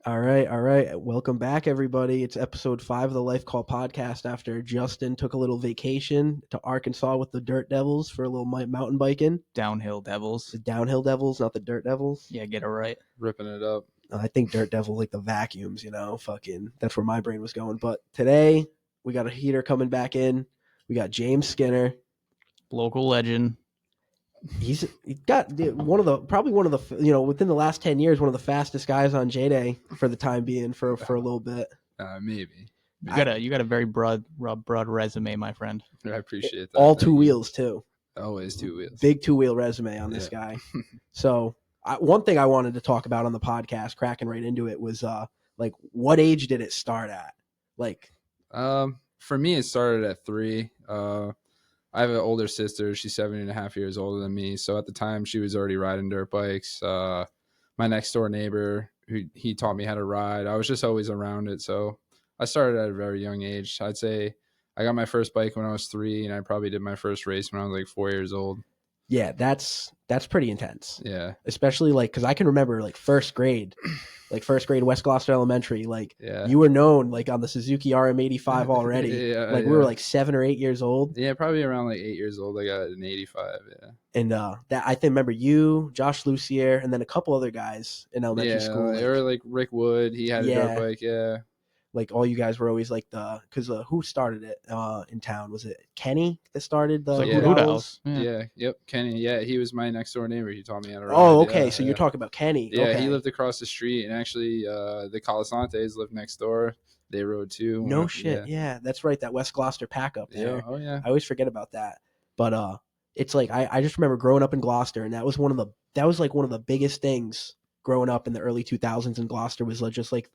All right. Welcome back, everybody. It's episode 5 of the LifeCall podcast after Justin took a little vacation to Arkansas with the Dirt Devils for a little mountain biking. Downhill Devils. The Downhill Devils, not the Dirt Devils. Yeah, get it right. Ripping it up. I think Dirt Devil like the vacuums, fucking that's where my brain was going. But today we got a heater coming back in. We got James Skinner. Local legend. He's got one of the within the last 10 years, one of the fastest guys on J-Day for the time being for a little bit. Maybe. You got a very broad resume, my friend. I appreciate that. All two wheels too. Always two wheels. Big 2-wheel resume on this guy. So one thing I wanted to talk about on the podcast, cracking right into it, was like what age did it start at? Like, for me, it started at 3. I have an older sister. She's 7.5 years older than me. So at the time, she was already riding dirt bikes. My next door neighbor, he taught me how to ride. I was just always around it. So I started at a very young age. I'd say I got my first bike when I was 3, and I probably did my first race when I was like 4 years old. yeah, that's pretty intense. Yeah. Especially like, because I can remember like first grade West Gloucester Elementary, like you were known like on the Suzuki RM85 already. We were like 7 or 8 years old. Yeah, probably around like 8 years old. I got an 85. Yeah. And that I think remember you, Josh Lucier, and then a couple other guys in elementary school. They were like Rick Wood. He had a dirt bike. Yeah. Like all you guys were always like because who started it in town? Was it Kenny that started the Hoot Owls? Yep, Kenny. Yeah, he was my next door neighbor. He taught me how to ride. Oh, okay. So you're talking about Kenny. Yeah, okay. He lived across the street, and actually, the Colasantes lived next door. They rode too. No shit. Yeah, that's right. That West Gloucester pack up there. Yeah. Oh yeah. I always forget about that. But it's like I just remember growing up in Gloucester, and that was one of the biggest things growing up in the early 2000s in Gloucester was like just like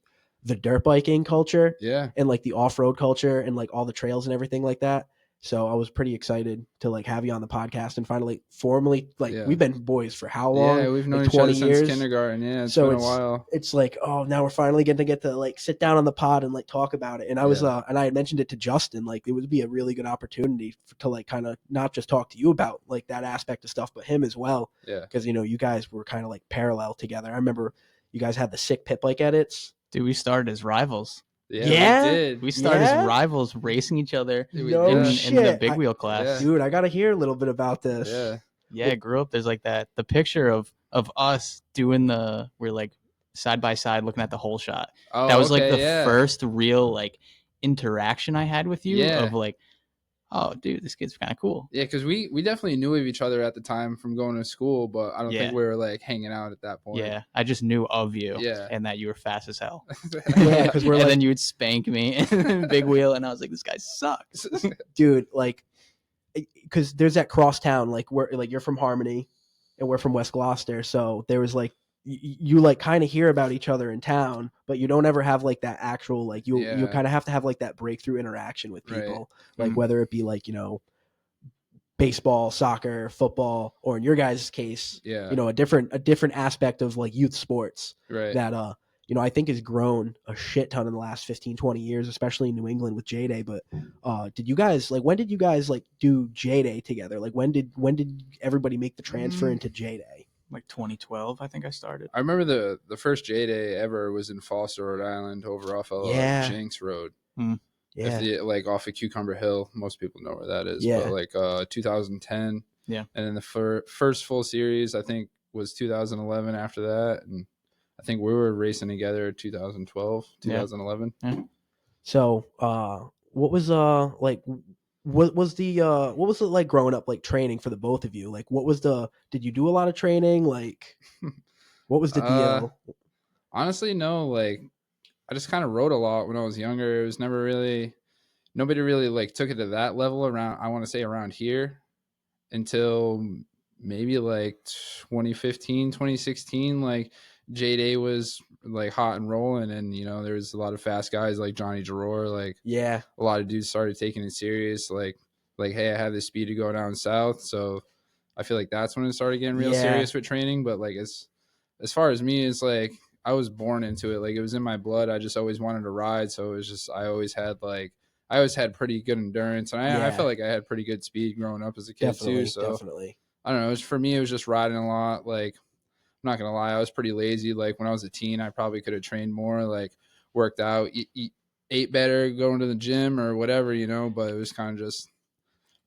the dirt biking culture, and like the off-road culture and like all the trails and everything like that. So I was pretty excited to like have you on the podcast and finally formally we've been boys for how long? Yeah, we've known like each 20 other years since kindergarten. Yeah, it's been a while. It's like, oh, now we're finally getting to get to like sit down on the pod and like talk about it. And I was and I had mentioned it to Justin, like it would be a really good opportunity to like kind of not just talk to you about like that aspect of stuff, but him as well. Yeah, because you guys were kind of like parallel together. I remember you guys had the sick pit bike edits. Dude, we started as rivals. Yeah? We did. We started as rivals, racing each other in the big wheel class. Yeah. Dude, I got to hear a little bit about this. Yeah, I grew up. There's like the picture of us doing we're like side by side looking at the whole shot. Oh, that was like the first real like interaction I had with you of like, oh, dude, this kid's kind of cool. Yeah, because we definitely knew of each other at the time from going to school, but I don't think we were like hanging out at that point. Yeah, I just knew of you and that you were fast as hell. Yeah, because and then you would spank me in big wheel, and I was like, this guy sucks. Dude, like, because there's that crosstown, like, where like you're from Harmony and we're from West Gloucester, so there was like, you like kind of hear about each other in town, but you don't ever have like that actual like you kind of have to have like that breakthrough interaction with people, like whether it be like baseball, soccer, football, or in your guys' case, a different aspect of like youth sports that I think has grown a shit ton in the last 15-20 years, especially in New England with J-Day. But did you guys like when did you guys like do J-Day together? Like when did everybody make the transfer into J-Day? Like 2012, I think I started. I remember the first J-Day ever was in Foster, Rhode Island, over off of Jenks Road. Yeah. Like off of Cucumber Hill. Most people know where that is. Yeah. But like 2010. Yeah. And then the first full series, I think, was 2011 after that. And I think we were racing together 2012, 2011. Yeah. So what was what was it like growing up, like training for the both of you? Like did you do a lot of training? Like what was the deal? Honestly, no, like I just kind of rode a lot when I was younger. It was nobody really like took it to that level around here until maybe like 2015, 2016, like J-Day was like hot and rolling, and there was a lot of fast guys like Johnny Giroir, like a lot of dudes started taking it serious, like hey, I have the speed to go down south. So I feel like that's when it started getting real serious with training. But like as far as me, it's like I was born into it, like it was in my blood. I just always wanted to ride, so it was just I always had pretty good endurance, and I felt like I had pretty good speed growing up as a kid too. So definitely. I don't know, for me it was just riding a lot. Like not gonna lie, I was pretty lazy. Like when I was a teen, I probably could have trained more, like worked out, ate better, going to the gym or whatever, but it was kind of just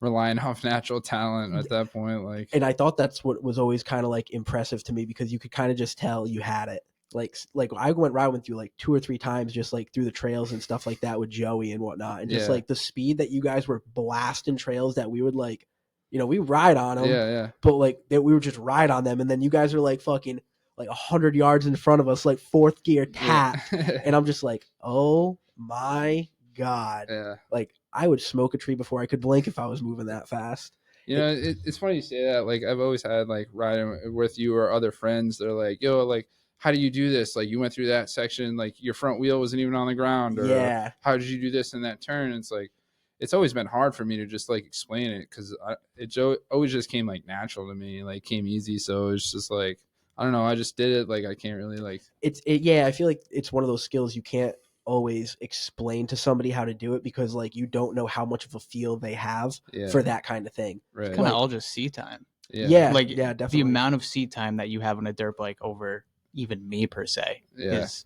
relying off natural talent at that point. Like, And I thought that's what was always kind of like impressive to me, because you could kind of just tell you had it. Like I went riding with you like 2 or 3 times, just like through the trails and stuff like that with Joey and whatnot, and just Yeah. like the speed that you guys were blasting trails that we would like, we ride on them, yeah. but like that we would just ride on them, and then you guys are like fucking like 100 yards in front of us, like fourth gear tap, Yeah. and I'm just like, oh my god, Yeah. like I would smoke a tree before I could blink if I was moving that fast. It's funny you say that. Like I've always had like riding with you or other friends. They're like, yo, like, how do you do this? Like you went through that section, like your front wheel wasn't even on the ground, or Yeah. how did you do this in that turn? And it's like, it's always been hard for me to just like explain it, because always just came like natural to me, like came easy. So it's just like, I don't know, I just did it. Like I can't really like. Yeah, I feel like it's one of those skills you can't always explain to somebody how to do it, because like you don't know how much of a feel they have Yeah. for that kind of thing. Right. Kind of all just seat time. Yeah, Like definitely. the amount of seat time that you have on a dirt bike over even me per se is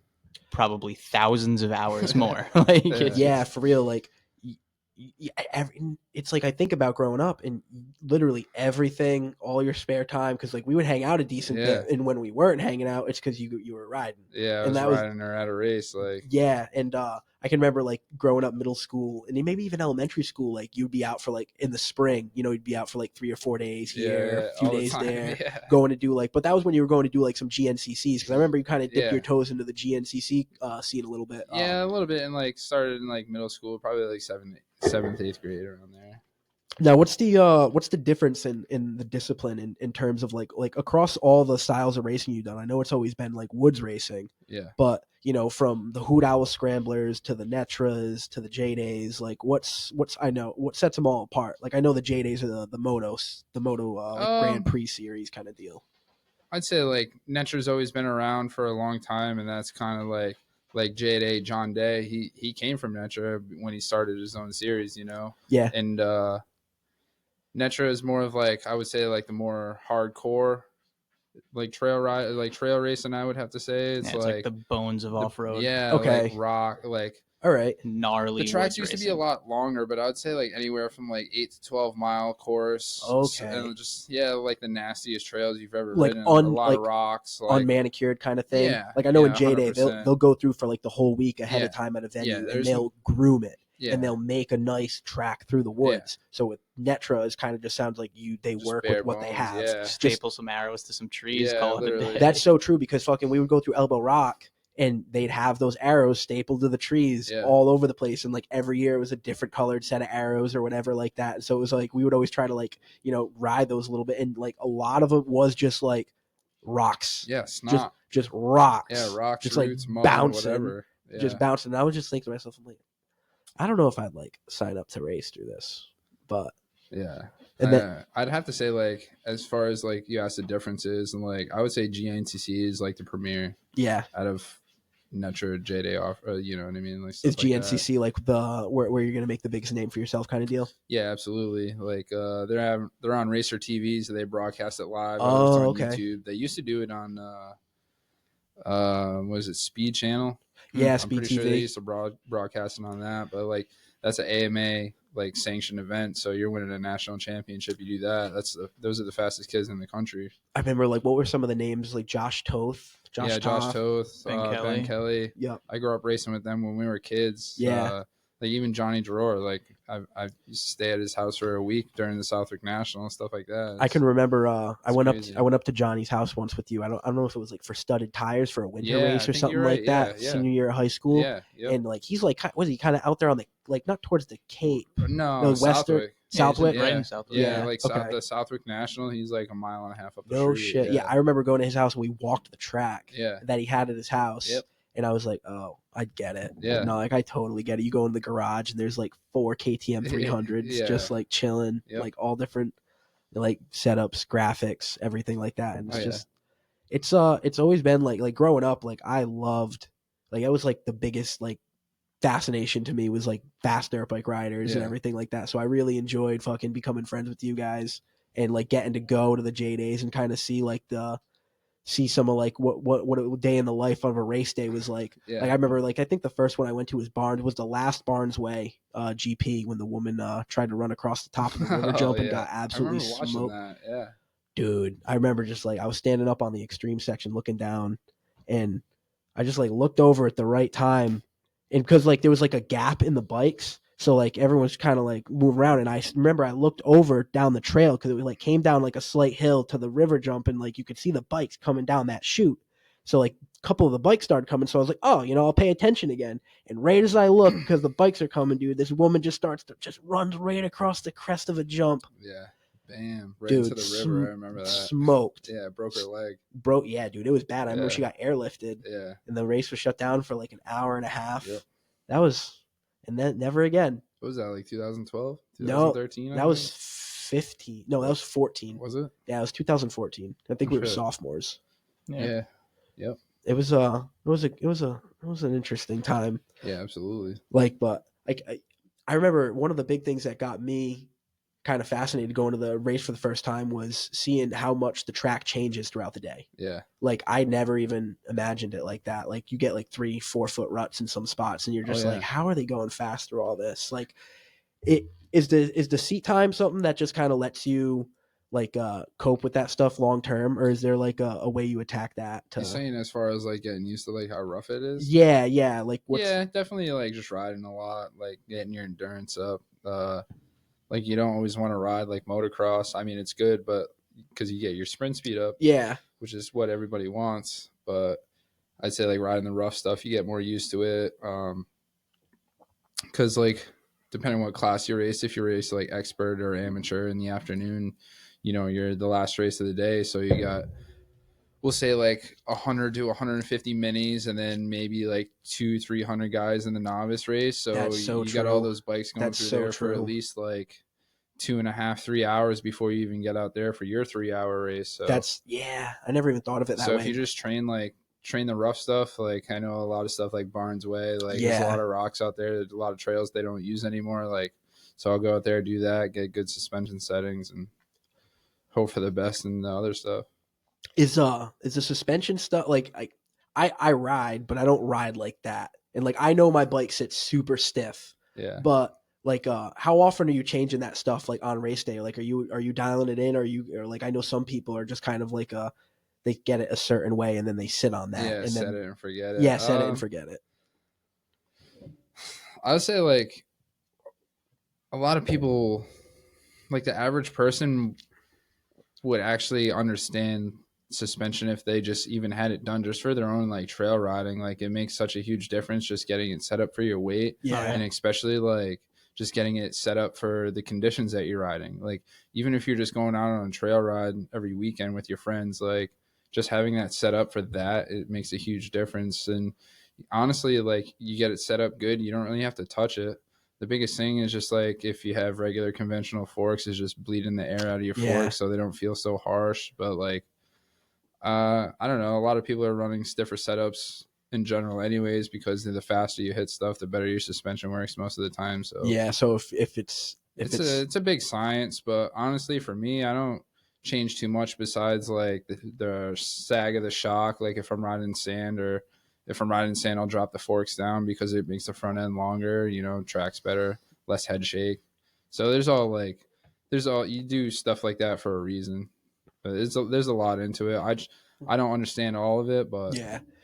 probably thousands of hours more. Like yeah, for real. Like it's like I think about growing up and literally everything, all your spare time, because like we would hang out a decent bit, and when we weren't hanging out, it's because you were riding. Yeah, I was riding or at a race, like. Yeah, and I can remember like growing up middle school and maybe even elementary school, like you'd be out for like in the spring, you'd be out for like 3 or 4 days here, a few days there, going to do like, but that was when you were going to do like some GNCCs, because I remember you kind of dipped your toes into the GNCC scene a little bit. Yeah, a little bit, and like started in like middle school, probably like 7th, 8th grade, around there. Now, what's the difference in the discipline in terms of like across all the styles of racing you've done? I know it's always been like woods racing, but from the Hoot Owl Scramblers to the Netras to the J-Days, like what sets them all apart? Like I know the J-Days are the Moto like Grand Prix series kind of deal. I'd say like Netra's always been around for a long time, and that's kind of like J-Day, John Day. He came from Netra when he started his own series, Yeah, and Netra is more of like, I would say like the more hardcore like trail racing, I would have to say. It's like the bones of off-road. Yeah, okay. Like rock, like all right, gnarly. The tracks used to be a lot longer, but I would say like anywhere from like 8 to 12 mile course. Okay, and just like the nastiest trails you've ever like ridden. A lot of rocks, like unmanicured kind of thing. Yeah, like I know in J-Day 100%. they'll go through for like the whole week ahead of time at a venue, and they'll groom it. Yeah. And they'll make a nice track through the woods. Yeah. So with Netra, it kind of just sounds like they just work with what they have. Yeah. Staple some arrows to some trees. Call it a day. That's so true, because fucking we would go through Elbow Rock and they'd have those arrows stapled to the trees all over the place. And like every year it was a different colored set of arrows or whatever like that. And so it was like we would always try to like, ride those a little bit. And like a lot of it was just like rocks. Yeah, snot. Just rocks. Yeah, rocks, just roots, like mud, bouncing. whatever. Yeah. Just bouncing. And I was just thinking to myself, I'm like, I don't know if I'd like sign up to race through this, but yeah. And then I'd have to say like, as far as like you asked the differences, and like I would say GNCC is like the premier. Yeah. Out of Netra, J-Day off, you know what I mean? Like is GNCC like the where you're gonna make the biggest name for yourself kind of deal? Yeah, absolutely. Like they're on Racer TV, so they broadcast it live. Oh, on okay. YouTube. They used to do it on what is it, Speed Channel? Yeah, I'm Speed pretty TV. sure they used to broadcasting on that, but like that's an AMA like sanctioned event, so you're winning a national championship. You do that. Those are the fastest kids in the country. I remember like what were some of the names, like Josh Toth, Josh Toth, Ben Kelly. Yeah, I grew up racing with them when we were kids. Yeah, like even Johnny Giroir, like I used to stay at his house for a week during the Southwick National and stuff like that. I can remember. I went up to Johnny's house once with you. I don't know if it was like for studded tires for a winter race or something like that. Yeah. Senior year of high school. Yeah, yep. And like he's like, was he kind of out there on the like not towards the Cape? No, Southwick. Right in Southwick. Yeah, like the Southwick National. He's like a mile and a half up the No street. shit. Yeah, I remember going to his house and we walked the track. Yeah. That he had at his house. Yep. And I was like, oh, I get it. Yeah. No, like I totally get it. You go in the garage and there's like 4 KTM 300s just like chilling, like all different like setups, graphics, everything like that. And it's it's always been like growing up, like I loved, like it was like the biggest like fascination to me was like fast dirt bike riders and everything like that. So I really enjoyed fucking becoming friends with you guys and like getting to go to the J-Days and kind of see like the see some of like what a day in the life of a race day was like. Yeah. Like I remember, like I think the first one I went to was the last Barnes Way GP when the woman tried to run across the top of the river jump and got absolutely I remember smoked. watching that. Yeah. Dude, I remember just like I was standing up on the extreme section looking down, and I just like looked over at the right time, and because like there was like a gap in the bikes, so like everyone's kind of like moving around, and I remember I looked over down the trail because it like came down like a slight hill to the river jump, and like you could see the bikes coming down that chute. So like a couple of the bikes started coming, so I was like, oh, I'll pay attention again. And right as I look, because the bikes are coming, dude, this woman just runs right across the crest of a jump. Yeah. Bam. Right Dude, into the river. I remember that. Smoked. Yeah, broke her leg. Yeah, dude, it was bad. I remember she got airlifted. Yeah. And the race was shut down for like an hour and a half. Yep. That was, and then never again. What was that, like 2012? No, 2013? that was 15. No, that was 14. Was it? Yeah, it was 2014. I think we were sophomores. Yeah. Yep. It was an interesting time. Yeah, absolutely. Like, but I remember one of the big things that got me kind of fascinated going to the race for the first time was seeing how much the track changes throughout the day. Yeah. Like I never even imagined it like that. Like you get like 3-4 foot ruts in some spots and you're just like, how are they going fast through all this? Like it is the seat time something that just kind of lets you like cope with that stuff long term, or is there like a way you attack that? You're saying as far as like getting used to like how rough it is? Yeah. Like definitely like just riding a lot, like getting your endurance up. Like you don't always want to ride like motocross. I mean, it's good, but because you get your sprint speed up, which is what everybody wants. But I'd say like riding the rough stuff, you get more used to it. Because like depending on what class you race, if you race like expert or amateur in the afternoon, you're the last race of the day, so you got, we'll say like 100 to 150 minis, and then maybe like 200-300 guys in the novice race. So you got all those bikes going through there for at least like 2.5-3 hours before you even get out there for your 3-hour race. So I never even thought of it that way. So if you just train the rough stuff, like I know a lot of stuff like Barnes Way, like there's a lot of rocks out there, there's a lot of trails they don't use anymore, like, so I'll go out there, do that, get good suspension settings, and hope for the best in the other stuff. Is the suspension stuff like I ride, but I don't ride like that. And like I know my bike sits super stiff. Yeah. But like how often are you changing that stuff like on race day? Like are you dialing it in, or like I know some people are just kind of like they get it a certain way and then they sit on that and set then it and forget it. Yeah, set it and forget it. I would say like a lot of people, like the average person would actually understand suspension if they just even had it done just for their own like trail riding. Like it makes such a huge difference just getting it set up for your weight. And especially like just getting it set up for the conditions that you're riding. Like even if you're just going out on a trail ride every weekend with your friends, like just having that set up for that, it makes a huge difference. And honestly, like you get it set up good, you don't really have to touch it. The biggest thing is just like if you have regular conventional forks, is just bleeding the air out of your forks so they don't feel so harsh. But like I don't know, a lot of people are running stiffer setups in general anyways, because the faster you hit stuff, the better your suspension works most of the time. So so if it's a big science, but honestly for me, I don't change too much besides like the sag of the shock. Like if I'm riding sand, I'll drop the forks down because it makes the front end longer, tracks better, less head shake. So you do stuff like that for a reason. But there's a lot into it. I don't understand all of it, but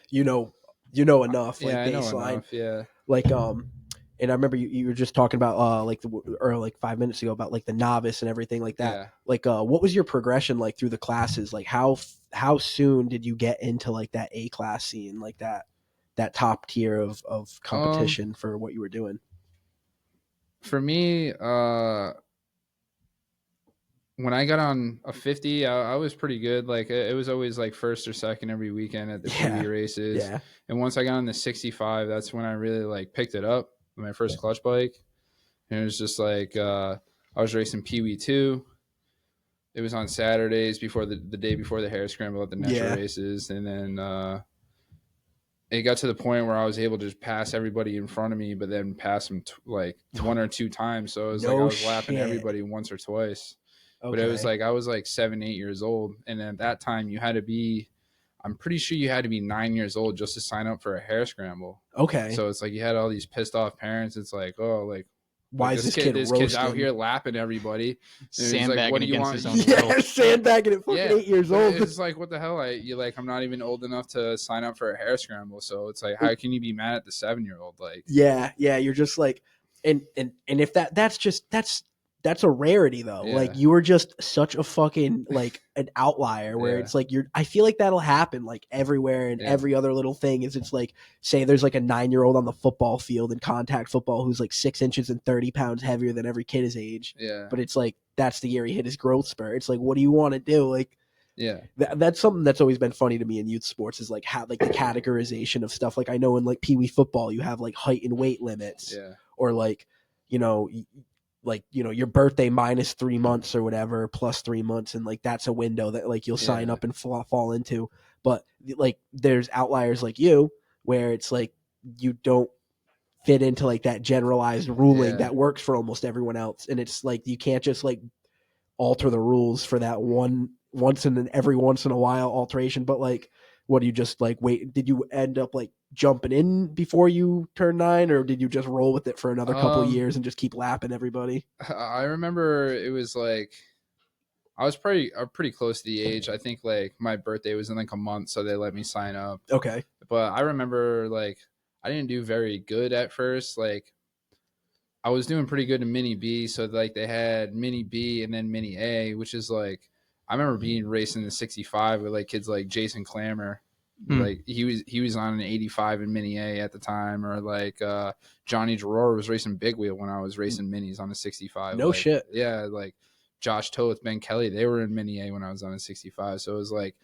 you know enough, like I know baseline. enough, Like and I remember you were just talking about like 5 minutes ago about like the novice and everything like that. Yeah. Like what was your progression like through the classes? Like how soon did you get into like that A class scene, like that top tier of competition for what you were doing? For me, when I got on a 50, I was pretty good. Like it was always like first or second every weekend at the TV races. Yeah. And once I got on the 65, that's when I really like picked it up, my first clutch bike. And it was just like I was racing Pee Wee 2. It was on Saturdays before the day before the hare scramble at the Nesher races. And then it got to the point where I was able to just pass everybody in front of me, but then pass them like 1 or 2 times. So it was like I was lapping everybody once or twice. Okay. But it was like I was like 7-8 years old, and at that time you had to be I'm pretty sure you had to be 9 years old just to sign up for a hare scramble. Okay. So it's like you had all these pissed off parents. It's like, oh, why is this kid This roasting? kid's out here lapping everybody. And he's Sandbagging like, what do you against want? his own will. Sandbagging at fucking 8 years but old. It's like, what the hell? I'm not even old enough to sign up for a hare scramble. So it's like, how can you be mad at the 7-year-old? Like, yeah, you're just like, and if that's a rarity though. Yeah. Like you were just such a fucking like an outlier where it's like I feel like that'll happen like everywhere and every other little thing is it's like, say there's like a 9-year-old on the football field in contact football who's like 6 inches and 30 pounds heavier than every kid his age. Yeah. But it's like, that's the year he hit his growth spurt. It's like, what do you want to do? Like, yeah, that's something that's always been funny to me in youth sports is like how like the categorization of stuff. Like I know in like Pee Wee football, you have like height and weight limits or like, your birthday minus 3 months or whatever, plus 3 months. And like, that's a window that like you'll sign up and fall into. But like, there's outliers like you where it's like, you don't fit into like that generalized ruling that works for almost everyone else. And it's like, you can't just like alter the rules for that once in a while alteration. But like, what do you just like, wait, did you end up like jumping in before you turned 9 or did you just roll with it for another couple of years and just keep lapping everybody? I remember it was like, I was pretty close to the age. I think like my birthday was in like a month. So they let me sign up. Okay. But I remember like, I didn't do very good at first. Like I was doing pretty good in mini B. So like they had mini B and then mini A, which is like, I remember being racing the 65 with like kids like Jason Clammer. Like he was on an 85 in mini A at the time, or like Johnny Gerard was racing big wheel when I was racing minis on a 65. No like, shit. Yeah, like Josh Toth, Ben Kelly, they were in mini A when I was on a 65. So it was like,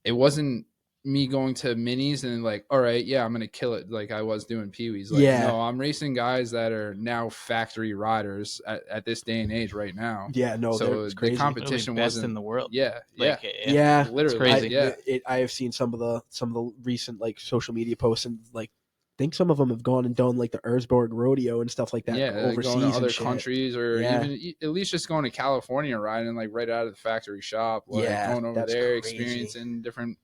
it wasn't me going to minis and like, all right, yeah, I'm gonna kill it like I was doing Pee-wees. Like, no, I'm racing guys that are now factory riders at this day and age right now. Yeah, no, so it's crazy. the competition best wasn't in the world. Yeah, like, yeah, literally. Crazy. I have seen some of the recent like social media posts and like, I think some of them have gone and done like the Erzberg rodeo and stuff like that. Yeah, overseas going to other and countries, or even at least just going to California riding like right out of the factory shop. Like going over there, crazy. Experiencing different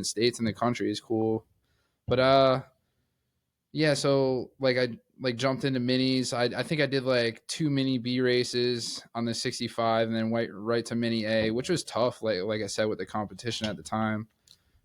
states in the country is cool. But so like I like jumped into minis. I think I did like 2 mini B races on the 65 and then went right to mini A, which was tough. Like I said, with the competition at the time.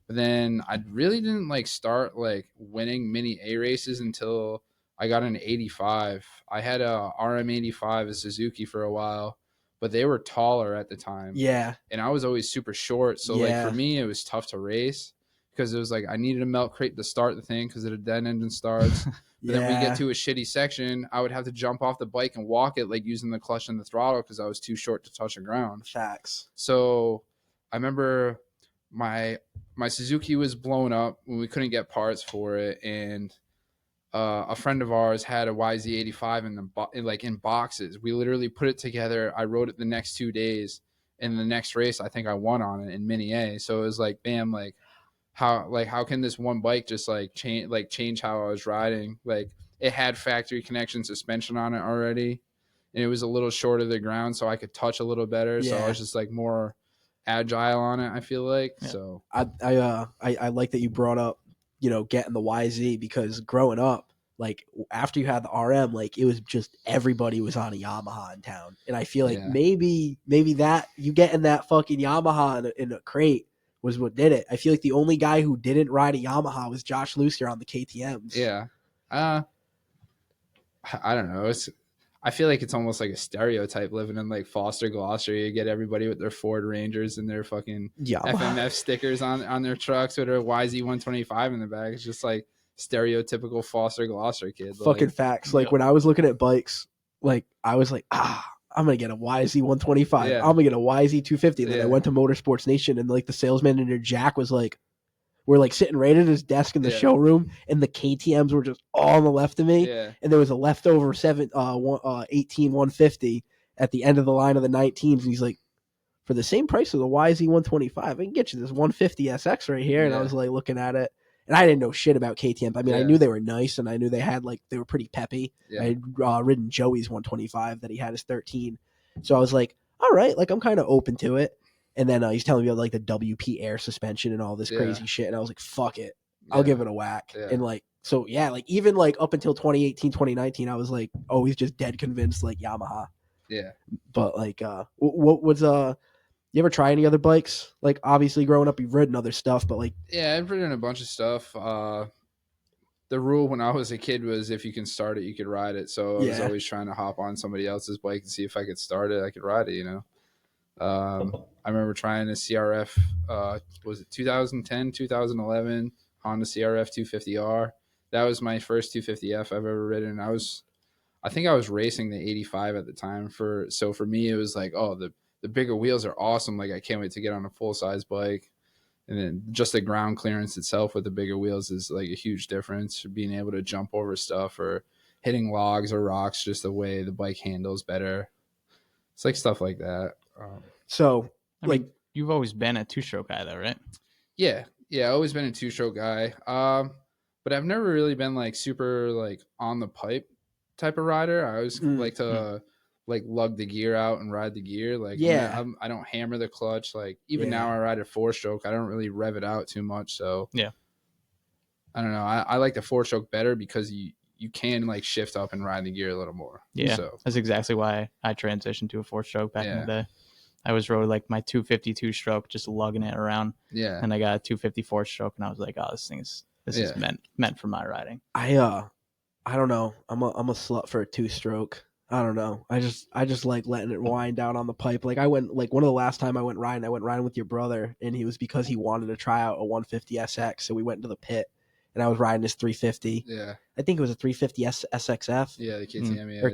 But then I really didn't like start like winning mini A races until I got an 85. I had a RM85, a Suzuki, for a while, but they were taller at the time. Yeah. And I was always super short. So like for me, it was tough to race because it was like I needed a milk crate to start the thing because it had dead engine starts. But then we get to a shitty section, I would have to jump off the bike and walk it like using the clutch and the throttle because I was too short to touch the ground. Facts. So I remember my Suzuki was blown up when we couldn't get parts for it, and a friend of ours had a YZ85 in boxes. We literally put it together. I rode it the next 2 days, and the next race I think I won on it in mini A. So it was like, bam, like how can this one bike just like change how I was riding? Like it had factory connection suspension on it already, and it was a little short of the ground, so I could touch a little better. So I was just like more agile on it, I feel like. So I like that you brought up, getting the YZ, because growing up, like after you had the RM, like it was just everybody was on a Yamaha in town, and I feel like maybe that you getting that fucking Yamaha in a crate was what did it. I feel like the only guy who didn't ride a Yamaha was Josh Lucier on the KTMs. Yeah, I don't know. I feel like it's almost like a stereotype living in like Foster, Gloucester. You get everybody with their Ford Rangers and their fucking FMF stickers on their trucks with their YZ125 in the back. It's just like stereotypical Foster, Gloucester kid. Fucking facts. Like when I was looking at bikes, like I was like, I'm going to get a YZ125. I'm going to get a YZ250. And then I went to Motorsports Nation, and like the salesman manager, Jack, was like, we're like sitting right at his desk in the showroom, and the KTMs were just all on the left of me. Yeah. And there was a leftover 18 150 at the end of the line of the 19s. And he's like, for the same price of the YZ125, I can get you this 150 SX right here. And I was like looking at it, and I didn't know shit about KTMs. I mean, I knew they were nice, and I knew they were pretty peppy. Yeah. I had ridden Joey's 125 that he had his 13. So I was like, all right, like I'm kind of open to it. And then he's telling me about like the WP air suspension and all this crazy shit. And I was like, fuck it. I'll give it a whack. Yeah. And like, so yeah, like even like up until 2018, 2019, I was like always just dead convinced like Yamaha. Yeah. But like, what was, you ever try any other bikes? Like obviously growing up, you've ridden other stuff, but like, Yeah, I've ridden a bunch of stuff. The rule when I was a kid was if you can start it, you could ride it. So I was always trying to hop on somebody else's bike and see if I could start it. I could ride it, you know. I remember trying a CRF, was it 2010, 2011 Honda CRF 250R. That was my first 250F I've ever ridden. I think I was racing the 85 at the time. So for me, it was like, oh, the bigger wheels are awesome. Like I can't wait to get on a full size bike. And then just the ground clearance itself with the bigger wheels is like a huge difference. Being able to jump over stuff or hitting logs or rocks, just the way the bike handles better. It's like stuff like that. so I like, mean, you've always been a two-stroke guy, though, right? Yeah, always been a two-stroke guy. But I've never really been like super like on the pipe type of rider. I always like to like lug the gear out and ride the gear. Like I don't hammer the clutch. Like even now I ride a 4-stroke. I don't really rev it out too much. So yeah, I don't know. I like the 4-stroke better because you can like shift up and ride the gear a little more. Yeah, so that's exactly why I transitioned to a 4-stroke back in the day. I was rode like my 252 stroke, just lugging it around. Yeah, and I got a 254 stroke, and I was like, oh, this is meant for my riding. I don't know. I'm a slut for a 2-stroke. I don't know. I just like letting it wind down on the pipe. Like I went like one of the last time I went riding with your brother, and he was because he wanted to try out a 150 SX. So we went into the pit, and I was riding his 350. Yeah, I think it was a 350 SXF. Yeah, the KTM. Or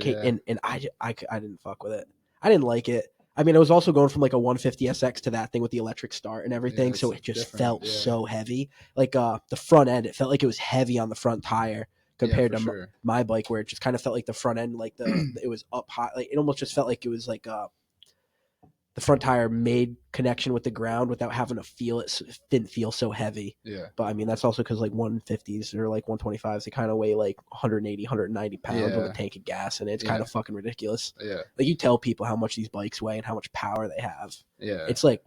and I didn't fuck with it. I didn't like it. I mean, I was also going from like a 150 SX to that thing with the electric start and everything, so it just felt so heavy. Like the front end, it felt like it was heavy on the front tire compared to my bike, where it just kind of felt like the front end, like it was up high. Like it almost just felt like it was like the front tire made connection with the ground without having to feel it. It didn't feel so heavy. Yeah. But I mean, that's also because like 150s or like 125s, they kind of weigh like 180, 190 pounds with a tank of gas, and it's kind of fucking ridiculous. Yeah. Like you tell people how much these bikes weigh and how much power they have. Yeah. It's like,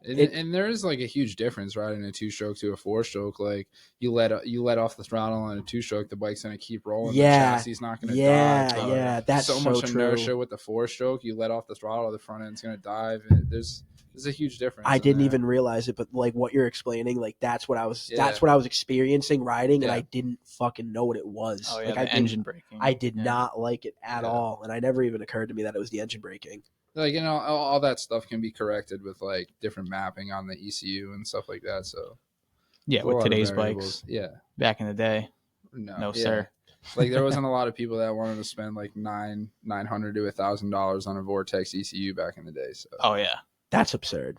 and there is like a huge difference riding a 2-stroke to a 4-stroke. Like you let off the throttle on a 2-stroke, the bike's gonna keep rolling. Yeah, the chassis is not gonna dive. Yeah, that's so much true. Inertia with the 4-stroke. You let off the throttle, the front end's gonna dive. There's a huge difference. I didn't even realize it, but like what you're explaining, like that's what I was experiencing riding, and I didn't fucking know what it was. Oh yeah, like the engine braking. I did not like it at all, and I never even occurred to me that it was the engine braking. Like, you know, all that stuff can be corrected with like different mapping on the ECU and stuff like that. So yeah, with today's bikes, back in the day, no sir. Like there wasn't a lot of people that wanted to spend like $900 to $1,000 on a Vortex ECU back in the day. So oh yeah, that's absurd.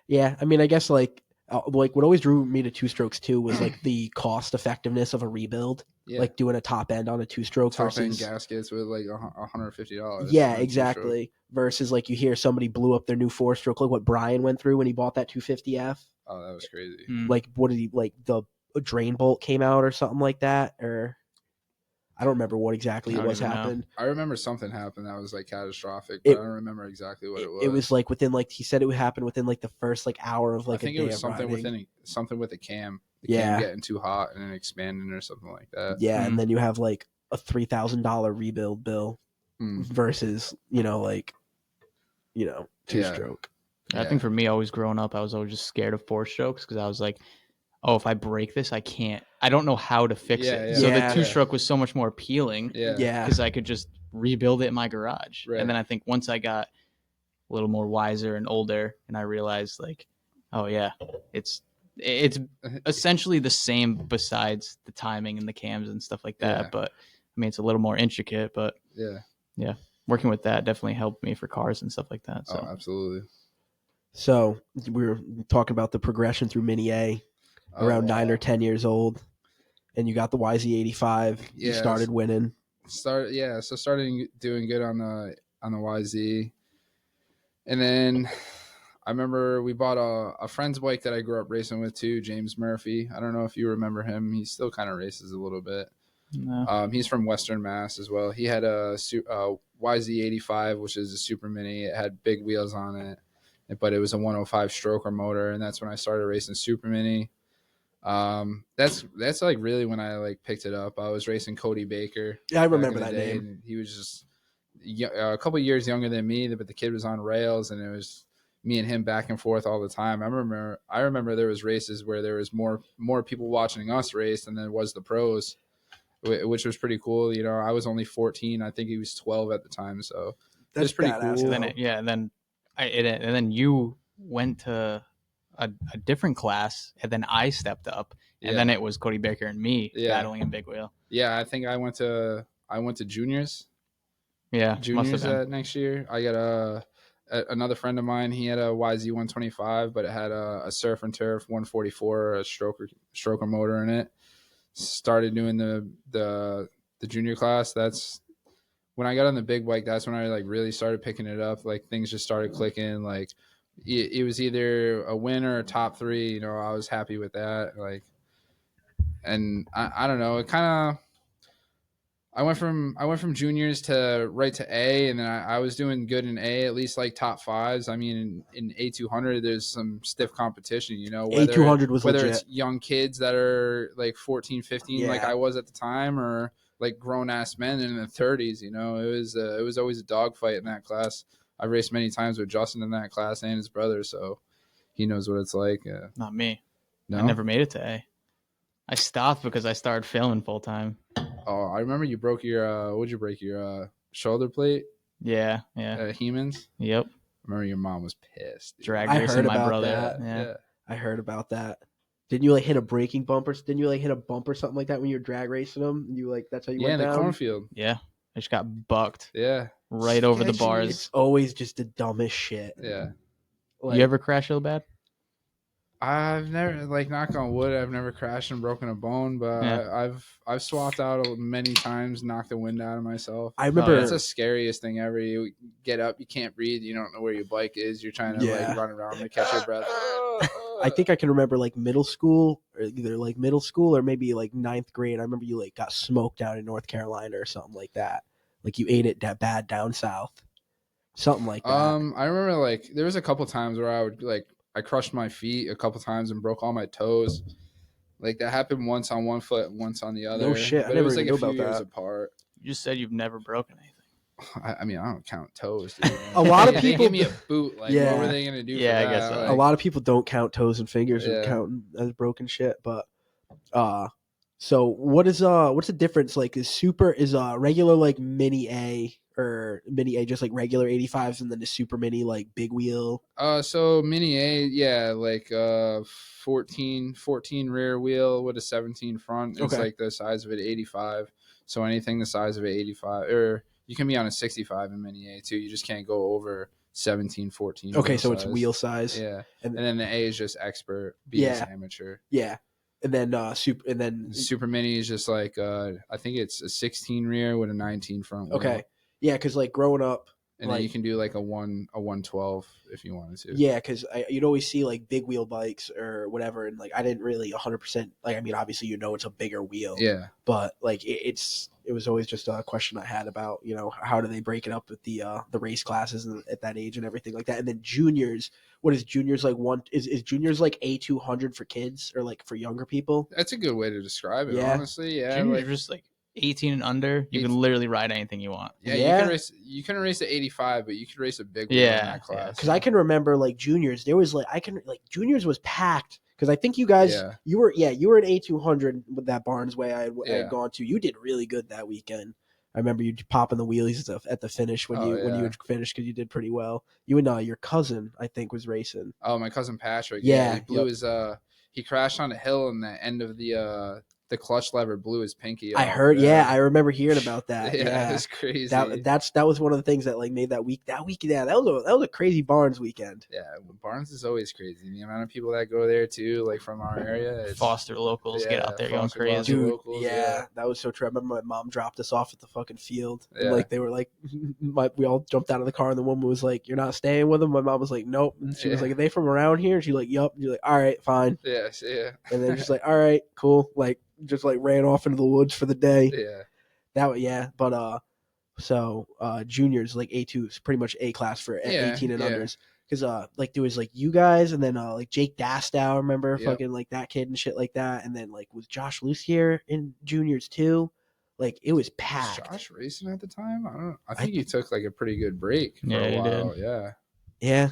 Yeah, I mean, I guess like what always drew me to 2-strokes too was like the cost effectiveness of a rebuild. Yeah. Like doing a top end on a 2-stroke versus gaskets with like $150. Yeah, exactly. Versus like you hear somebody blew up their new 4-stroke, like what Brian went through when he bought that 250F. Oh, that was crazy. Like what did he like? The drain bolt came out or something like that, or I don't remember what exactly it was happened. I remember something happened that was like catastrophic, but I don't remember exactly what it was. It was like within like he said it would happen within like the first like hour of like I think a day it was something riding. something with the cam. The cam getting too hot and then expanding or something like that. Yeah, and then you have like a $3,000 rebuild bill versus like 2-stroke. I think for me, always growing up, I was always just scared of 4-strokes because I was like, oh, if I break this, I don't know how to fix it. So the 2-stroke was so much more appealing. Yeah. Because I could just rebuild it in my garage. Right. And then I think once I got a little more wiser and older and I realized like, oh yeah, it's essentially the same besides the timing and the cams and stuff like that. Yeah. But I mean, it's a little more intricate, but yeah. Working with that definitely helped me for cars and stuff like that. So. Oh, absolutely. So we were talking about the progression through Mini A around 9 or 10 years old, and you got the YZ85. You started winning. Started doing good on the YZ, and then I remember we bought a friend's bike that I grew up racing with too, James Murphy. I don't know if you remember him. He still kind of races a little bit. No. He's from Western Mass as well. He had a YZ85, which is a super mini. It had big wheels on it. but it was a 105 stroker motor, and that's when I started racing super mini. That's like really when I like picked it up. I was racing Cody Baker. Yeah, I remember that name. And he was just a couple of years younger than me, but the kid was on rails, and it was me and him back and forth all the time. I remember there was races where there was more people watching us race than there was the pros, which was pretty cool. You know, I was only 14. I think he was 12 at the time, so That's it's pretty badass, cool. And then you went to a different class, and then I stepped up, and then it was Cody Baker and me battling in big wheel. Yeah, I think I went to juniors. Yeah, juniors next year. I got another friend of mine. He had a YZ 125, but it had a Surf and Turf 144, a stroker motor in it. Started doing the junior class. That's when I got on the big bike. That's when I like really started picking it up. Like things just started clicking. Like it was either a win or a top 3. You know, I was happy with that. Like, and I don't know. It kind of. I went from juniors to right to A, and then I was doing good in A, at least like top 5s. I mean, in A200, there's some stiff competition, you know, A200 was whether legit. It's young kids that are like 14, 15, like I was at the time, or like grown ass men in their 30s. You know, it was always a dogfight in that class. I raced many times with Justin in that class and his brother, so he knows what it's like. Not me. No? I never made it to A. I stopped because I started filming full time. Oh, I remember you broke your what'd you break, your shoulder plate? Yeah. Hemans? Yep. I remember your mom was pissed. Dude. Drag I racing heard my about brother. that. Yeah. I heard about that. Didn't you like hit a braking bumper? Didn't you like hit a bump or something like that when you were drag racing them? And you like that's how you went in the down? cornfield. Yeah. I just got bucked. Yeah. Right over the It's bars. always just the dumbest shit. Yeah. Like, You ever crash real bad? I've never, like, knock on wood, I've never crashed and broken a bone, but I've swapped out many times, knocked the wind out of myself. I remember it's the scariest thing ever. You get up, you can't breathe, you don't know where your bike is, you're trying to like run around to catch your breath. I think I can remember like middle school, or either like middle school or maybe like 9th grade. I remember you like got smoked down in North Carolina or something like that. Like you ate it that bad down south, something like that. I remember like there was a couple times where I crushed my feet a couple times and broke all my toes. Like that happened once on one foot, once on the other. No shit, but I never it was like even a knew few about years that. apart. You just said you've never broken anything. I mean, I don't count toes. Dude. A lot of They people gave me a boot. Like, what were they gonna do? Yeah, for I guess that? so. Like, A lot of people don't count toes and fingers or counting as broken shit. But so what's the difference? Like is regular like mini A or mini A just like regular 85s, and then the super mini like big wheel? So mini A, yeah, like 14 rear wheel with a 17 front. It's like the size of an 85. So anything the size of an 85, or you can be on a 65 in mini A too. You just can't go over 17, 14. Okay, so size. it's wheel size. Yeah, and then the A is just expert, B is amateur. Yeah, and then super mini is just like I think it's a 16 rear with a 19 front wheel. Okay, yeah, because like growing up. And like, then you can do like a 112 if you wanted to. Yeah, because you'd always see like big wheel bikes or whatever, and like I didn't really 100% like. I mean, obviously it's a bigger wheel. Yeah. But like it was always just a question I had about how do they break it up with the race classes at that age and everything like that. And then juniors, what is juniors like? Is juniors like A200 for kids or like for younger people? That's a good way to describe it. Yeah. Honestly, yeah. Juniors just like 18 and under, you can literally ride anything you want. Yeah. You can race the 85, but you could race a big one in that class. Because I can remember like juniors, there was like juniors was packed. Because I think you guys, you were an A200 with that Barnes way I had gone to. You did really good that weekend. I remember you popping the wheelies at the finish when you had finished because you did pretty well. You and your cousin, I think, was racing. Oh, my cousin Patrick. Yeah, he blew his he crashed on a hill, and the end of the clutch lever blew his pinky off. I heard. Yeah, I remember hearing about that. Yeah, it was crazy. That was one of the things that like made that week. That was a crazy Barnes weekend. Yeah, Barnes is always crazy. The amount of people that go there too, like from our area. Foster locals get out there going crazy. Dude, that was so true. I remember my mom dropped us off at the fucking field. Yeah. And like they were like, we all jumped out of the car, and the woman was like, "You're not staying with them." My mom was like, "Nope." And she was like, "Are they from around here?" And she's like, "Yup." And you're like, "All right, fine." Yes, yeah. And then just like, "All right, cool." Like just like ran off into the woods for the day. But so juniors like A2 is pretty much A class for 18 and unders. because like there was like you guys, and then like Jake Dastow, remember, Yep. fucking like that kid and shit like that, and then like was Josh Luce here in juniors too? Like it was Was packed. Josh racing at the time? I don't. I I think he took like a pretty good break for Yeah, a he while. did. Yeah. Yeah,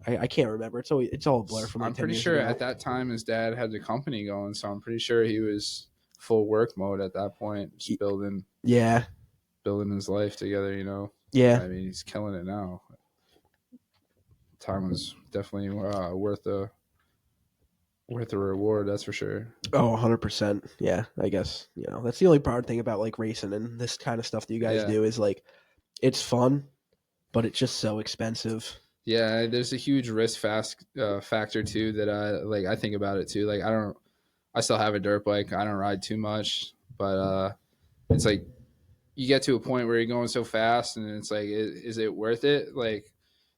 I can't remember. It's all a blur from like I'm 10 pretty years sure ago. at that time his dad had the company going, so I'm pretty sure he was full work mode at that point, just building Yeah, his life together. You know. yeah. I mean, he's killing it now. Time was definitely worth the reward. That's for sure. Oh, 100%. Yeah, I guess, that's the only hard thing about like racing and this kind of stuff that you guys Yeah. do is like it's fun, but it's just so expensive. Yeah, there's a huge risk factor too that I think about it too. Like I still have a dirt bike. I don't ride too much, but it's like you get to a point where you're going so fast, and it's like, is it worth it? Like,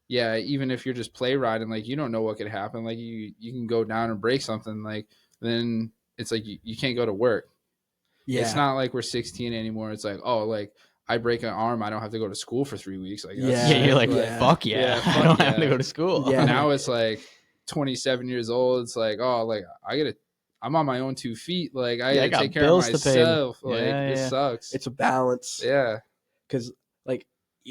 yeah, even if you're just play riding, like you don't know what could happen. Like you can go down and break something. Like then it's like you can't go to work. Yeah. It's not like we're 16 anymore. It's like, oh, like I break an arm, I don't have to go to school for 3 weeks. Like, Yeah. Yeah, you're like, Yeah. fuck yeah. Yeah, fuck I don't yeah. have to go to school. Yeah. Now it's like 27 years old. It's like, oh, like I'm on my own 2 feet. Like I Yeah, I gotta got take care of bills to pay. myself. Like Yeah, this yeah. sucks. It's a balance. Yeah. Because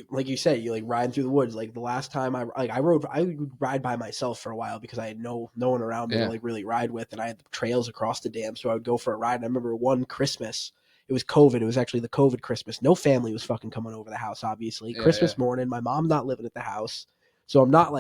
like you said, you like riding through the woods. Like the last time I would ride by myself for a while because I had no one around me to like really ride with, and I had the trails across the dam, so I would go for a ride. And I remember one Christmas, it was COVID. It was actually the COVID Christmas. No family was fucking coming over the house. Obviously, Yeah, Christmas yeah. morning, my mom's not living at the house, so I'm not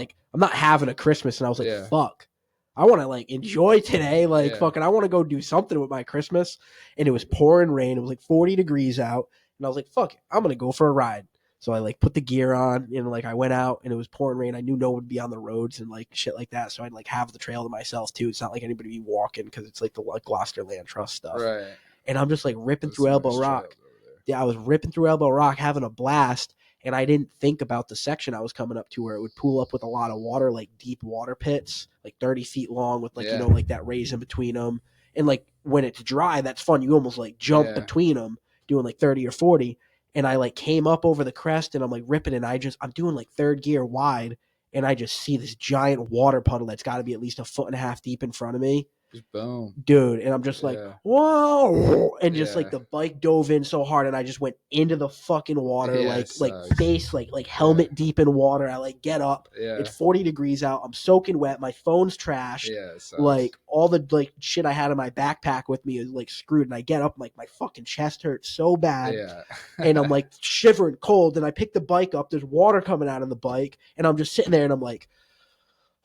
having a Christmas. And I was like, Yeah. fuck. I want to like enjoy today. Like Yeah. fucking, I want to go do something with my Christmas. And it was pouring rain. It was like 40 degrees out, and I was like, fuck it, I'm gonna go for a ride. So I like put the gear on and like I went out and it was pouring rain. I knew no one would be on the roads and like shit like that. So I'd like have the trail to myself too. It's not like anybody be walking because it's like the like Gloucester Land Trust stuff. Right. And I'm just like ripping There's through some Elbow nice Rock. trails over there. Yeah, I was ripping through Elbow Rock, having a blast. And I didn't think about the section I was coming up to where it would pool up with a lot of water, like deep water pits, like 30 feet long with like, Yeah. like that raise in between them. And like when it's dry, that's fun. You almost like jump Yeah. between them doing like 30 or 40. And I like came up over the crest and I'm like ripping and I'm doing like third gear wide. And I just see this giant water puddle that's got to be at least 1.5 feet deep in front of me. Just boom. Dude, and I'm just like, Yeah. whoa, and just Yeah. like the bike dove in so hard and I just went into the fucking water, Yeah, like it like sucks. face like helmet deep in water. I like get up. Yeah. It's 40 degrees out. I'm soaking wet. My phone's trashed. Yeah. It sucks. Like all the like shit I had in my backpack with me is like screwed. And I get up, like my fucking chest hurts so bad. Yeah. And I'm like shivering cold. And I pick the bike up. There's water coming out of the bike. And I'm just sitting there and I'm like,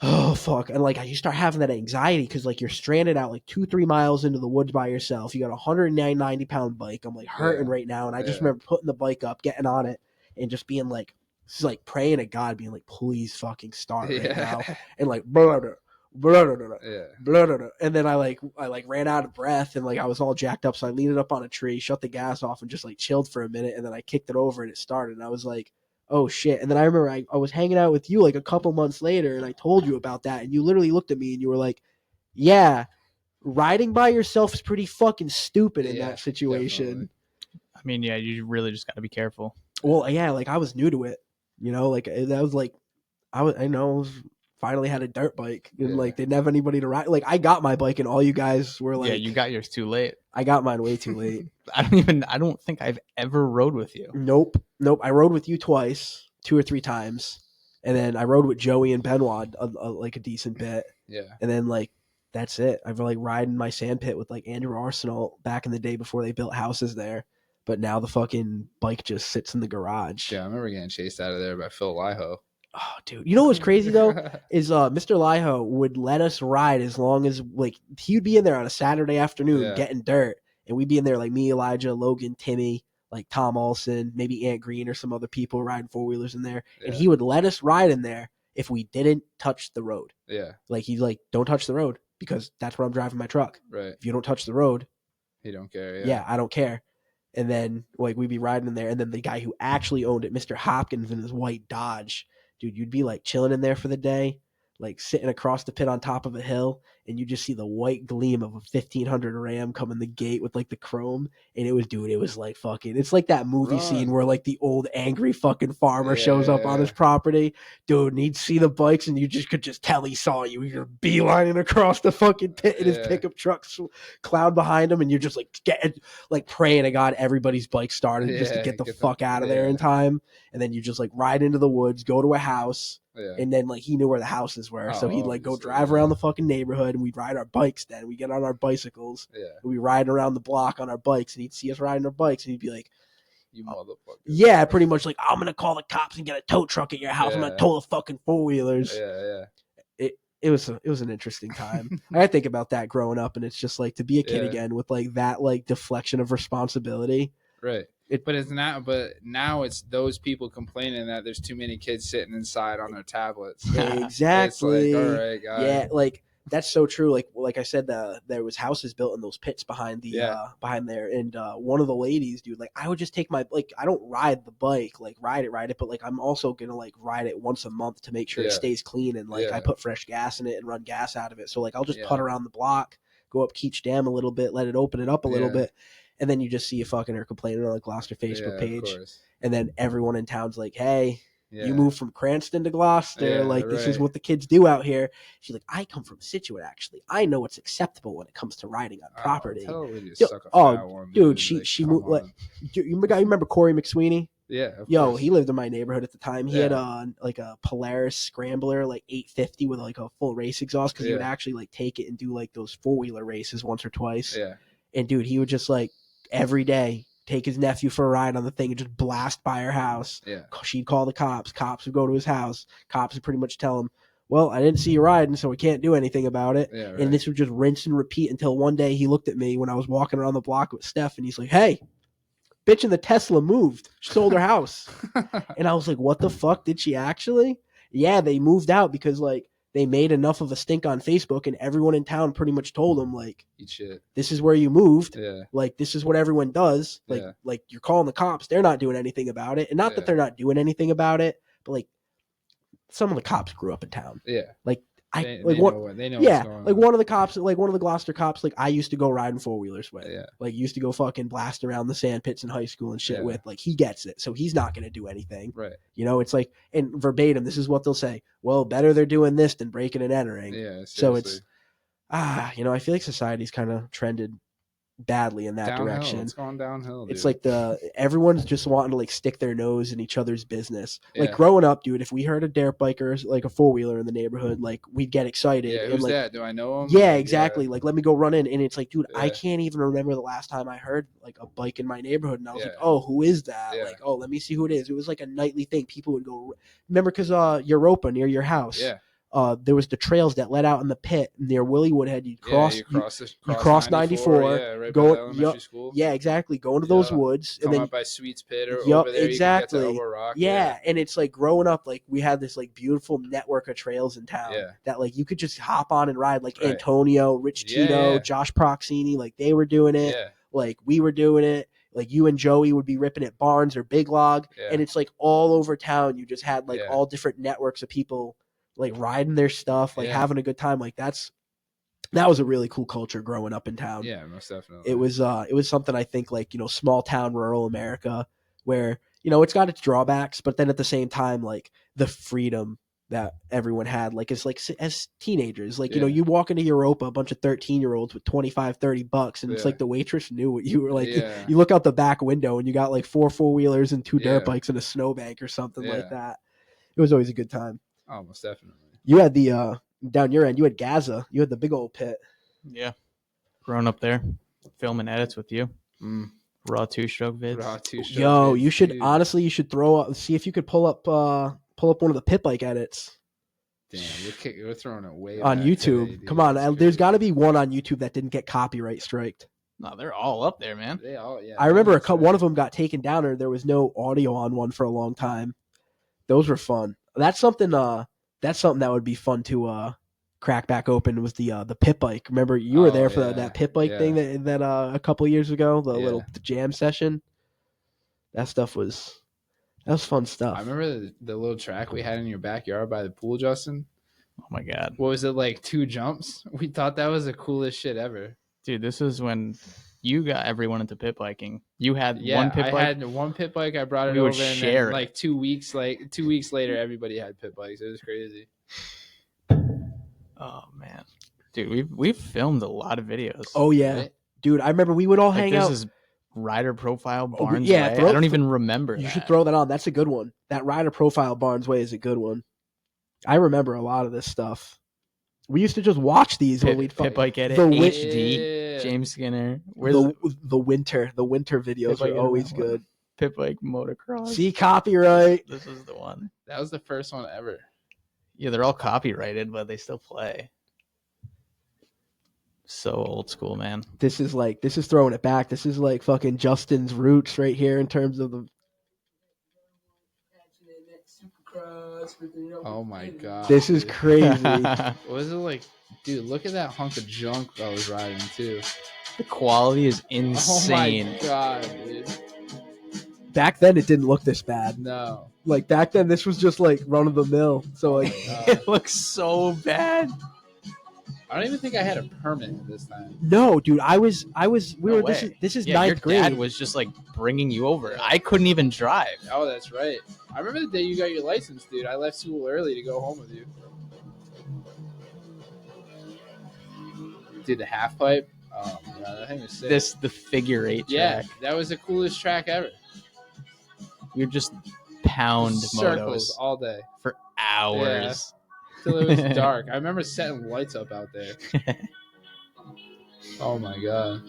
oh fuck. And like you start having that anxiety because like you're stranded out like 2-3 miles into the woods by yourself. You got a 190-pound bike. I'm like hurting right now. And I just remember putting the bike up, getting on it, and just being like, just like praying to God, being like, please fucking start right now. And like blah, blah, blah, blah, blah, Yeah. blah, blah, blah. And then I ran out of breath and like I was all jacked up. So I leaned it up on a tree, shut the gas off, and just like chilled for a minute. And then I kicked it over and it started. And I was like, oh shit. And then I remember I was hanging out with you like a couple months later and I told you about that. And you literally looked at me and you were like, yeah, riding by yourself is pretty fucking stupid in that situation. Definitely. I mean, yeah, you really just got to be careful. Well, yeah, like I was new to it, like that was like, I finally had a dirt bike and like didn't have anybody to ride. Like I got my bike and all you guys were like, Yeah, you got yours too late. I got mine way too late. I don't think I've ever rode with you. Nope. I rode with you twice, 2 or 3 times. And then I rode with Joey and Benoit like a decent bit. Yeah. And then like, that's it. I've like riding my sand pit with like Andrew Arsenal back in the day before they built houses there. But now the fucking bike just sits in the garage. Yeah. I remember getting chased out of there by Phil Liho. Oh, dude. You know what's crazy though? Is Mr. Liho would let us ride as long as like he would be in there on a Saturday afternoon getting dirt. And we'd be in there like me, Elijah, Logan, Timmy, like Tom Olson, maybe Ant Green or some other people riding 4-wheelers in there. Yeah. And he would let us ride in there if we didn't touch the road. Yeah. Like he's like, don't touch the road because that's where I'm driving my truck. Right. If you don't touch the road, He don't care. yeah, I don't care. And then like we'd be riding in there, and then the guy who actually owned it, Mr. Hopkins in his white Dodge, dude, you'd be like chilling in there for the day. like sitting across the pit on top of a hill, and you just see the white gleam of a 1500 Ram coming the gate with like the chrome, and it was like fucking, it's like that movie scene where like the old angry fucking farmer shows up on his property, dude, and he'd see the bikes, and you just could just tell he saw you. You're beelining across the fucking pit in his pickup truck, cloud behind him, and you're just like like praying to God everybody's bike started just to get the fuck out of there in time, and then you just like ride into the woods, go to a house. Yeah. And then like he knew where the houses were, so he'd like go drive around the fucking neighborhood, and we'd ride our bikes. Then we get on our bicycles, and we ride around the block on our bikes, and he'd see us riding our bikes, and he'd be like, "You motherfucker!" Yeah, pretty much like, "I'm gonna call the cops and get a tow truck at your house. I'm gonna tow the fucking 4-wheelers." It was an interesting time. I think about that growing up, and it's just like to be a kid again with like that like deflection of responsibility. Right. But it's not. But now it's those people complaining that there's too many kids sitting inside on their tablets. Exactly. It's like, all right, guys. Yeah, like that's so true. Like I said, there was houses built in those pits behind behind there, and one of the ladies, dude, like I would just take my I don't ride the bike, like ride it, but like I'm also gonna like ride it once a month to make sure it stays clean, and like I put fresh gas in it and run gas out of it. So like I'll just putt around the block, go up Keach Dam a little bit, let it open it up a little bit. And then you just see a fucking her complaining on the Gloucester Facebook page. And then everyone in town's like, hey, you moved from Cranston to Gloucester. This is what the kids do out here. She's like, I come from Scituate, actually. I know what's acceptable when it comes to riding on property. Dude, she moved. Like, you remember Corey McSweeney? Yeah. Yo, he lived in my neighborhood at the time. He had like a Polaris Scrambler, like 850 with like a full race exhaust, because he would actually like take it and do like those 4-wheeler races once or twice. Yeah. And dude, he would just like every day take his nephew for a ride on the thing and just blast by her house. Yeah. She'd call the cops. Cops would go to his house. Cops would pretty much tell him, well, I didn't see you riding, so we can't do anything about it. Yeah, right. And this would just rinse and repeat until one day he looked at me when I was walking around the block with Steph, and he's like, hey, bitch in the Tesla moved. She sold her house. And I was like, what the fuck? Did she actually? Yeah, they moved out because like they made enough of a stink on Facebook, and everyone in town pretty much told them, like, eat shit. This is where you moved. Yeah. Like, this is what everyone does. Like, like you're calling the cops. They're not doing anything about it. And not that they're not doing anything about it, but like some of the cops grew up in town. Yeah. Like, they know what's going on. Like one of the cops, like one of the Gloucester cops, like I used to go riding 4-wheelers with. Yeah. Like used to go fucking blast around the sand pits in high school and shit with. Like he gets it, so he's not gonna do anything. Right. You know, it's like, and verbatim, this is what they'll say. Well, better they're doing this than breaking and entering. Yeah. Seriously. So it's you know, I feel like society's kind of trended badly in that direction. It's gone downhill, dude. It's like everyone's just wanting to like stick their nose in each other's business. Like growing up, dude, if we heard a dirt biker, like a 4-wheeler in the neighborhood, like we'd get excited. Yeah, who's that? Do I know him? Yeah, exactly. Like let me go run in. And it's like, dude, I can't even remember the last time I heard like a bike in my neighborhood. And I was like, oh, who is that? Like, oh, let me see who it is. It was like a nightly thing. People would go, remember, because Europa near your house. Yeah. There was the trails that led out in the pit near Willie Woodhead. You'd cross, you cross 94, right go, school. Yeah, exactly. Go into those woods, come and then up by Sweets Pit or over there. Exactly. You can get to Elbow Rock. Yeah, and it's like growing up, like we had this like beautiful network of trails in town that like you could just hop on and ride. Like Antonio, Rich Tito, Josh Proxini, like they were doing it. Yeah. Like we were doing it. Like you and Joey would be ripping at Barnes or Big Log, and it's like all over town. You just had like all different networks of people like riding their stuff, like having a good time. Like that was a really cool culture growing up in town. Yeah, most definitely. It was something I think like, you know, small town, rural America where, you know, it's got its drawbacks, but then at the same time, like the freedom that everyone had, like it's like as teenagers, like, you know, you walk into Europa, a bunch of 13-year-olds with $25-$30, and it's like the waitress knew what you were like. You look out the back window and you got like 4 4-wheelers and 2 dirt bikes and a snowbank or something like that. It was always a good time. Oh, most definitely. You had the down your end. You had Gaza. You had the big old pit. Yeah, growing up there, filming edits with you. Raw 2-stroke vids. Yo, you should dude. Honestly, you should see if you could pull up one of the pit bike edits. Damn, we're throwing it way on YouTube. Today, come on, there's got to be one on YouTube that didn't get copyright striked. No, they're all up there, man. They all, yeah. I remember one of them got taken down, or there was no audio on one for a long time. Those were fun. That's something that would be fun to crack back open, was the pit bike. Remember you were there for that pit bike thing that a couple years ago, the jam session. That was fun stuff. I remember the little track we had in your backyard by the pool, Justin. Oh my god, What was it, like 2 jumps? We thought that was the coolest shit ever. dude! This is when you got everyone into pit biking. You had Yeah, one pit I bike. had one pit bike. I brought it We would over, and share then it. like 2 weeks later, everybody had pit bikes. It was crazy. Oh man, dude, we've filmed a lot of videos. Oh yeah, Right? dude. I remember we would all like hang there's out. this rider profile Oh, Barnes yeah, Way. throw- I don't even remember. You should throw that on. That's a good one. That rider profile Barnes Way is a good one. I remember a lot of this stuff. We used to just watch these when we'd Pit bike edit, the HD, Yeah. James Skinner. Where's the winter videos Pit bike are edit always that one. good. Pit bike motocross? See, copyright. This is the one. That was the first one ever. Yeah, they're all copyrighted, but they still play. So old school, man. This is throwing it back. This is like fucking Justin's roots right here in terms of the. Oh my god. This is dude. crazy. What was it like? Dude, look at that hunk of junk I was riding too. The quality is insane. Oh my god, dude. Back then, it didn't look this bad. No. Like back then, this was just like run of the mill. So like, It looks so bad. I don't even think I had a permit this time. no, dude, I was. We No were. way. This is Yeah, your ninth grade. dad was just like bringing you over. I couldn't even drive. Oh, that's right. I remember the day you got your license, dude. I left school early to go home with you. Dude, the half pipe. Oh my god, that thing was sick. The figure 8 yeah, track. that was the coolest track ever. We would just pound Circles motos all day for hours. till it was dark. I remember setting lights up out there. Oh my god.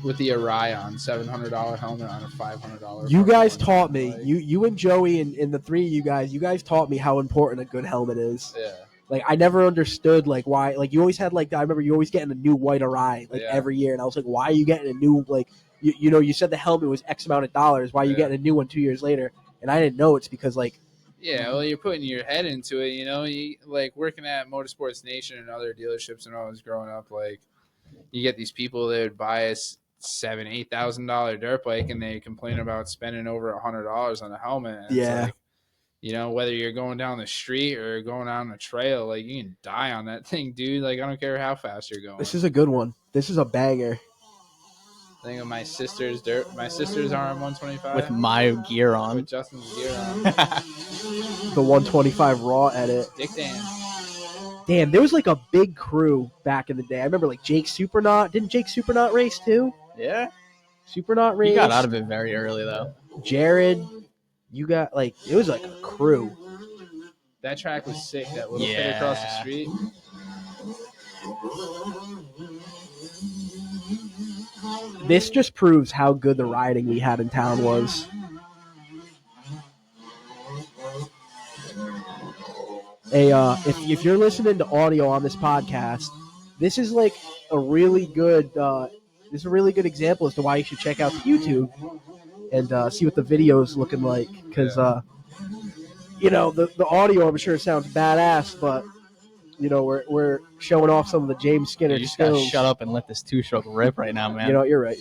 With the Orion $700 helmet on a $500. You guys taught bike. me. You and Joey and the three of you guys taught me how important a good helmet is. Yeah. Like I never understood like why like you always had like I remember you always getting a new white Orion like Yeah. every year and I was like why are you getting a new like you know you said the helmet was X amount of dollars, why are you Yeah. getting a new one 2 years later? And I didn't know it's because like Yeah, well, you're putting your head into it, you know. You like working at Motorsports Nation and other dealerships. And when I was growing up, like you get these people that would buy a $7,000-$8,000 dirt bike, and they complain about spending over $100 on a helmet. And Yeah. it's like, you know, whether you're going down the street or going down the trail, like you can die on that thing, dude. Like I don't care how fast you're going. this is a good one. This is a banger. Think of my sister's RM125 With my gear on. with Justin's gear on. The 125 raw edit. Dick Dan. Damn, there was like a big crew back in the day. I remember like Jake Supernaut. Didn't Jake Supernaut race too? Yeah. Supernaut race. He got out of it very early, though. Jared. You got like it was like a crew. That track was sick. That little Yeah. pit across the street. This just proves how good the riding we had in town was. If you're listening to audio on this podcast, this is like a really good this is a really good example as to why you should check out YouTube and see what the video is looking like because you know the audio I'm sure sounds badass, but you know we're showing off some of the James Skinner You just gotta skills. shut up and let this 2-stroke rip right now, man. You know, you're right.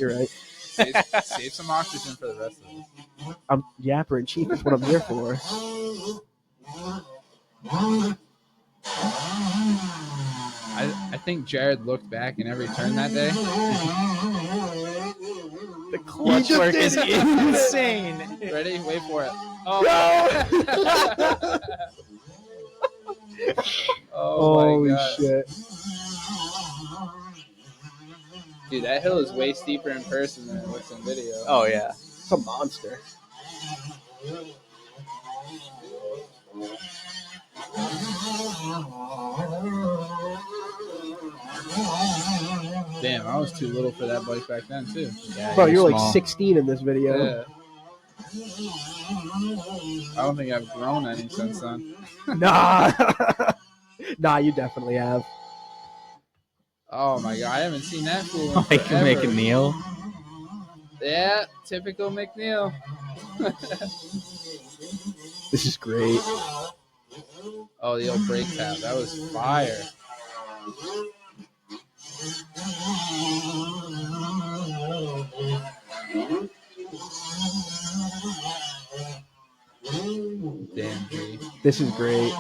Save some oxygen for the rest of us. I'm yapper in chief. That's what I'm here for. I think Jared looked back in every turn that day. The clutch just work did is it. insane. Ready? Wait for it. Oh, Holy my God. shit. Dude, that hill is way steeper in person than it looks in video. Oh, yeah. It's a monster. Damn, I was too little for that bike back then, too. Yeah, Bro, you're like small. 16 in this video. Yeah. I don't think I've grown any since then. Nah. Nah, you definitely have. Oh my God, I haven't seen that fool in Like forever. McNeil. Yeah, typical McNeil. This is great. Oh, the old brake tap. That was fire. Damn, G. This is great.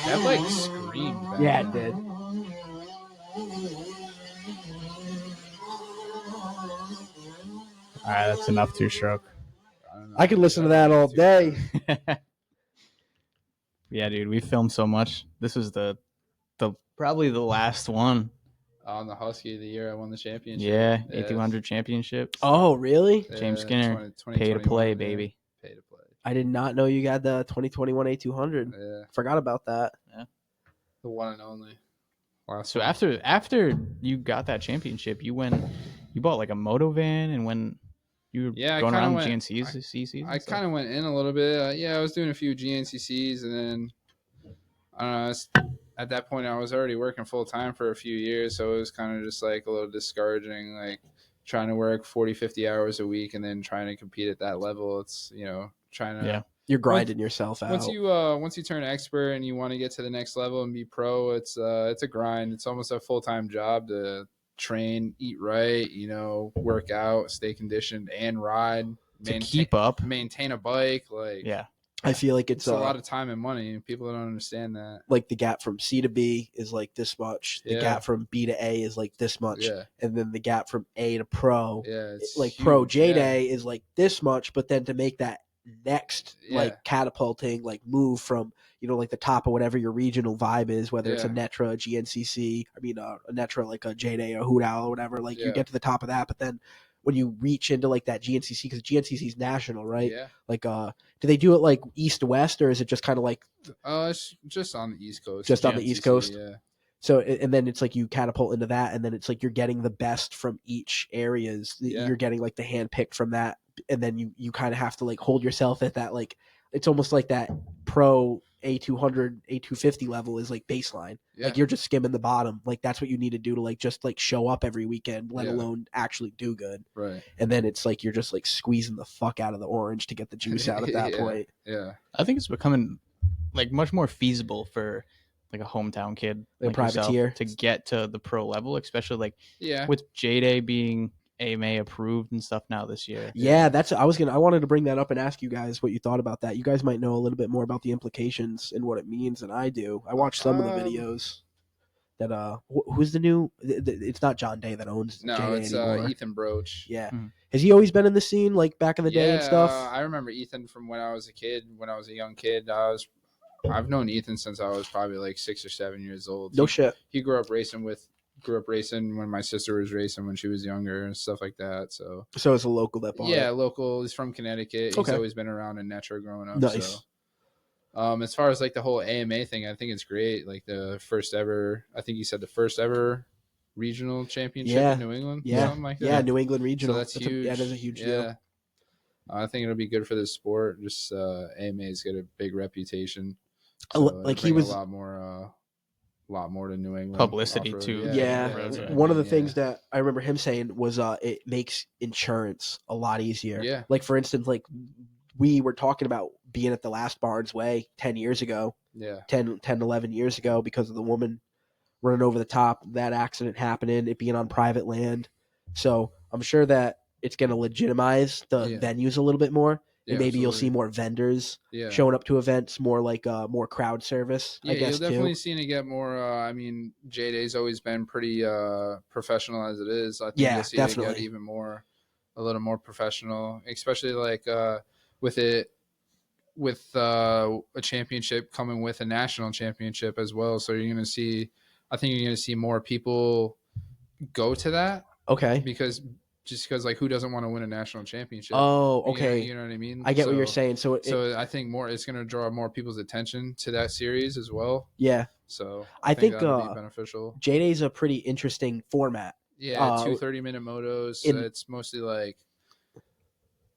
That like screamed back Yeah, then. it did. All right, that's enough two-stroke. I don't know. I could listen to that all day. Yeah, dude, we filmed so much. This was the probably the last one. On the Husky of the year, I won the championship. Yeah, A200 championship. Oh, really? James Skinner, 20, pay to play, 2021, baby. Yeah. Pay to play. I did not know you got the 2021 A200. Yeah. Forgot about that. The one and only. So after you got that championship, you bought like a moto van, and when you were going around GNCCs, I kind of went in a little bit. I was doing a few GNCCs, and then I don't know. At that point, I was already working full time for a few years, so it was kind of just like a little discouraging, like trying to work 40, 50 hours a week and then trying to compete at that level. It's, trying to You're grinding yourself out. Once you turn expert and you want to get to the next level and be pro, it's a grind. It's almost a full-time job to train, eat right, work out, stay conditioned, and ride. Keep up, maintain a bike, I feel like it's a lot of time and money. People don't understand that. Like the gap from C to B is like this much. The gap from B to A is like this much. Yeah. And then the gap from A to pro, like huge. pro J Day is like this much. But then to make that next like catapulting like move from like the top of whatever your regional vibe is, whether it's a Netra, a GNCC, a Netra like a J Day or Hoot Owl or whatever. Like you get to the top of that, but then when you reach into like that GNCC, because GNCC is national, right? Yeah. Like, do they do it like east to west, or is it just kind of like? It's just on the East Coast. Just on the East Coast. Yeah. So and then it's like you catapult into that, and then it's like you're getting the best from each areas. Yeah. You're getting like the hand picked from that, and then you kind of have to like hold yourself at that like it's almost like that pro A200, A250 level is like baseline. Yeah. Like you're just skimming the bottom. Like that's what you need to do to like just like show up every weekend, let alone actually do good. Right. And then it's like you're just like squeezing the fuck out of the orange to get the juice out at that point. Yeah. I think it's becoming like much more feasible for like a hometown kid, like privateer, to get to the pro level, especially like Yeah. with J-Day being AMA approved and stuff now this year. Yeah, I wanted to bring that up and ask you guys what you thought about that. You guys might know a little bit more about the implications and what it means than I do. I watched some of the videos. That who's the new? It's not John Day that owns. No, J-Day it's anymore. Ethan Broach. Yeah, has he always been in the scene like back in the day and stuff? I remember Ethan from when I was a kid. When I was a young kid, I've known Ethan since I was probably like 6 or 7 years old. No shit. He grew up racing when my sister was racing when she was younger and stuff like that. So it's a local that bought it. Local. He's from Connecticut. He's always been around in Netra growing up. Nice. So, as far as like the whole AMA thing, I think it's great. Like the first ever regional championship in New England. Yeah, something like that. Yeah, New England regional. So that's huge. That is a huge deal. I think it'll be good for the sport. Just AMA's got a big reputation. So like he was a lot more to New England publicity too. One of the things that I remember him saying was it makes insurance a lot easier. Yeah. Like for instance, like we were talking about being at the last Barnes Way 10 years ago. Yeah. 10, 11 years ago because of the woman running over the top, that accident happening, it being on private land. So I'm sure that it's going to legitimize the venues a little bit more. And maybe you'll see more vendors showing up to events, more like more crowd service. I guess you'll definitely see it get more. J-Day's always been pretty professional as it is. I think you'll see it get even more, a little more professional, especially like with a championship coming with a national championship as well. So you're gonna see, I think you're gonna see more people go to that. Okay. Because like who doesn't want to win a national championship? Oh, okay. You know what I mean? I get what you're saying. So I think it's going to draw more people's attention to that series as well. Yeah. So I think that'll be beneficial. J-Day's a pretty interesting format. Yeah, 2 30-minute motos. It's mostly like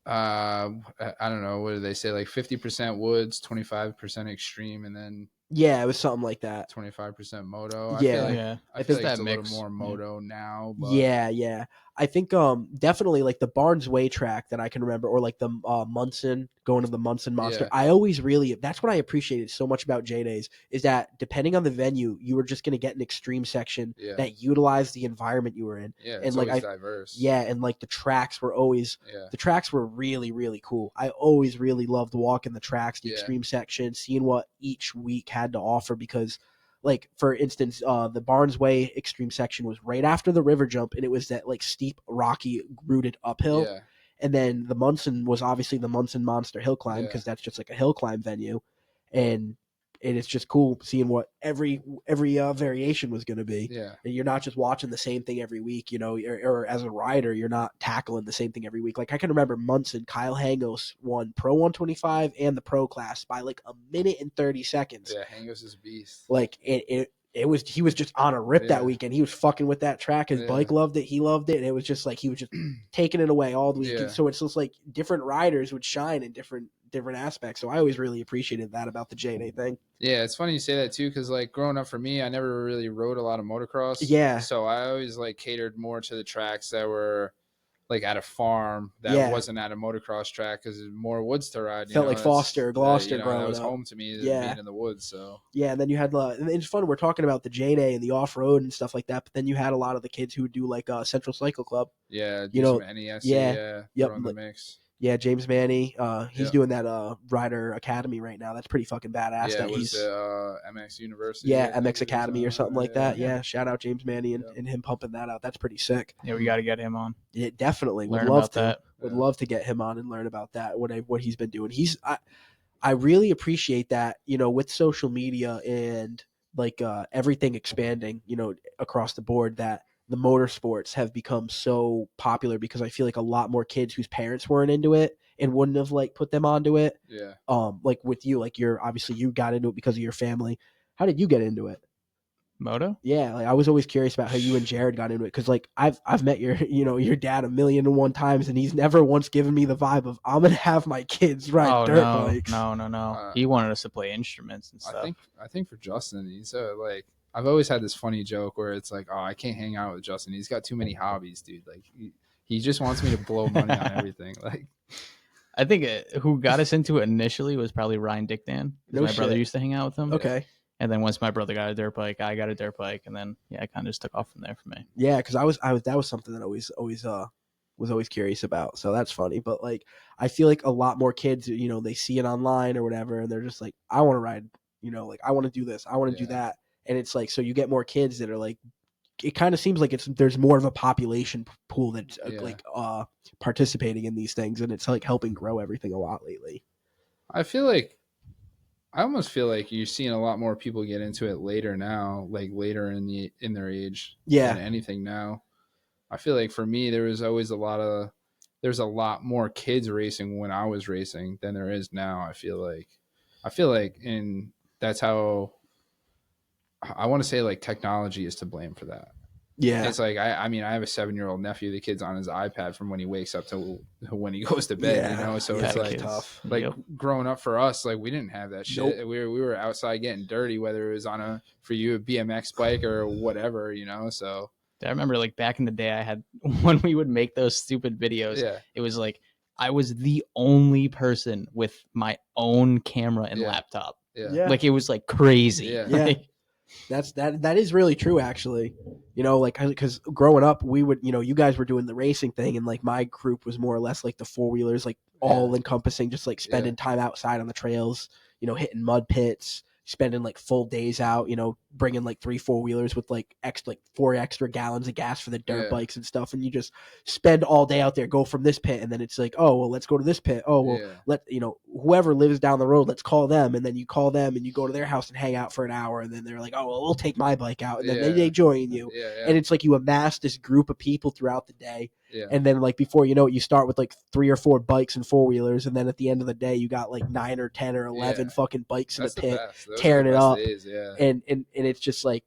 I don't know, what do they say? Like 50% woods, 25% extreme, and then it was something like that. 25% moto. I feel like I feel think like that it's mix. a little more moto now. But Yeah. I think definitely like the Barnes Way track that I can remember, or like the Munson, going to the Munson Monster. Yeah. I always really, that's what I appreciated so much about J Days, is that depending on the venue, you were just going to get an extreme section that utilized the environment you were in. Yeah, and it's like always diverse. Yeah, and like the tracks were always the tracks were really, really cool. I always really loved walking the tracks, the extreme section, seeing what each week had to offer, because like, for instance, the Barnes Way extreme section was right after the river jump, and it was that like steep, rocky, rooted uphill. Yeah. And then the Munson was obviously the Munson Monster Hill Climb, because that's just like a hill climb venue. And it's just cool seeing what every variation was going to be. Yeah. And you're not just watching the same thing every week, you know, or as a rider, you're not tackling the same thing every week. Like, I can remember Munson, Kyle Hangos won Pro 125 and the Pro class by like a minute and 30 seconds. Yeah, Hangos is a beast. Like, he was just on a rip that weekend. He was fucking with that track. His bike loved it. He loved it. And it was just like, he was just taking it away all the week. And so it's just like different riders would shine in different aspects. So I always really appreciated that about the J-Day thing. Yeah, it's funny you say that too, because like growing up for me, I never really rode a lot of motocross. Yeah. So I always like catered more to the tracks that were like at a farm that wasn't at a motocross track, because it's more woods to ride. Felt like Foster, Gloucester growing that was up. home to me, being in the woods. So yeah, and then you had and it's fun. We're talking about the J-Day and the off road and stuff like that, but then you had a lot of the kids who would do like Central Cycle Club. Yeah, you know, some NES. Yep, throw in the mix. Yeah, James Manny, he's doing that Rider Academy right now. That's pretty fucking badass. Yeah, that it was the MX University. Yeah, MX Academy or something like that. Yeah, shout out James Manny and him pumping that out. That's pretty sick. Yeah, we got to get him on. Yeah, definitely. Would love to. Would love to get him on and learn about that. What he's been doing. I really appreciate that. You know, with social media and like everything expanding, you know, across the board, that the motorsports have become so popular, because I feel like a lot more kids whose parents weren't into it and wouldn't have like put them onto it. Yeah. Like with you, like you got into it because of your family. How did you get into it? Moto? Yeah, like I was always curious about how you and Jared got into it, because like I've met your dad 1,000,001 times, and he's never once given me the vibe of I'm gonna have my kids ride dirt bikes. No. He wanted us to play instruments and stuff. I think for Justin, he's like, I've always had this funny joke where it's like, oh, I can't hang out with Justin. He's got too many hobbies, dude. Like he just wants me to blow money on everything. Like, I think who got us into it initially was probably Ryan Dickdan. My brother used to hang out with him. Okay. And then once my brother got a dirt bike, I got a dirt bike, and then it kind of just took off from there for me. Yeah, because that was something that I was always curious about. So that's funny. But like, I feel like a lot more kids, you know, they see it online or whatever, and they're just like, I want to ride, you know, like I want to do this, I want to do that, and it's like, so you get more kids that are like, it kind of seems like there's more of a population pool that's like participating in these things, and it's like helping grow everything a lot lately. I almost feel like you're seeing a lot more people get into it later now, like later in their age than anything now. I feel like for me, there's a lot more kids racing when I was racing than there is now. I feel like, and that's how I want to say, like, technology is to blame for that. Yeah. It's like, I mean, I have a 7-year-old nephew. The kid's on his iPad from when he wakes up to when he goes to bed, you know? So it's like tough. Like growing up for us, like we didn't have that shit. Nope. We were outside getting dirty, whether it was on for you, a BMX bike or whatever, you know? So I remember like back in the day, I had, when we would make those stupid videos, it was like, I was the only person with my own camera and laptop. Yeah. Like it was like crazy. Yeah. That is really true, actually. You know, like, because growing up, we would, you know, you guys were doing the racing thing, and like my group was more or less like the 4-wheelers, like all encompassing, just like spending time outside on the trails, you know, hitting mud pits, spending like full days out, you know, bringing like 3 4-wheelers with like 4 extra gallons of gas for the dirt bikes and stuff, and you just spend all day out there, go from this pit, and then it's like, oh well, let's go to this pit, oh well, let, you know, whoever lives down the road, let's call them, and then you call them and you go to their house and hang out for an hour, and then they're like, oh well, we'll take my bike out, and then they join you, and it's like you amass this group of people throughout the day. And then like before you know it, you start with like 3 or 4 bikes and 4-wheelers, and then at the end of the day you got like 9 or 10 or 11 fucking bikes in the pit tearing it up. Days, and it's just like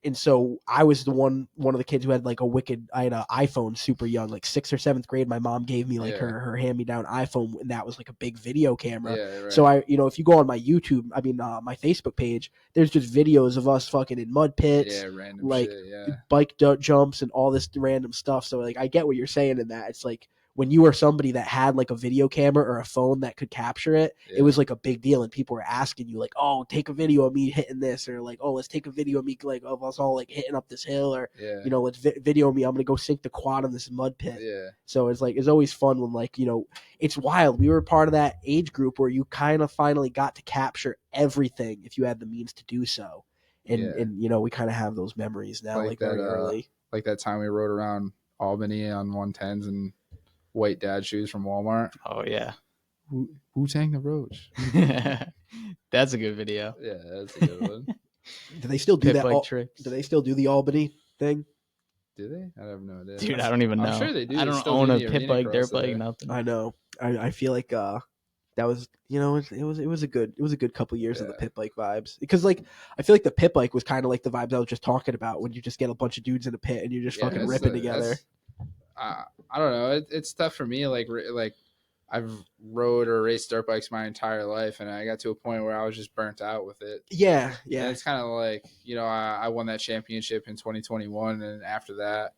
and so I was the one of the kids who had like I had an iPhone super young, like 6th or 7th grade. My mom gave me like her hand me down iPhone, and that was like a big video camera. Yeah, right. So if you go on my YouTube, my Facebook page, there's just videos of us fucking in mud pits, random like shit, bike jumps and all this random stuff. So like I get what you're saying in that. It's like when you were somebody that had like a video camera or a phone that could capture it, it was like a big deal, and people were asking you like, oh, take a video of me hitting this, or like, oh, let's take a video of me like of us all like hitting up this hill, or let's video me, I'm gonna go sink the quad in this mud pit. So it's like it's always fun when like it's wild. We were part of that age group where you kind of finally got to capture everything if you had the means to do so. And we kind of have those memories now, like very early. Like that time we rode around Albany on 110s and white dad shoes from Walmart. Oh yeah, Wu-Tang the Roach. That's a good video. Yeah, that's a good one. Do they still do Pit that? bike tricks. Do they still do the Albany thing? Do they? I have no idea. Dude, I don't even know. I'm sure they do. I They don't still own do a the pit arena bike, dirt cross bike, there. nothing. I know. I feel like that was it was a good couple years of the pit bike vibes, because like I feel like the pit bike was kind of like the vibes I was just talking about, when you just get a bunch of dudes in a pit and you're just fucking ripping together. I don't know. It's tough for me. Like I've rode or raced dirt bikes my entire life, and I got to a point where I was just burnt out with it. Yeah. And it's kind of like, I won that championship in 2021, and after that,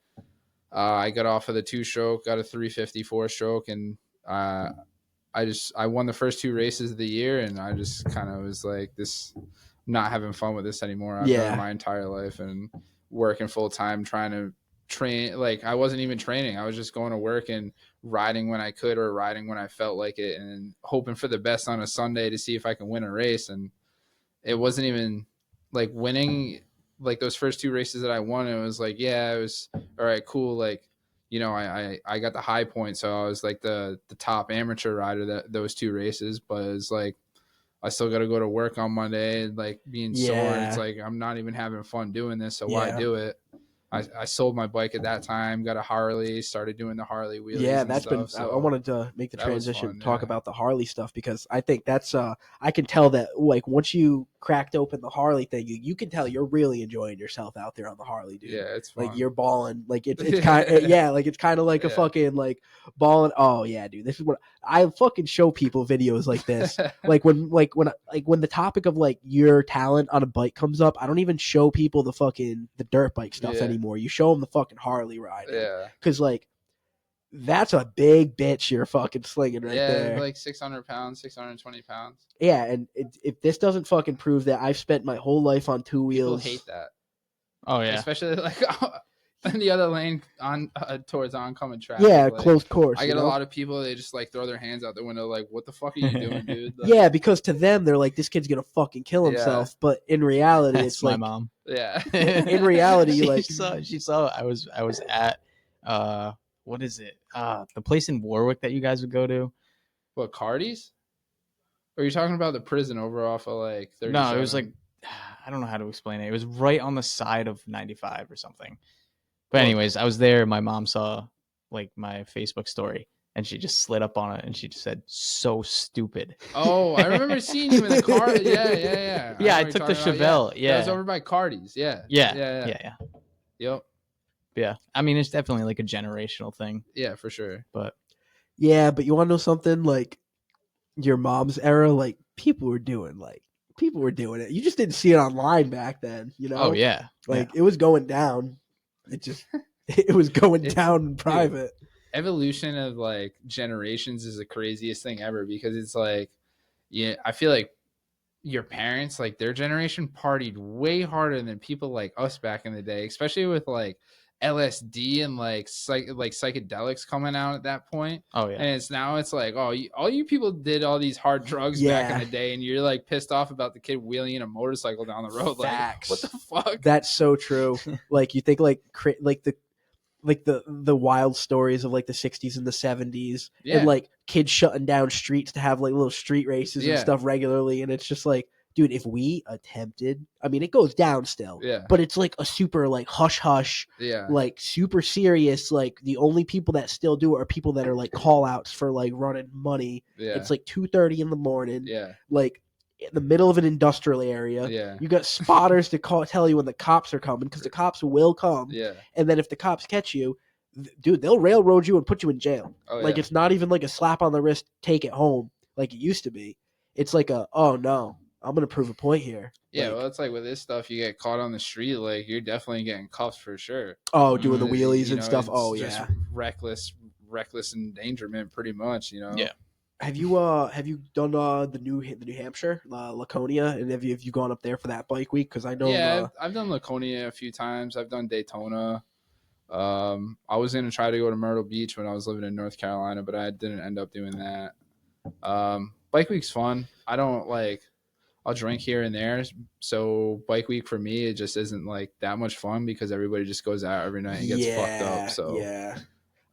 I got off of the 2-stroke, got a 350 4-stroke, and I won the first 2 races of the year, and I just kind of was like, I'm not having fun with this anymore. I've done it my entire life and working full time trying to train. Like I wasn't even training. I was just going to work and riding when I could, or riding when I felt like it, and hoping for the best on a Sunday to see if I can win a race. And it wasn't even like winning. Like those first 2 races that I won, it was like, yeah, it was all right, cool. Like, I got the high point, so I was like the top amateur rider those 2 races. But it's like I still got to go to work on Monday, and like being sore. It's like I'm not even having fun doing this, so why do it? I sold my bike at that time, got a Harley, started doing the Harley wheelies. Yeah, and that's stuff, been. so I wanted to make the transition, fun, talk about the Harley stuff, because I think that's. I can tell that like once you cracked open the Harley thing, you can tell you're really enjoying yourself out there on the Harley, dude. Yeah, it's fun. Like you're balling. Like it's kind of like it's kind of like a fucking like balling. Oh yeah, dude. This is what I fucking show people videos like this. like when the topic of like your talent on a bike comes up, I don't even show people the dirt bike stuff anymore. You show them the fucking Harley riding. Yeah. Because like that's a big bitch you're fucking slinging right there. Yeah, like 600 pounds, 620 pounds. Yeah, and if this doesn't fucking prove that I've spent my whole life on 2 wheels. People hate that. Oh yeah, especially like in the other lane on towards oncoming traffic. Yeah, like, closed course. I get a lot of people, they just like throw their hands out the window like, what the fuck are you doing, dude? Like, yeah, because to them they're like, this kid's gonna fucking kill himself. But in reality, that's it's my like mom. Yeah. In reality, she saw I was at what is it? The place in Warwick that you guys would go to. What, Cardi's? Or are you talking about the prison over off of like 37? No, it was like, I don't know how to explain it. It was right on the side of 95 or something. But anyways, I was there. My mom saw like my Facebook story, and she just slid up on it, and she just said, "So stupid." Oh, I remember seeing you in the car. Yeah. Yeah, I took the Chevelle. Yeah, that was over by Cardi's. Yeah. Yep. Yeah, I mean, it's definitely like a generational thing. Yeah, for sure. But you want to know something? Like your mom's era, like people were doing it. You just didn't see it online back then, Oh yeah, like it was going down. It was going down in private. Dude, evolution of like generations is the craziest thing ever, because it's like, I feel like your parents, like their generation partied way harder than people like us back in the day, especially with like LSD and like psychedelics coming out at that point. Oh yeah. And it's like, oh, all you people did all these hard drugs back in the day, and you're like pissed off about the kid wheeling a motorcycle down the road. Facts. Like, what the fuck? That's so true. Like you think like the wild stories of like the 60s and the 70s, and like kids shutting down streets to have like little street races and stuff regularly, and it's just like, dude, if we attempted, I mean, it goes down still, but it's like a super like hush hush, like super serious. Like the only people that still do it are people that are like call outs for like running money. It's like 2:30 in the morning. Yeah. Like in the middle of an industrial area. Yeah. You got spotters to tell you when the cops are coming, because the cops will come. Yeah. And then if the cops catch you, dude, they'll railroad you and put you in jail. Oh, Like, yeah. it's not even like a slap on the wrist, take it home, like it used to be. It's like oh no, I'm gonna prove a point here. Yeah, like, well, it's like with this stuff, you get caught on the street, like you're definitely getting cuffed for sure. doing the wheelies You and know, stuff. it's Oh just yeah. reckless endangerment, pretty much. You know. Yeah. Have you done the New Hampshire, Laconia, and have you gone up there for that bike week? Because I know. Yeah, I've done Laconia a few times. I've done Daytona. I was gonna try to go to Myrtle Beach when I was living in North Carolina, but I didn't end up doing that. Bike week's fun. I don't like. I'll drink here and there, so bike week for me, it just isn't like that much fun because everybody just goes out every night and gets fucked up. So yeah.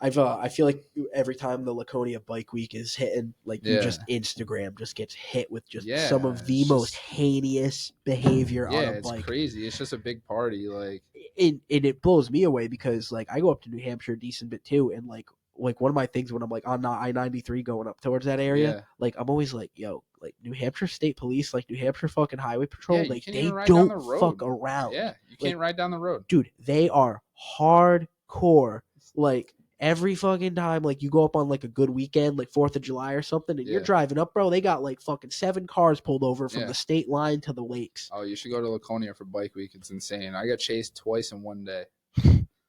I feel like every time the Laconia bike week is hitting, like you just Instagram just gets hit with just some of the most heinous behavior on a it's bike. crazy. It's just a big party, like and it blows me away because like I go up to New Hampshire a decent bit too, and like one of my things when I'm like on I-93 going up towards that area, like I'm always like, yo, like New Hampshire State Police, like New Hampshire fucking Highway Patrol, like they don't fuck around. Yeah, you can't ride down the road, dude. They are hardcore. Like every fucking time, like you go up on like a good weekend, like 4th of July or something, and you're driving up, bro. They got like fucking 7 cars pulled over from the state line to the lakes. Oh, you should go to Laconia for bike week. It's insane. I got chased twice in one day.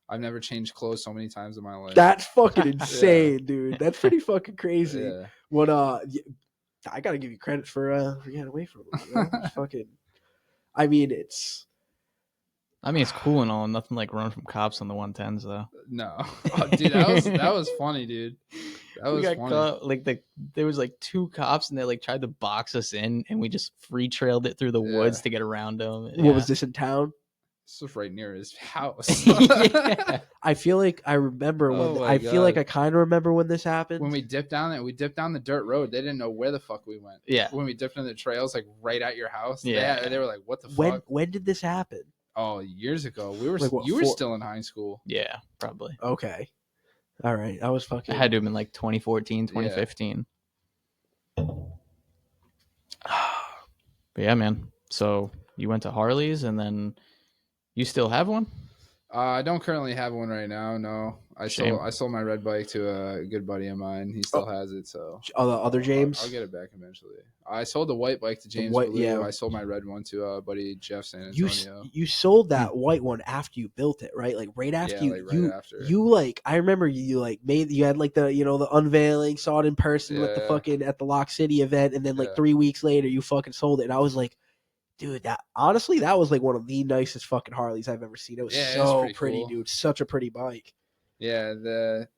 I've never changed clothes so many times in my life. That's fucking insane, dude. That's pretty fucking crazy. Yeah. What I gotta give you credit for getting away from it. You know? Fucking, I mean, it's cool and all. Nothing like running from cops on the 110s though. No, dude, that was funny, dude. That was funny. Caught, like there was like 2 cops and they like tried to box us in, and we just free trailed it through the woods to get around them. What was this in town? This was right near his house. I feel like I remember when feel like I kind of remember when this happened. When we dipped down the dirt road. They didn't know where the fuck we went. Yeah. When we dipped into the trails, like right at your house. Yeah. They were like, "What the fuck?" When did this happen? Oh, years ago. We were. Like what, you were still in high school. Yeah, probably. Okay. All right. I was fucking. It had to have been like 2014, 2015. Yeah. But yeah, man. So you went to Harley's, and then you still have one? I don't currently have one right now. No, I sold my red bike to a good buddy of mine. He still has it. So other James, I'll get it back eventually. I sold the white bike to James. I sold my red one to a buddy Jeff San Antonio. You sold that white one after you built it, right? Like right after I remember you like you had like the the unveiling, saw it in person with the fucking at the Lock City event, and then like 3 weeks later you fucking sold it, and I was like, dude, that honestly, that was like one of the nicest fucking Harleys I've ever seen. It was so pretty, cool. Dude. Such a pretty bike. Yeah, it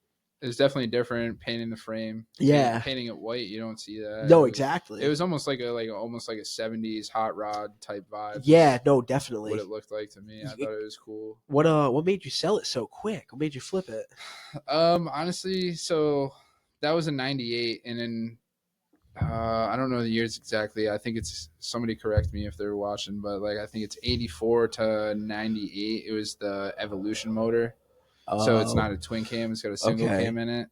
was definitely different. Painting the frame. Yeah, painting it white. You don't see that. No, exactly. It was almost like a 70s hot rod type vibe. Yeah, no, definitely. What it looked like to me, I thought it was cool. What made you sell it so quick? What made you flip it? Honestly, so that was a '98, and then. I don't know the years exactly. I think it's somebody correct me if they're watching, but like I think it's 84 to 98. It was the Evolution motor, so it's not a twin cam. It's got a single cam in it.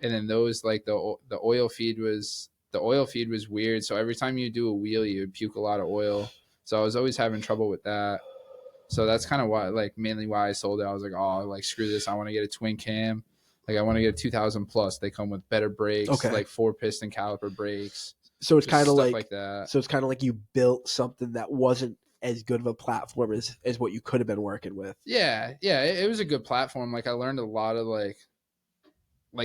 And then those like the oil feed was weird. So every time you do a wheel, you would puke a lot of oil. So I was always having trouble with that. So that's kind of why, like mainly why I sold it. I was like, oh, like screw this. I want to get a twin cam. Like I want to get a 2000 plus. They come with better brakes, like 4-piston caliper brakes. So it's kind of like that. So it's kind of like you built something that wasn't as good of a platform as what you could have been working with. Yeah. It was a good platform. Like I learned a lot of like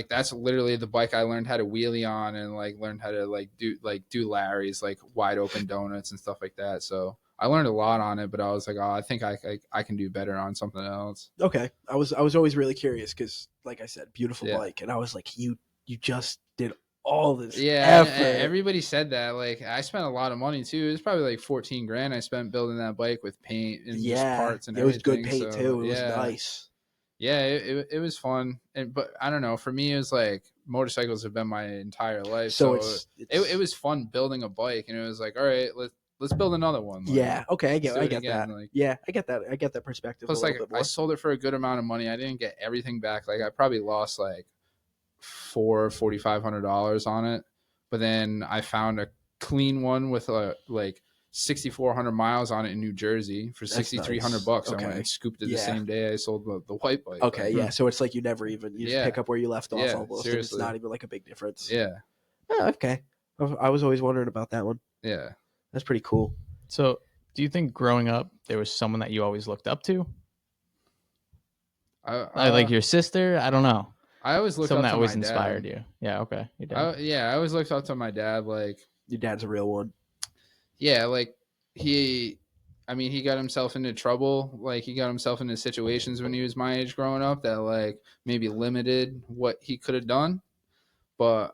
that's literally the bike I learned how to wheelie on, and like learned how to do Larry's, like wide open donuts and stuff like that. So I learned a lot on it, but I was like, oh, I think I can do better on something else. Okay. I was always really curious because, like I said, beautiful bike. And I was like, you just did all this effort. Everybody said that. Like, I spent a lot of money, too. It was probably like $14,000 I spent building that bike with paint and just parts and everything. It was good paint, too. It was nice. Yeah, it was fun. But I don't know. For me, it was like motorcycles have been my entire life. So it was fun building a bike. And it was like, all right, let's build another one. Like, okay, I get that. Like, I get that. I get that perspective. Plus, like, I sold it for a good amount of money. I didn't get everything back. Like, I probably lost like $4,500 on it. But then I found a clean one with like 6,400 miles on it in New Jersey for That's $6,300. nice. I went Okay. and scooped it Yeah. the same day I sold the white bike. Okay, Like, yeah. So it's like you never even you just Yeah. pick up where you left off Yeah, almost, and it's seriously. not even like a big difference. yeah, Oh, okay. I was always wondering about that one. yeah. That's pretty cool. So, do you think growing up there was someone that you always looked up to? Like your sister? I don't know. I always looked Someone up that to always my inspired dad. you. Yeah, okay. Your dad. I always looked up to my dad. Like, Your dad's a real one. yeah, like he got himself into trouble. Like, he got himself into situations when he was my age growing up that like maybe limited what he could have done. But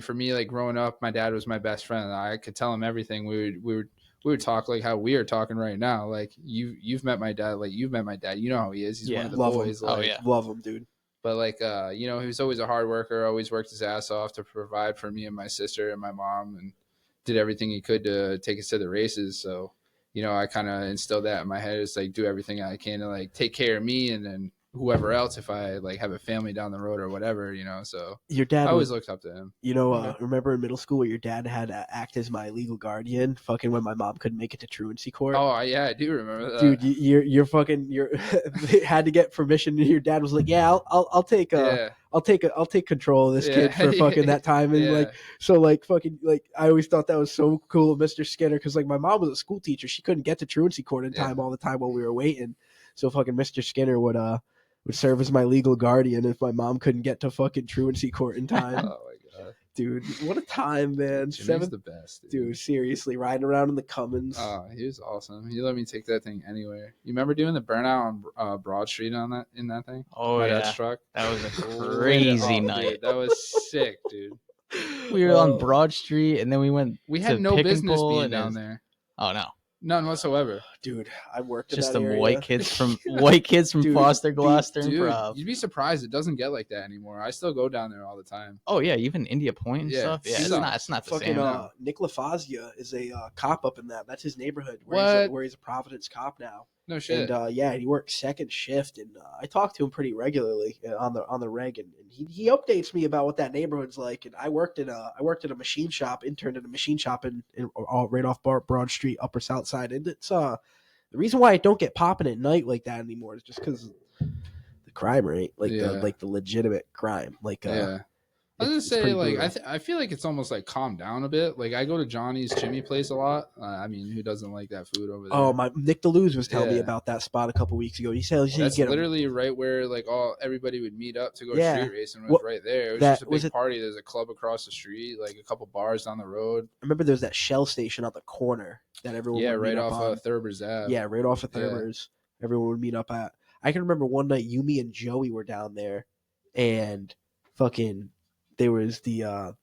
for me, like growing up, my dad was my best friend. I could tell him everything. We would talk like how we are talking right now. Like, you've met my dad. Like, you've met my dad. You know how he is. He's one of the Love boys. him. Oh, Like, yeah. Love him, dude. But like, he was always a hard worker. Always worked his ass off to provide for me and my sister and my mom, and did everything he could to take us to the races. So, I kind of instilled that in my head. It's like, do everything I can to like take care of me and then whoever else if I like have a family down the road or whatever. So Your dad I always was, looked up to him. remember in middle school where your dad had to act as my legal guardian, fucking when my mom couldn't make it to truancy court. Oh yeah, I do remember that. Dude, you're had to get permission. And your dad was like, "Yeah, I'll take I'll take control of this kid for fucking that time." And like, so like fucking like, I always thought that was so cool, of Mr. Skinner, because like my mom was a school teacher, she couldn't get to truancy court in time all the time while we were waiting. So fucking Mr. Skinner would serve as my legal guardian if my mom couldn't get to fucking truancy court in time. Oh my god, dude, what a time, man! Jimmy's the best, dude. Seriously, riding around in the Cummins. Oh, he was awesome. He let me take that thing anywhere. You remember doing the burnout on Broad Street in that thing? Oh, my yeah. dad's truck. That was a crazy night. Dude, that was sick, dude. We were on Broad Street, and then we went. We had to no Pick and business Pull, being and down there. Oh no, None whatsoever. Dude, I worked just in that some area. white kids from Dude, Foster, Gloucester, and Dude, Prov. you'd be surprised. It doesn't get like that anymore. I still go down there all the time. Oh yeah, even India Point and Yeah, stuff. Yeah, it's not the fucking same. Nick LaFazia is a cop up in that. That's his neighborhood where he's a Providence cop now. No shit. And he works second shift, and I talk to him pretty regularly on the reg, and he updates me about what that neighborhood's like. And I worked in a machine shop, interned in a machine shop in right off Broad Street, Upper South Side, and it's the reason why I don't get popping at night like that anymore is just because the crime rate, the legitimate crime, I was gonna say, like, I feel like it's almost like calmed down a bit. Like, I go to Johnny's Jimmy Place a lot. Who doesn't like that food over there? Oh, my Nick DeLuz was telling me about that spot a couple weeks ago. He said that's literally right where like everybody would meet up to go street racing. It was right there. It was just a big party. There's a club across the street, like a couple bars down the road. I remember there's that Shell station on the corner that everyone would meet right up off on. of Thurber's Ave. Yeah, right off of Thurber's. Everyone would meet up at. I can remember one night me and Joey were down there, and fucking. There was I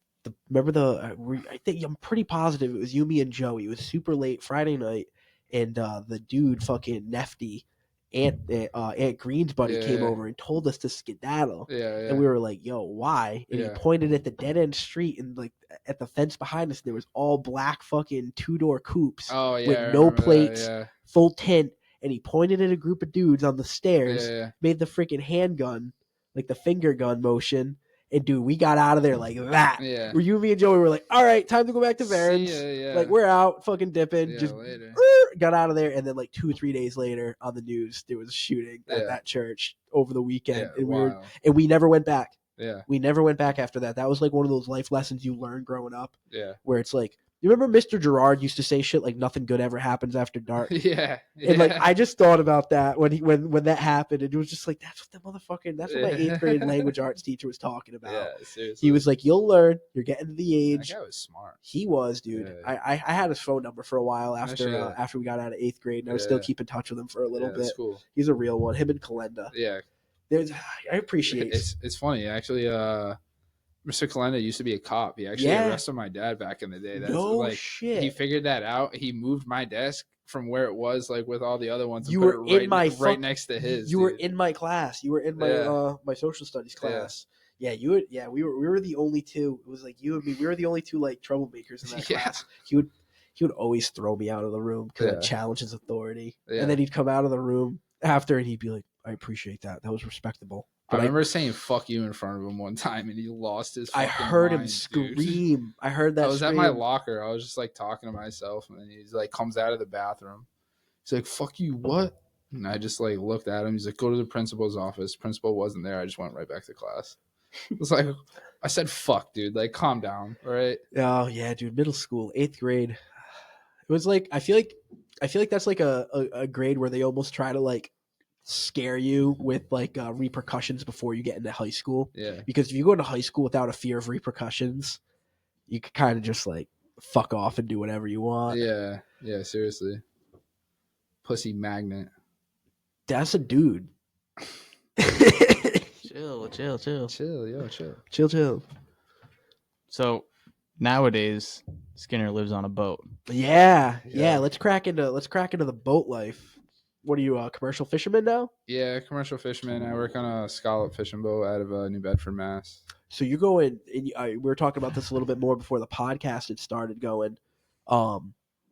think I'm pretty positive it was me and Joey. It was super late Friday night, and the dude fucking Nefty, Aunt Green's buddy came over and told us to skedaddle. And we were like, "Yo, why?" And he pointed at the dead end street, and like at the fence behind us, there was all black fucking 2-door coupes with no plates, full tint. And he pointed at a group of dudes on the stairs, made the freaking handgun, like the finger gun motion. And dude, we got out of there like that. Yeah. Where me and Joey were like, all right, time to go back to Varen's. Like, we're out, fucking dipping. Just later. Got out of there. And then like 2 or 3 days later on the news, there was a shooting at that church over the weekend. And we never went back. Yeah. We never went back after that. That was like one of those life lessons you learn growing up. Yeah. Where it's like, you remember Mr. Gerard used to say shit like nothing good ever happens after dark? And like I just thought about that when that happened, and it was just like that's what my 8th grade language arts teacher was talking about. Yeah, seriously. He was like, "You'll learn. You're getting to the age." That guy was smart. He was, dude. Yeah. I had his phone number for a while after we got out of 8th grade, and I was still keep in touch with him for a little bit. That's cool. He's a real one. Him and Kalenda. Yeah. I appreciate it's funny actually. Mr. Kalenda used to be a cop. He actually arrested my dad back in the day. That's shit. He figured that out. He moved my desk from where it was, like with all the other ones. You were right next to his. You were in my class. You were in my my social studies class. Yeah, we were the only two. It was like you and me. We were the only two like troublemakers in that class. He would always throw me out of the room because I challenge his authority. And then he'd come out of the room after, and he'd be like, "I appreciate that. That was respectable." I remember saying "fuck you" in front of him one time, and he lost his. I Fucking heard him mind, scream. Dude. I heard that. I was scream. at my locker. I was just like talking to myself, and then he's like comes out of the bathroom. He's like, "Fuck you, what?" And I just like looked at him. He's like, "Go to the principal's office." Principal wasn't there. I just went right back to class. It was like, I said, "Fuck, dude. Like, calm down, all right?" Oh yeah, dude. Middle school, 8th grade. It was like I feel like that's like a grade where they almost try to like scare you with like repercussions before you get into high school. Yeah. Because if you go into high school without a fear of repercussions, you can kind of just like fuck off and do whatever you want. Yeah. Yeah. Seriously. Pussy magnet. That's a dude. Chill. Chill, yo, chill. Chill. So nowadays, Skinner lives on a boat. Yeah. Yeah. Let's crack into the boat life. What are you, a commercial fisherman now? Yeah, commercial fisherman. I work on a scallop fishing boat out of New Bedford, Mass. So you go in, and we were talking about this a little bit more before the podcast had started going.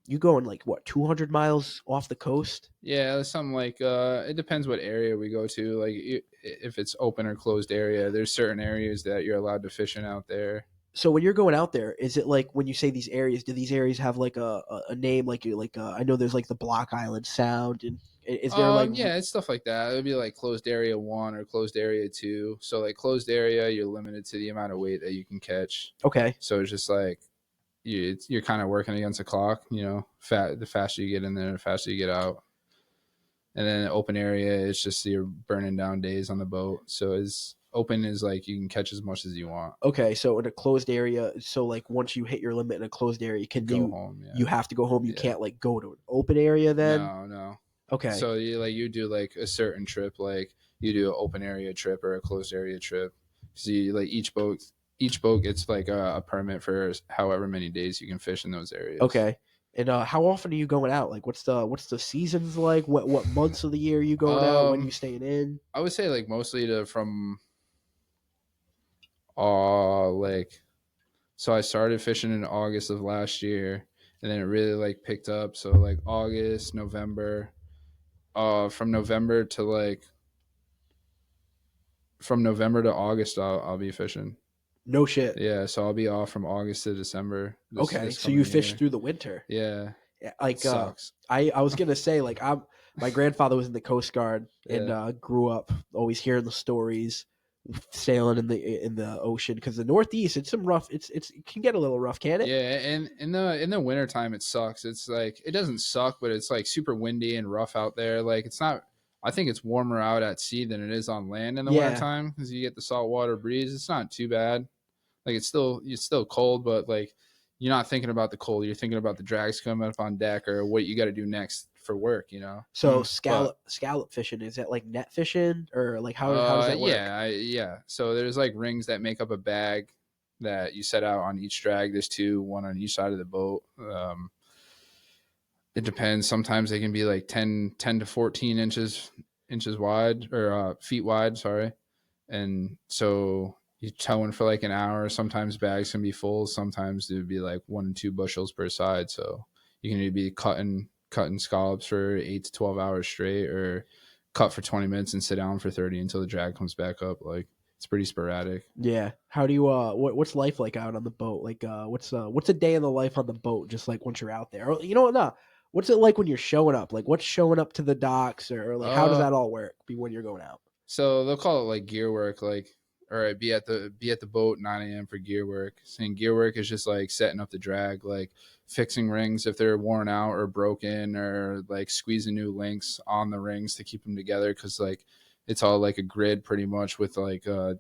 You going like what, 200 miles off the coast? Yeah, it's something like it depends what area we go to. Like if it's open or closed area, there's certain areas that you're allowed to fish in out there. So when you're going out there, is it like when you say these areas? Do these areas have like a name? Like I know there's like the Block Island Sound, and is there like Yeah, it's stuff like that. It would be like closed area 1 or closed area 2. So like closed area, you're limited to the amount of weight that you can catch. Okay. So it's just like you're kind of working against the clock. You know, the faster you get in there, the faster you get out. And then the open area, it's just you're burning down days on the boat. So as open is like you can catch as much as you want. Okay, so in a closed area, so like once you hit your limit in a closed area, Go home. Yeah. you have to go home. You Yeah. can't like go to an open area then. No. Okay. So you do like a certain trip, like you do an open area trip or a closed area trip. So you like each boat gets like a permit for however many days you can fish in those areas. Okay. And how often are you going out? Like, what's the seasons like? What months of the year are you going out? When are you staying in? I would say like mostly from like, so I started fishing in August of last year, and then it really like picked up. So like August, November, from November to August, I'll be fishing. No shit. Yeah, so I'll be off from August to December. Okay, so you fish through the winter. Yeah. Like Sucks. I was gonna say like my grandfather was in the Coast Guard and grew up always hearing the stories, sailing in the ocean because the Northeast it's some rough it can get a little rough, can it? Yeah, and in the wintertime it sucks. It's like it doesn't suck, but it's like super windy and rough out there. Like it's not. I think it's warmer out at sea than it is on land in the wintertime because you get the saltwater breeze. It's not too bad. Like it's still cold, but like you're not thinking about the cold. You're thinking about the drags coming up on deck or what you got to do next for work. You know. So scallop fishing, is that like net fishing or like how does that work? Yeah. So there's like rings that make up a bag that you set out on each drag. There's 2, one on each side of the boat. It depends. Sometimes they can be like 10 to 14 inches wide or feet wide. Sorry. And so you're towing for like an hour. Sometimes bags can be full. Sometimes it would be like 1 and 2 bushels per side. So you can either be cutting scallops for 8 to 12 hours straight or cut for 20 minutes and sit down for 30 until the drag comes back up. Like it's pretty sporadic. Yeah. How do you what's life like out on the boat? Like what's a day in the life on the boat just like once you're out there? Or, you know what? No. What's it like when you're showing up? Like what's showing up to the docks or like how does that all work when you're going out? So they'll call it like gear work, like all right, be at the boat 9 a.m. for gear work. Saying gear work is just like setting up the drag, like fixing rings if they're worn out or broken, or like squeezing new links on the rings to keep them together because like it's all like a grid pretty much with like the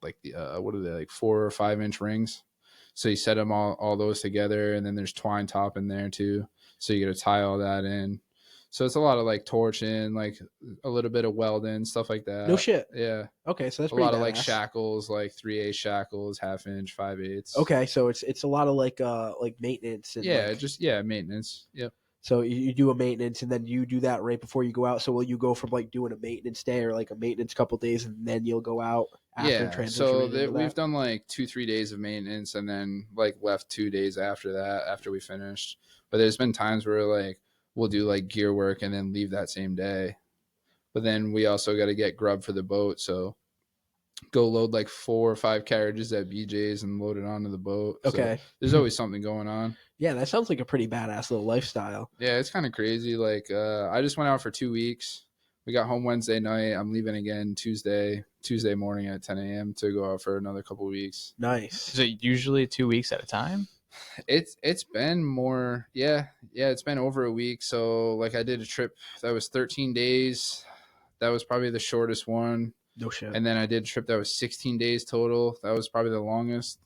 what are they, like 4 or 5 inch rings. So you set them all those together, and then there's twine top in there too. So you got to tie all that in. So it's a lot of like torching, like a little bit of welding, stuff like that. No shit. Yeah. Okay, so that's a pretty lot badass. of like shackles, like 3/8 shackles, 1/2 inch, 5/8. Okay, so it's a lot of like maintenance and maintenance. Yep. So you do a maintenance and then you do that right before you go out. So will you go from like doing a maintenance day or like a maintenance couple days and then you'll go out after transitioning? So we've done like 2-3 days of maintenance and then like left 2 days after that after we finished. But there's been times where like we'll do like gear work and then leave that same day. But then we also got to get grub for the boat. So go load like 4 or 5 carriages at BJ's and load it onto the boat. Okay. So there's always something going on. Yeah, that sounds like a pretty badass little lifestyle. Yeah, it's kind of crazy. Like I just went out for 2 weeks. We got home Wednesday night. I'm leaving again Tuesday morning at 10 a.m. to go out for another couple of weeks. Nice. Is it usually 2 weeks at a time? It's been more. Yeah, it's been over a week. So like I did a trip that was 13 days. That was probably the shortest one. No shit. And then I did a trip that was 16 days total. That was probably the longest.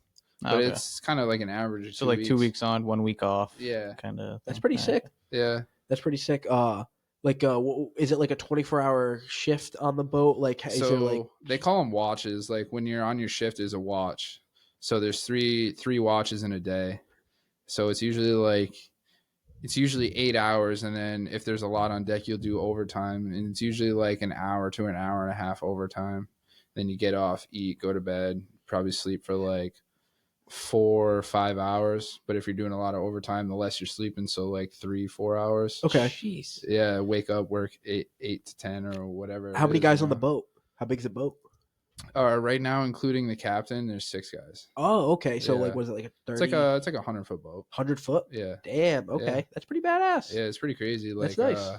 But Okay. it's kind of like an average of So 2 like weeks. 2 weeks on, 1 week off. Yeah. Kind of. That's pretty sick. Yeah. That's pretty sick. Is it like a 24-hour shift on the boat? Like, is there like they call them watches. Like when you're on your shift is a watch. So there's three watches in a day. So it's usually 8 hours, and then if there's a lot on deck, you'll do overtime, and it's usually like an hour to an hour and a half overtime. Then you get off, eat, go to bed, probably sleep for like 4 or 5 hours. But if you're doing a lot of overtime, the less you're sleeping, so like 3-4 hours. Okay. Jeez. Yeah, wake up, work 8 to 10 or whatever. How many guys on the boat? How big's the boat? Right now, including the captain, there's 6 guys. Oh, okay. So Yeah. like, was it like a 30? It's like a 100-foot boat. 100-foot? Yeah. Damn. Okay, Yeah. that's pretty badass. Yeah, it's pretty crazy. Like, That's nice.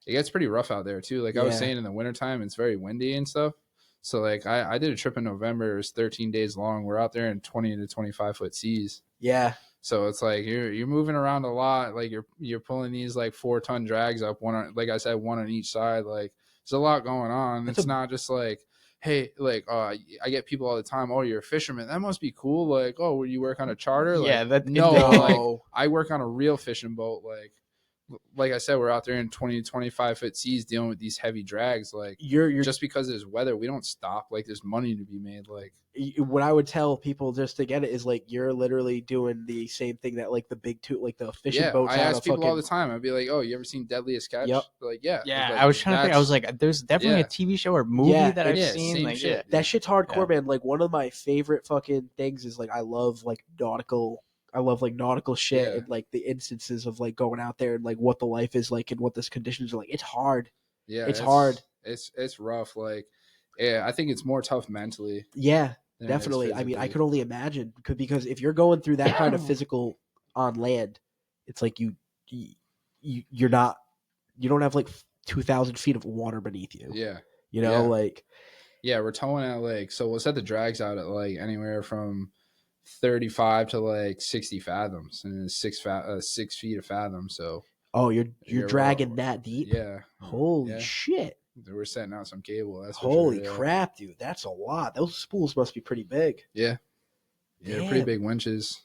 It gets pretty rough out there too. Like I was Yeah. saying, in the wintertime, it's very windy and stuff. So like I did a trip in November. It was 13 days long. We're out there in 20 to 25-foot seas. Yeah. So it's like you're moving around a lot. Like you're pulling these like 4-ton drags up, one on, like I said, one on each side. Like there's a lot going on. It's not just like, hey, like I get people all the time, oh, you're a fisherman, that must be cool. Like, oh, will you work on a charter? Like, Yeah, that no, No. like I work on a real fishing boat. Like I said, we're out there in 20 to 25-foot seas dealing with these heavy drags. Like You're just because there's weather, we don't stop. Like there's money to be made. Like what I would tell people just to get it is like you're literally doing the same thing that like the big two, like the fishing boats. I have ask people all the time. I'd be like, "Oh, you ever seen Deadliest Catch?" Yep. Like, yeah. Yeah, Like, I was trying to think. I was like, there's definitely Yeah. a TV show or movie Yeah, that I've yeah, seen. same Like, shit. that shit's hardcore, Yeah. man. Like one of my favorite fucking things is like I love like nautical shit Yeah. and like the instances of like going out there and like what the life is like and what the conditions are like. It's hard. yeah, it's hard. It's rough. Like, yeah, I think it's more tough mentally. Yeah, than it is definitely. I mean, I physically. could only imagine because if you're going through that kind of physical on land, it's like you're not, you don't have like 2,000 feet of water beneath you. Yeah, You know, Yeah. like yeah, we're towing at like, so we'll set the drags out at like anywhere from 35 to like 60 fathoms, and it's 6 feet a fathom. So you're You're dragging well- that deep. yeah, Holy yeah. shit. We're setting out some cable. That's for Holy sure, yeah. crap, dude. That's a lot. Those spools must be pretty big. Yeah, they're pretty Damn. big winches.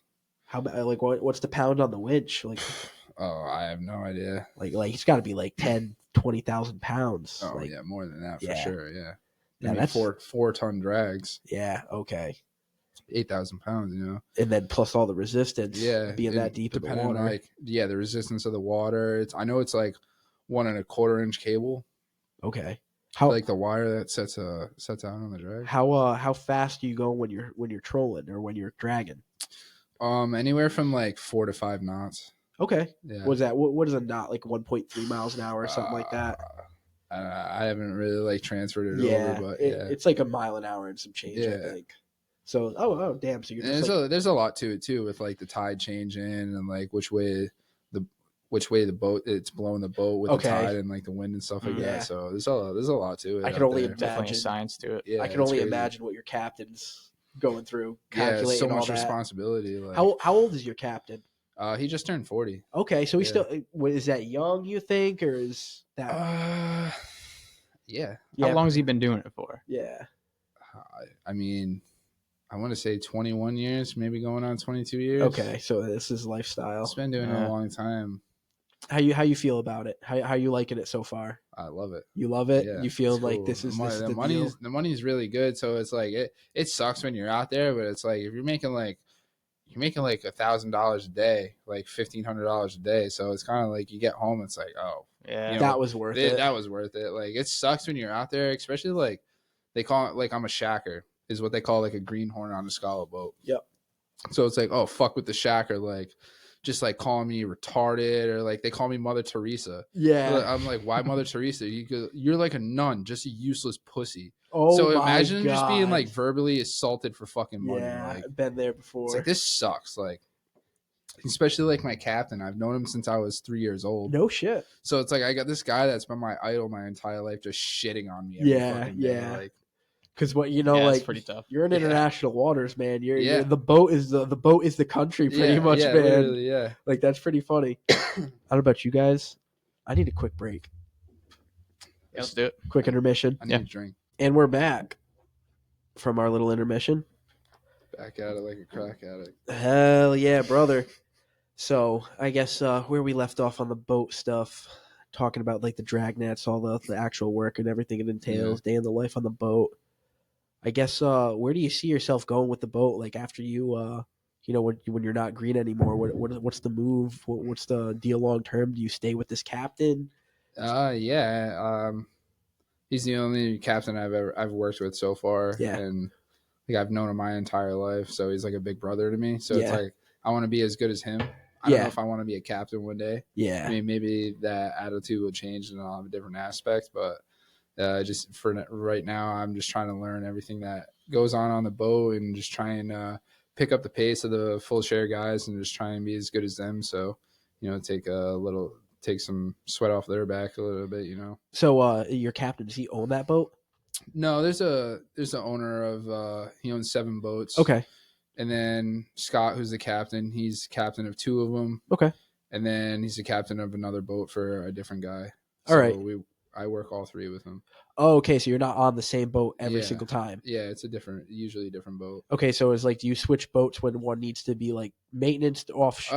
How like what's the pound on the winch? Like Oh, I have no idea. like it's got to be like 10, 20,000 pounds. Oh like, yeah, more than that for yeah. sure. Yeah, Yeah, I mean, that's- 4-ton drags, yeah, okay. 8,000 pounds. You know. And then plus all the resistance. Yeah, being and that deep in the depending on, water. like, yeah, the resistance of the water. I know it's like 1 1/4 inch cable, Okay. How like the wire that sets out on the drag. how fast do you go when you're trolling or when you're dragging? Anywhere from like 4 to 5 knots. Okay. Yeah. What is that? What is a knot? Like 1.3 miles an hour or something like that? I haven't really like transferred it Yeah. over, but It's like a mile an hour and some change, I Yeah. think. So oh damn. So you're And just there's a lot to it too, with like the tide changing and like which way the boat, it's blowing the boat with Okay. the tide and like the wind and stuff like Yeah. that. So there's a lot to it. I can out only there. imagine. definitely a science to it. Yeah, I can it's only crazy. imagine what your captain's going through, Yeah, calculating it's so all much that. responsibility. Like, How old is your captain? he just turned 40. Okay, so he's Yeah. still. Is that young? You think, or is that? Yeah. yeah, How long has he been doing it for? Yeah. I mean, I want to say 21 years, maybe going on 22 years. Okay, so this is lifestyle. It's been doing it Yeah. a long time. How you feel about it? How you liking it so far? I love it. You love it. Yeah, you feel it's like cool. this is the money's deal? the money's really good. So it's like it sucks when you're out there, but it's like if you're making like $1,000 a day, like $1,500 a day. So it's kind of like you get home, it's like, oh, Yeah. You know, That was worth it. that was worth it. Like it sucks when you're out there, especially like they call it, like I'm a shacker is what they call like a greenhorn on a scala boat. Yep. So it's like, oh, fuck with the shacker, like just like calling me retarded, or like they call me Mother Teresa. Yeah. I'm like, why Mother Teresa? You're like a nun, just a useless pussy. Oh So my imagine just being God. like verbally assaulted for fucking money. Yeah, Like, been there it's before. like, this sucks. Like, especially like my captain. I've known him since I was 3 years old. No shit. So it's like I got this guy that's been my idol my entire life, just shitting on me every fucking day. Yeah. Like, Because what it's like pretty tough. you're in international waters, man. You're Yeah. the boat is the boat is the country pretty much, man. Literally, yeah. Like that's pretty funny. I don't know about you guys. I need a quick break. Yeah, let's do it. Quick intermission. I need a drink. And we're back from our little intermission. Back at it like a crack addict. Hell yeah, brother. So I guess where we left off on the boat stuff, talking about like the drag nets, all the actual work and everything it entails, day in the life on the boat. I guess where do you see yourself going with the boat? Like after you when you're not green anymore, what's the move? What's the deal long term? Do you stay with this captain? Yeah. He's the only captain I've worked with so far. Yeah. And like I've known him my entire life, so he's like a big brother to me. So it's like I want to be as good as him. I don't know if I want to be a captain one day. Yeah. I mean, maybe that attitude will change and I'll have a different aspect, but just for right now, I'm just trying to learn everything that goes on the boat and just try and pick up the pace of the full share guys and just try and be as good as them. So, take some sweat off their back a little bit, So your captain, does he own that boat? No, there's an owner of he owns 7 boats. Okay. And then Scott, who's the captain, he's captain of 2 of them. Okay. And then he's the captain of another boat for a different guy. All right. I work all 3 with him. Oh, okay. So you're not on the same boat every single time. Yeah, it's usually a different boat. Okay, so it's like, do you switch boats when one needs to be like maintenance off?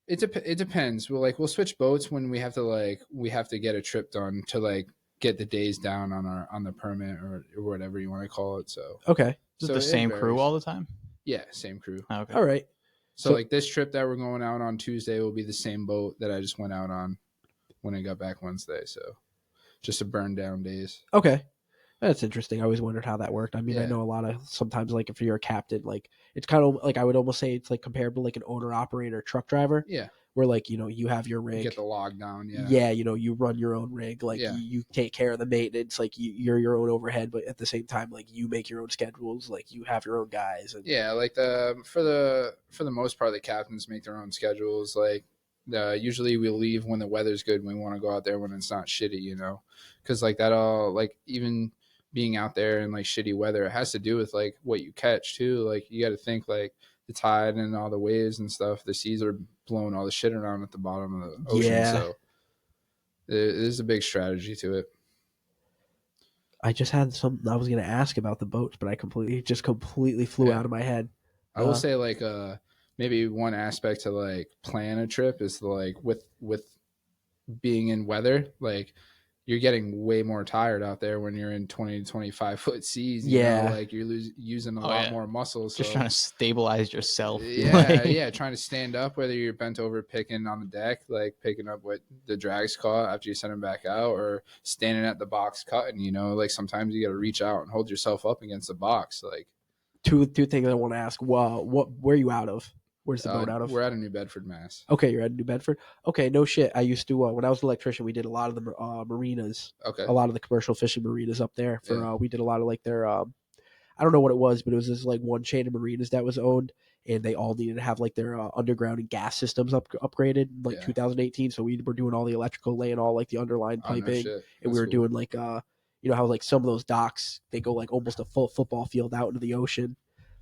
It depends. We'll switch boats when we have to get a trip done to like get the days down on the permit or whatever you want to call it. So okay, is it the same crew all the time? Yeah, same crew. Okay, all right. So like this trip that we're going out on Tuesday will be the same boat that I just went out on when I got back Wednesday. So just to burn down days. Okay. That's interesting. I always wondered how that worked. I mean, I know a lot of sometimes like if you're a captain, like it's kind of like I would almost say it's like comparable to like an owner operator truck driver. Yeah. Where like, you have your rig. You get the log down, yeah. Yeah, you run your own rig. Like you take care of the maintenance, like you're your own overhead, but at the same time, like you make your own schedules, like you have your own guys. And... Yeah, like for the most part, the captains make their own schedules. Like usually we leave when the weather's good. We want to go out there when it's not shitty, because like that all like even being out there in like shitty weather, it has to do with like what you catch too. Like you got to think like the tide and all the waves and stuff. The seas are blowing all the shit around at the bottom of the ocean. Yeah. So there's a big strategy to it. I just had something I was going to ask about the boats, but I completely flew out of my head. I will say like maybe one aspect to like plan a trip is to, like with being in weather, like you're getting way more tired out there when you're in 20 to 25 foot seas. Like you're using a lot more muscles. Just trying to stabilize yourself. Yeah, trying to stand up, whether you're bent over picking on the deck, like picking up what the drag's caught after you send them back out, or standing at the box cutting, like sometimes you got to reach out and hold yourself up against the box. Like two things I want to ask. Well, where are you out of? Where's the boat out of? We're out of New Bedford, Mass. Okay, you're at New Bedford. Okay, no shit. I used to when I was an electrician, we did a lot of the marinas. Okay. A lot of the commercial fishing marinas up there. We did a lot of like their I don't know what it was, but it was this like one chain of marinas that was owned, and they all needed to have like their underground and gas systems upgraded in like 2018. So we were doing all the electrical, laying all like the underline piping, and we were doing like how like some of those docks they go like almost a full football field out into the ocean.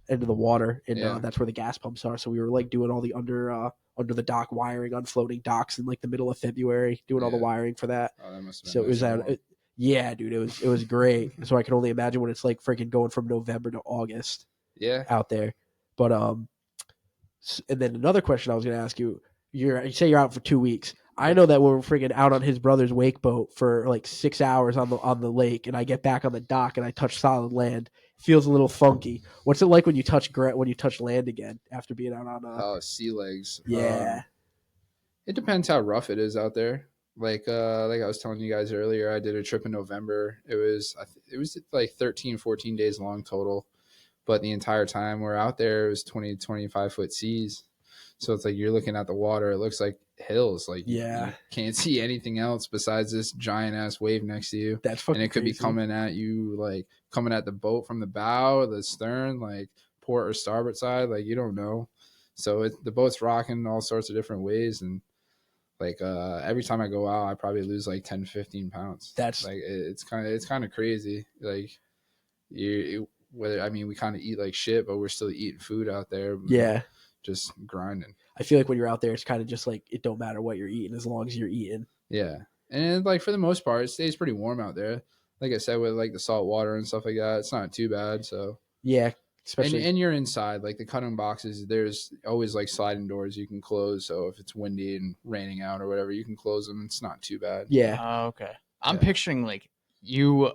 Into the water, and that's where the gas pumps are. So we were like doing all the under the dock wiring on floating docks in like the middle of February, doing all the wiring for that. Oh, that must have been so nice. Dude, it was great. So I can only imagine what it's like freaking going from November to August. Yeah, out there. But and then another question I was going to ask you: you say you're out for 2 weeks. I know that when we're freaking out on his brother's wake boat for like 6 hours on the lake, and I get back on the dock and I touch solid land. It feels a little funky. What's it like when you touch land again after being out on sea legs? Yeah, it depends how rough it is out there. Like I was telling you guys earlier, I did a trip in November. It was like 13, 14 days long total, but the entire time we're out there, it was 20 to 25 foot seas. So it's like you're looking at the water. It looks like hills. Like Yeah. you can't see anything else besides this giant ass wave next to you. That's fucking And it could be crazy. coming at you, like coming at the boat from the bow, the stern, like port or starboard side. Like you don't know. So the boat's rocking all sorts of different ways. And like every time I go out, I probably lose like 10, 15 pounds. That's like it's kind of crazy. Like whether, I mean, we kind of eat like shit, but we're still eating food out there. Yeah. Just grinding. I feel like when you're out there, it's kind of just like it don't matter what you're eating as long as you're eating. Yeah. And like for the most part, it stays pretty warm out there. Like I said, with like the salt water and stuff like that, it's not too bad. So yeah, especially and you're inside, like the cutting boxes. There's always like sliding doors you can close. So if it's windy and raining out or whatever, you can close them. It's not too bad. Yeah. Oh, okay. I'm picturing like you,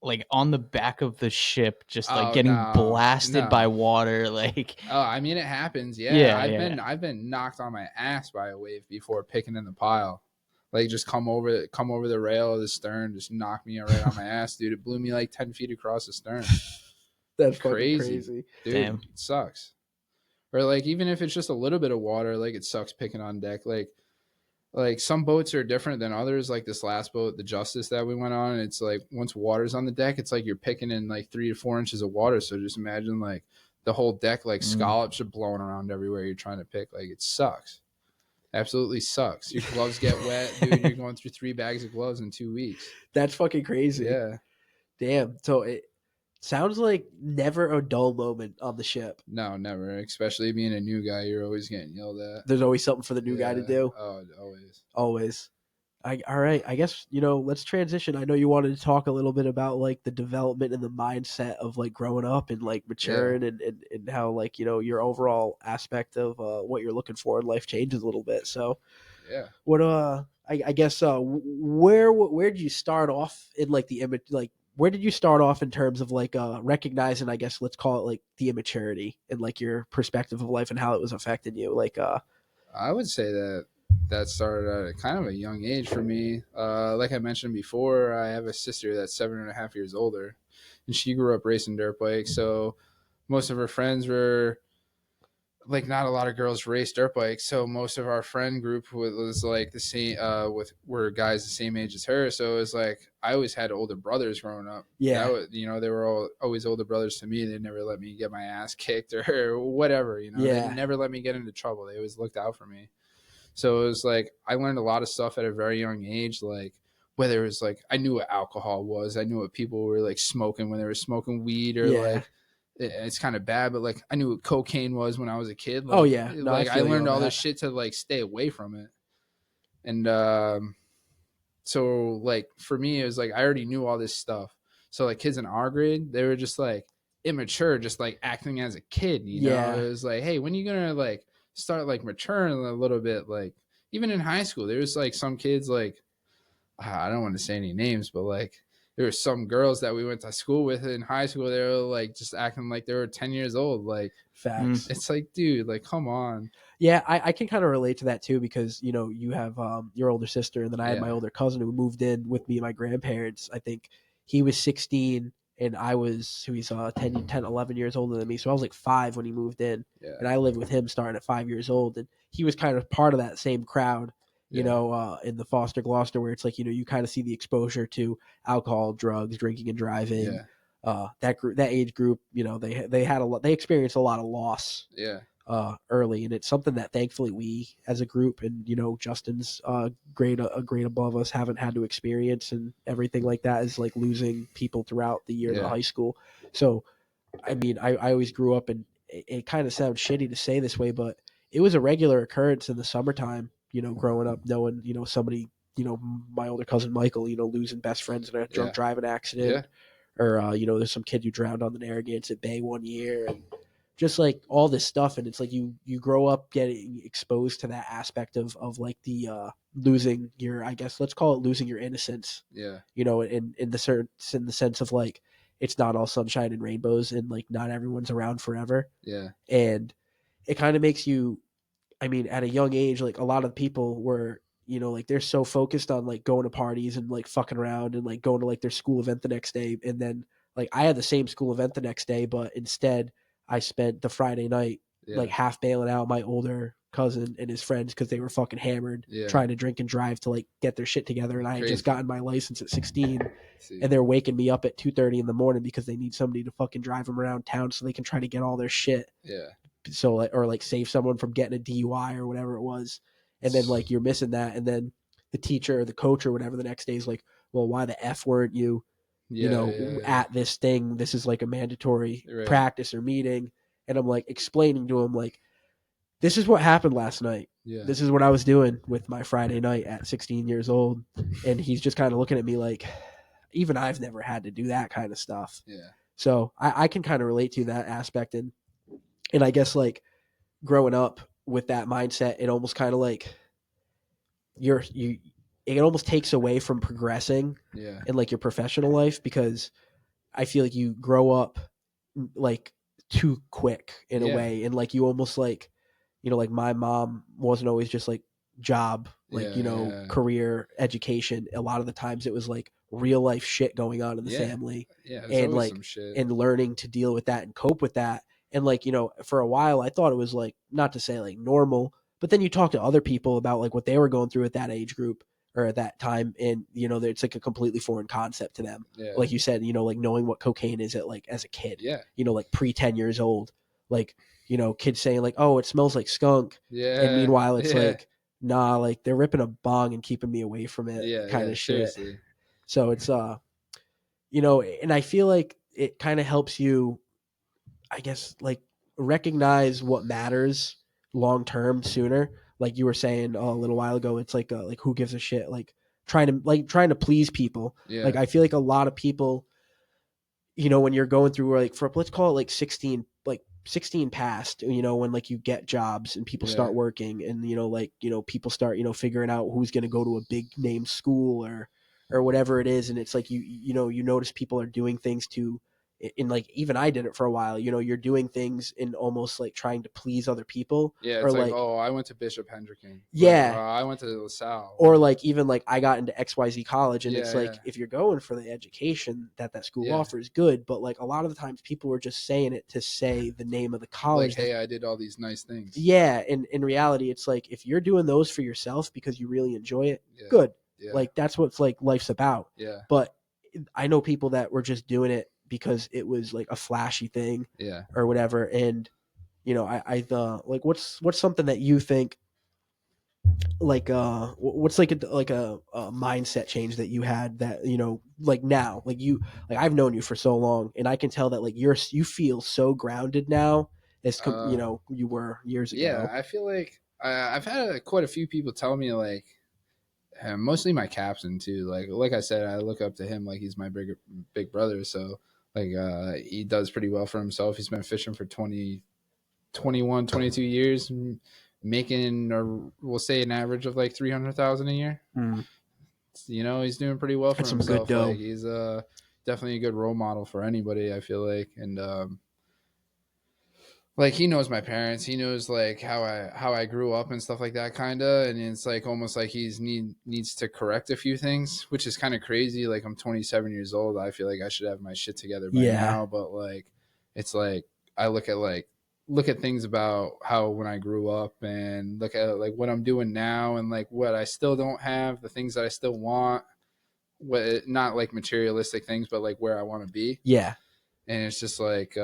like on the back of the ship, just like getting blasted by water. Like, oh, I mean, it happens. Yeah, I've been knocked on my ass by a wave before, picking in the pile. Like just come over the rail of the stern, just knock me right on my ass, dude. It blew me like 10 feet across the stern. That's crazy, dude. Damn. It sucks. Or like even if it's just a little bit of water, like it sucks picking on deck. Like some boats are different than others. Like this last boat, the Justice that we went on, it's like once water's on the deck, it's like you're picking in like 3 to 4 inches of water. So just imagine like the whole deck, like scallops are blowing around everywhere you're trying to pick. Like it sucks. Absolutely sucks. Your gloves get wet, dude. You're going through 3 bags of gloves in 2 weeks. That's fucking crazy. Yeah. Damn. So it sounds like never a dull moment on the ship. No, never. Especially being a new guy, you're always getting yelled at. There's always something for the new guy to do. Oh, always. Always. All right. I guess, let's transition. I know you wanted to talk a little bit about like the development and the mindset of like growing up and like maturing and how like, your overall aspect of what you're looking for in life changes a little bit. So yeah. What I guess where did you start off in like the image, like where did you start off in terms of like recognizing, I guess let's call it like the immaturity and like your perspective of life and how it was affecting you? Like I would say that started at kind of a young age for me. Like I mentioned before, I have a sister that's 7.5 years older, and she grew up racing dirt bikes. So most of her friends were like, not a lot of girls race dirt bikes. So most of our friend group was like the same, were guys the same age as her. So it was like, I always had older brothers growing up. Yeah. They were always older brothers to me. They never let me get my ass kicked or whatever, Yeah. They never let me get into trouble. They always looked out for me. So it was like, I learned a lot of stuff at a very young age. Like whether it was like, I knew what alcohol was. I knew what people were like smoking when they were smoking weed or like, it's kind of bad, but like I knew what cocaine was when I was a kid. Like, oh yeah. No, like I learned all that. this shit to like stay away from it. And so like for me, it was like, I already knew all this stuff. So like kids in our grade, they were just like immature, just like acting as a kid, Yeah. It was like, hey, when are you gonna like start like maturing a little bit? Like even in high school, there was like some kids, like I don't want to say any names, but like there were some girls that we went to school with in high school. They were like just acting like they were 10 years old. Like facts. It's like, dude, like, come on. Yeah, I can kind of relate to that too because, you have your older sister and then I had my older cousin who moved in with me and my grandparents. I think he was 16 and I was, 10, 11 years older than me. So I was like 5 when he moved in. Yeah. And I lived with him starting at 5 years old. And he was kind of part of that same crowd, in the Foster Gloucester, where it's like, you kind of see the exposure to alcohol, drugs, drinking and driving. That age group, they experienced a lot of loss. Yeah. Early, and it's something that thankfully we as a group and Justin's grade above us haven't had to experience, and everything like that is like losing people throughout the year of high school. So I mean, I always grew up, and it kind of sounds shitty to say this way, but it was a regular occurrence in the summertime, growing up, knowing somebody, my older cousin Michael, losing best friends in a drunk driving accident, or there's some kid who drowned on the Narragansett Bay one year, and just like all this stuff. And it's like you grow up getting exposed to that aspect of like the losing your, I guess let's call it losing your innocence. Yeah. In the sense of like it's not all sunshine and rainbows and like not everyone's around forever. Yeah. And it kind of makes you, I mean, at a young age, like a lot of people were, like they're so focused on like going to parties and like fucking around and like going to like their school event the next day. And then like I had the same school event the next day, but instead I spent the Friday night like half bailing out my older cousin and his friends because they were fucking hammered trying to drink and drive to like get their shit together. And I had just gotten my license at 16 and they're waking me up at 2:30 in the morning because they need somebody to fucking drive them around town so they can try to get all their shit. Yeah. So like, or like save someone from getting a DUI or whatever it was. And then like you're missing that. And then the teacher or the coach or whatever the next day is like, well, why the F weren't you, at this thing? This is like a mandatory practice or meeting. And I'm like explaining to him like, this is what happened last night. Yeah. This is what I was doing with my Friday night at 16 years old. And he's just kind of looking at me like, even I've never had to do that kind of stuff. Yeah. So I can kind of relate to that aspect. And I guess like growing up with that mindset, it almost kind of like it almost takes away from progressing in like your professional life, because I feel like you grow up like too quick in a way. And like you almost like, like my mom wasn't always just like job, like, career, education. A lot of the times it was like real life shit going on in the family. Yeah. And like, and learning to deal with that and cope with that. And like, for a while I thought it was like, not to say like normal, but then you talk to other people about like what they were going through at that age group or at that time. And, it's like a completely foreign concept to them. Yeah. Like you said, like knowing what cocaine is at like as a kid, like pre 10 years old, like, kids saying like, oh, it smells like skunk. Yeah. And meanwhile it's like, nah, like they're ripping a bong and keeping me away from it kind of shit. Seriously. So it's, and I feel like it kind of helps you, I guess, like recognize what matters long term sooner. Like you were saying a little while ago, it's like who gives a shit? Like trying to please people. Yeah. Like I feel like a lot of people, when you're going through like let's call it like 16 past, when like you get jobs and people start working and, people start, figuring out who's going to go to a big name school or whatever it is. And it's like, you notice people are doing things in like, even I did it for a while, you're doing things in almost like trying to please other people. Yeah. It's like, oh, I went to Bishop Hendricken. Yeah. Like, I went to LaSalle. Or like, even like I got into XYZ college and it's like, if you're going for the education that school offers, good. But like a lot of the times people were just saying it to say the name of the college. Like, hey, I did all these nice things. Yeah. And in reality, it's like, if you're doing those for yourself because you really enjoy it, good. Yeah. Like that's what like life's about. Yeah. But I know people that were just doing it because it was like a flashy thing, or whatever. And I like what's something that you think like what's like a mindset change that you had that like now, like you, like I've known you for so long and I can tell that like you feel so grounded now as you were years ago. Yeah, I feel like I've had quite a few people tell me like, mostly my captain too. Like I said, I look up to him like he's my big brother. So like he does pretty well for himself. He's been fishing for 21, 22 years, making, or we'll say an average of like 300,000 a year. He's doing pretty well for himself. Some good dough. Like he's definitely a good role model for anybody, I feel like. And like he knows my parents, he knows like how I grew up and stuff like that, kind of. And it's like almost like he's needs to correct a few things, which is kind of crazy. Like I'm 27 years old, I feel like I should have my shit together by now, but like it's like I look at things about how when I grew up and look at like what I'm doing now and like what I still don't have, the things that I still want, what, not like materialistic things, but like where I want to be. Yeah. And it's just like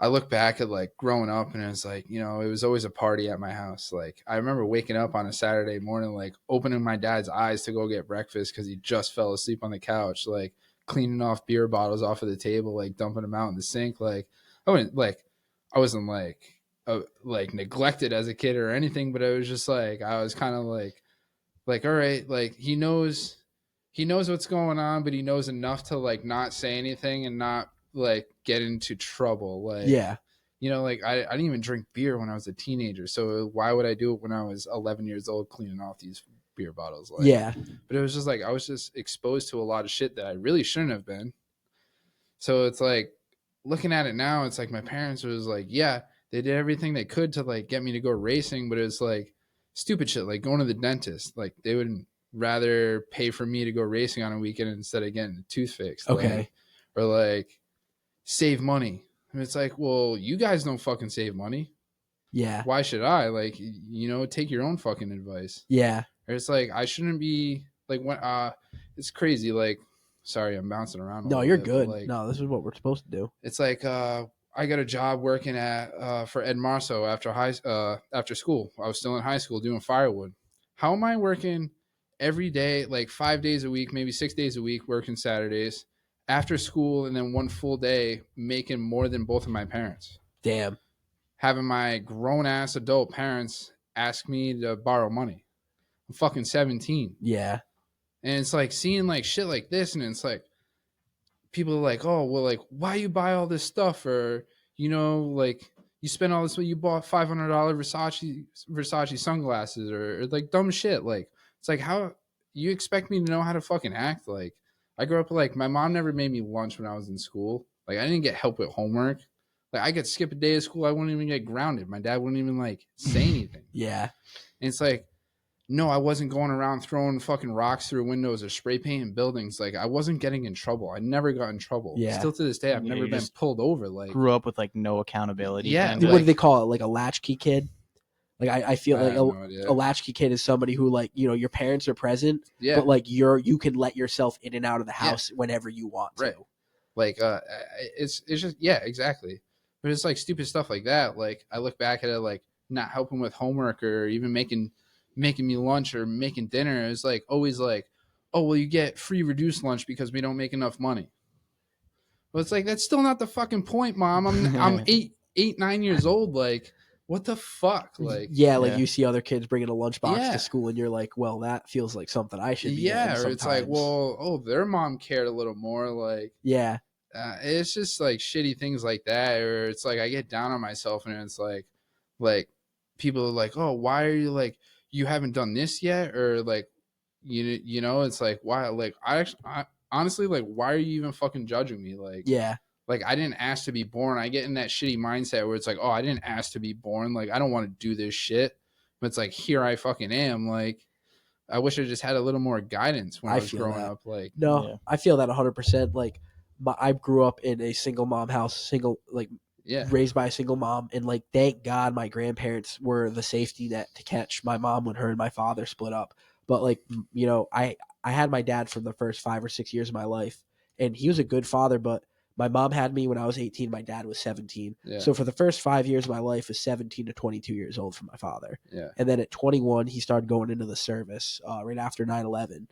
I look back at like growing up and it's like, it was always a party at my house. Like I remember waking up on a Saturday morning, like opening my dad's eyes to go get breakfast because he just fell asleep on the couch, like cleaning off beer bottles off of the table, like dumping them out in the sink. Like I wasn't like neglected as a kid or anything, but it was just like I was kind of like all right, like he knows what's going on, but he knows enough to like not say anything and not like get into trouble. Like like I didn't even drink beer when I was a teenager, so why would I do it when I was 11 years old cleaning off these beer bottles? Like, but it was just like I was just exposed to a lot of shit that I really shouldn't have been. So it's like looking at it now, it's like my parents was like, yeah, they did everything they could to like get me to go racing, but it's like stupid shit, like going to the dentist. Like they would rather pay for me to go racing on a weekend instead of getting a tooth fixed. Okay. Like, or like save money. And it's like, well, you guys don't fucking save money. Yeah. Why should I? Like, take your own fucking advice. Yeah. Or it's like, I shouldn't be like, when it's crazy. Like, sorry, I'm bouncing around. No, you're good. No, this is what we're supposed to do. It's like, I got a job working at for Ed Marso after school. I was still in high school doing firewood. How am I working every day, like 5 days a week, maybe 6 days a week, working Saturdays after school, and then one full day making more than both of my parents? Damn. Having my grown ass adult parents ask me to borrow money. I'm fucking 17. Yeah. And it's like seeing like shit like this, and it's like people are like, oh, well, like, why you buy all this stuff? Or, like, you spend all this, you bought $500 Versace sunglasses, or like dumb shit. Like, it's like, how you expect me to know how to fucking act? Like, I grew up, like, my mom never made me lunch when I was in school. Like, I didn't get help with homework. Like, I could skip a day of school, I wouldn't even get grounded. My dad wouldn't even, like, say anything. Yeah. And it's like, no, I wasn't going around throwing fucking rocks through windows or spray painting buildings. Like, I wasn't getting in trouble. I never got in trouble. Yeah. Still to this day, I've Yeah, never you been just pulled over. Like, Grew up with like no accountability. Yeah, kind of. What do like- they call it? Like a latchkey kid? Like I feel I like have no idea. a latchkey kid is somebody who, like, your parents are present, Yeah. but like you can let yourself in and out of the house whenever you want to. Right. Like, it's just, yeah, exactly. But it's like stupid stuff like that. Like, I look back at it, like, not helping with homework or even making me lunch or making dinner. It's like always like, oh, well, you get free reduced lunch because we don't make enough money. Well, it's like, that's still not the fucking point, Mom. I'm 9 years old. Like, what the fuck? Like, Yeah, like Yeah. you see other kids bringing a lunchbox Yeah. to school, and you're like, well, that feels like something I should be yeah, getting or it's like, sometimes. well, oh, their mom cared a little more. Like, Yeah. it's just like shitty things like that. Or it's like I get down on myself, and it's like people are like, oh, why are you, like, you haven't done this yet? Or like, it's like, why? Like, I honestly, like, why are you even fucking judging me? Like, Yeah. like, I didn't ask to be born. I get in that shitty mindset where it's like, oh, I didn't ask to be born. Like, I don't want to do this shit. But it's like, here I fucking am. Like, I wish I just had a little more guidance when I was feel growing that. up. Like, No, Yeah. I feel that 100%. Like, I grew up in a single mom house, yeah, raised by a single mom, and like, thank God my grandparents were the safety net to catch my mom when her and my father split up. But like, I had my dad for the first 5 or 6 years of my life, and he was a good father. But my mom had me when I was 18. My dad was 17. Yeah. So for the first 5 years of my life, was 17 to 22 years old for my father. yeah, And then at 21, he started going into the service right after 9/11,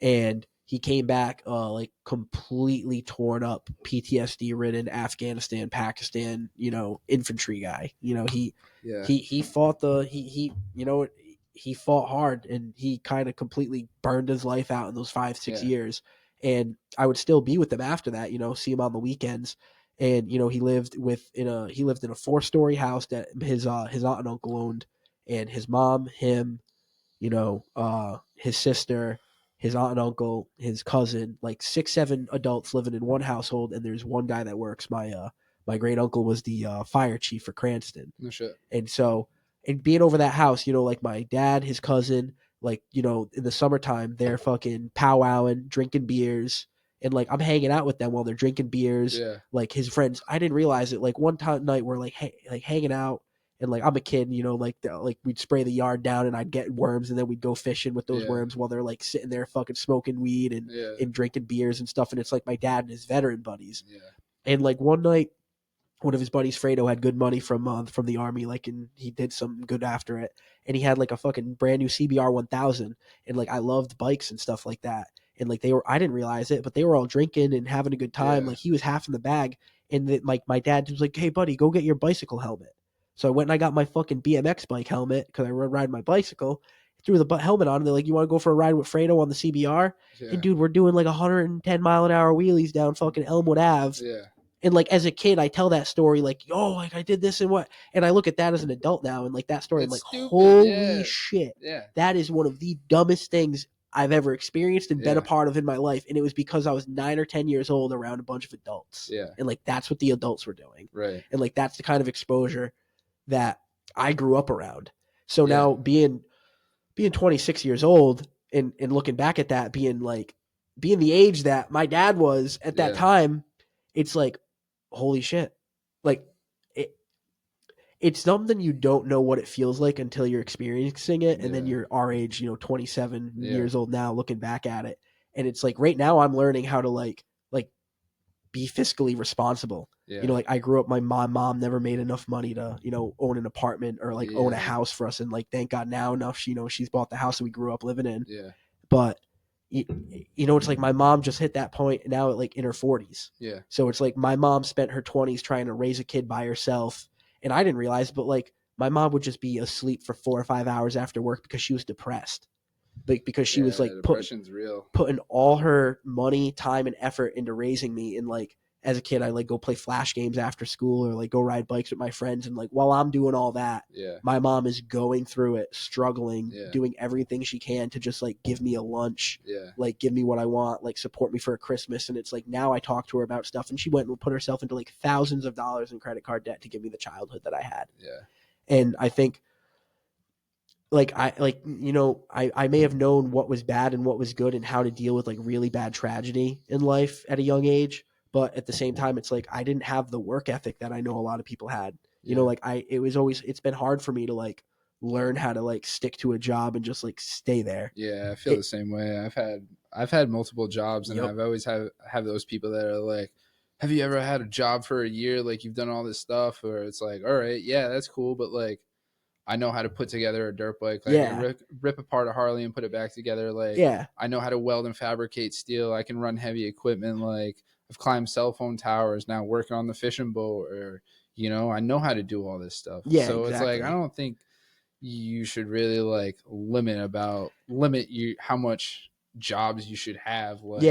and he came back like completely torn up, PTSD ridden, Afghanistan, Pakistan, infantry guy. yeah, He fought he fought hard, and he kind of completely burned his life out in those 5-6 Yeah. years. And I would still be with him after that, see him on the weekends. And he lived in a 4-story house that his aunt and uncle owned, and his mom, him, his sister, his aunt and uncle, his cousin, like 6-7 adults living in one household, and there's one guy that works. My great uncle was the fire chief for Cranston. no shit. And so, and being over that house, like my dad, his cousin, like, in the summertime, they're fucking powwowing, drinking beers, and like I'm hanging out with them while they're drinking beers. Yeah, Like his friends, I didn't realize it. Like one night we're like hanging out, and like I'm a kid, like we'd spray the yard down, and I'd get worms, and then we'd go fishing with those Yeah. worms while they're like sitting there fucking smoking weed yeah, and drinking beers and stuff. And it's like my dad and his veteran buddies. yeah, And like one night, one of his buddies, Fredo, had good money from the army, like, and he did some good after it. And he had like a fucking brand new CBR 1000, and like I loved bikes and stuff like that. And like I didn't realize it, but they were all drinking and having a good time. Yeah. Like he was half in the bag, and like my dad was like, "Hey buddy, go get your bicycle helmet." So I went and I got my fucking BMX bike helmet because I ride my bicycle. Threw the helmet on, and they're like, "You want to go for a ride with Fredo on the CBR?" yeah, And dude, we're doing like 110-mile-an-hour wheelies down fucking Elmwood Ave. yeah, And like as a kid, I tell that story like, "Oh, like I did this and what," and I look at that as an adult now, and like that story, It's I'm like, stupid, "Holy yeah. shit, yeah, that is one of the dumbest things I've ever experienced and been Yeah. a part of in my life." And it was because I was 9 or 10 years old around a bunch of adults, yeah, and like that's what the adults were doing, right, and like that's the kind of exposure that I grew up around. So Yeah. now being 26 years old and looking back at that, being the age that my dad was at that Yeah. time, it's like, holy shit. like it, it's something you don't know what it feels like until you're experiencing it. And then Yeah. you're our age, 27 Yeah. years old now, looking back at it. And it's like right now I'm learning how to like be fiscally responsible. Yeah. Like I grew up, my mom never made enough money to, own an apartment or like own a Yeah. house for us. And like, thank God now enough, she's bought the house that we grew up living in. Yeah. But it's like my mom just hit that point now at like in her 40s. Yeah. So it's like my mom spent her 20s trying to raise a kid by herself. And I didn't realize, but like my mom would just be asleep for 4 or 5 hours after work because she was depressed. Like because she was like depression's real. putting all her money, time, and effort into raising me. And like as a kid, I like go play flash games after school or like go ride bikes with my friends. And like while I'm doing all that, Yeah. my mom is going through it, struggling, Yeah. doing everything she can to just like give me a lunch, Yeah. like give me what I want, like support me for a Christmas. And it's like now I talk to her about stuff, and she went and put herself into like thousands of dollars in credit card debt to give me the childhood that I had. Yeah. And I think I may have known what was bad and what was good and how to deal with like really bad tragedy in life at a young age. But at the same time, it's like I didn't have the work ethic that I know a lot of people had. Yeah. It's been hard for me to like learn how to like stick to a job and just like stay there. Yeah, I feel the same way. I've had multiple jobs, and Yep. I've always have those people that are like, have you ever had a job for a year? Like you've done all this stuff, or it's like, all right, yeah, that's cool, but like I know how to put together a dirt bike. Like, I can rip apart a Harley and put it back together. Like, I know how to weld and fabricate steel. I can run heavy equipment. Like, I've climbed cell phone towers, now working on the fishing boat, or, I know how to do all this stuff. Yeah, so exactly. It's like, I don't think you should really like limit you how much jobs you should have. Like,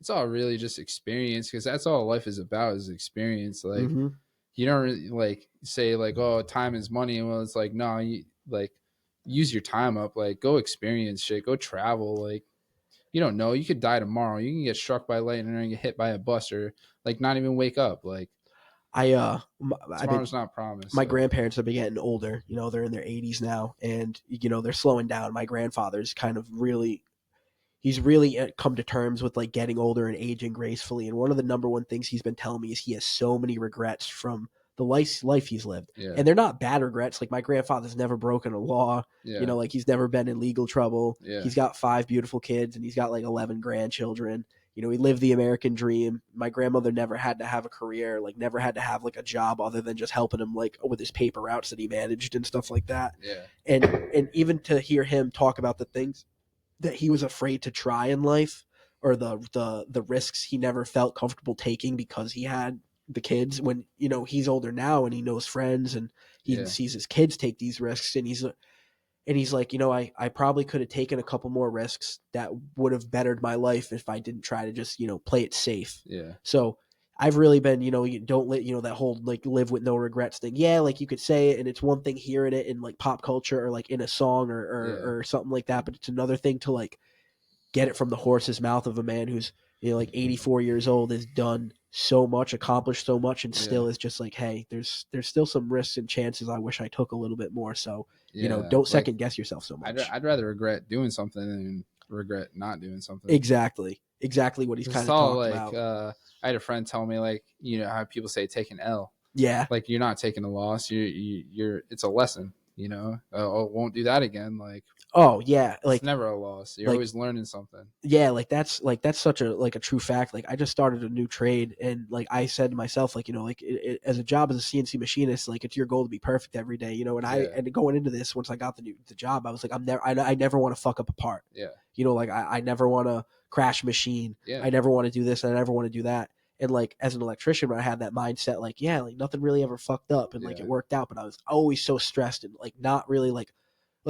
it's all really just experience, because that's all life is about, is experience. Like, you don't really like say like, oh, time is money. Well, it's like, no, you like use your time up, like go experience shit, go travel. Like, you don't know, you could die tomorrow. You can get struck by lightning and get hit by a bus, or like not even wake up. Like, tomorrow's not promised. My grandparents have been getting older. They're in their 80s now, and they're slowing down. My grandfather's kind of he's really come to terms with like getting older and aging gracefully. And one of the number one things he's been telling me is he has so many regrets from the life he's lived. Yeah. And they're not bad regrets. Like my grandfather's never broken a law, like he's never been in legal trouble. Yeah. He's got 5 beautiful kids, and he's got like 11 grandchildren. He lived the American dream. My grandmother never had to have a career, like never had to have like a job other than just helping him like with his paper routes that he managed and stuff like that. Yeah. And even to hear him talk about the things that he was afraid to try in life, or the risks he never felt comfortable taking because he had the kids, when he's older now and he knows friends and he sees his kids take these risks, and he's like, I probably could have taken a couple more risks that would have bettered my life if I didn't try to just play it safe. So I've really been, you don't let, that whole like live with no regrets thing. Yeah, like you could say it, and it's one thing hearing it in like pop culture or like in a song or something like that, but it's another thing to like get it from the horse's mouth of a man who's like 84 years old, has done so much, accomplished so much, and still is just like, hey, there's still some risks and chances I wish I took a little bit more. So don't second guess yourself so much. I'd rather regret doing something than regret not doing something. Exactly what he's kind of talking like, about. I had a friend tell me, like, how people say take an L. Yeah. Like, you're not taking a loss. You're it's a lesson, won't do that again. Like, oh yeah. Like, it's never a loss. You're always learning something. Yeah. That's such a true fact. Like I just started a new trade, and like I said to myself, like, as a job as a CNC machinist, like it's your goal to be perfect every day, and going into this, once I got the job, I was like, I never want to fuck up a part. Yeah. Like I never want to crash a machine. Yeah. I never want to do this. I never want to do that. And like as an electrician, when I had that mindset, like, yeah, like nothing really ever fucked up, and like it worked out, but I was always so stressed and like not really like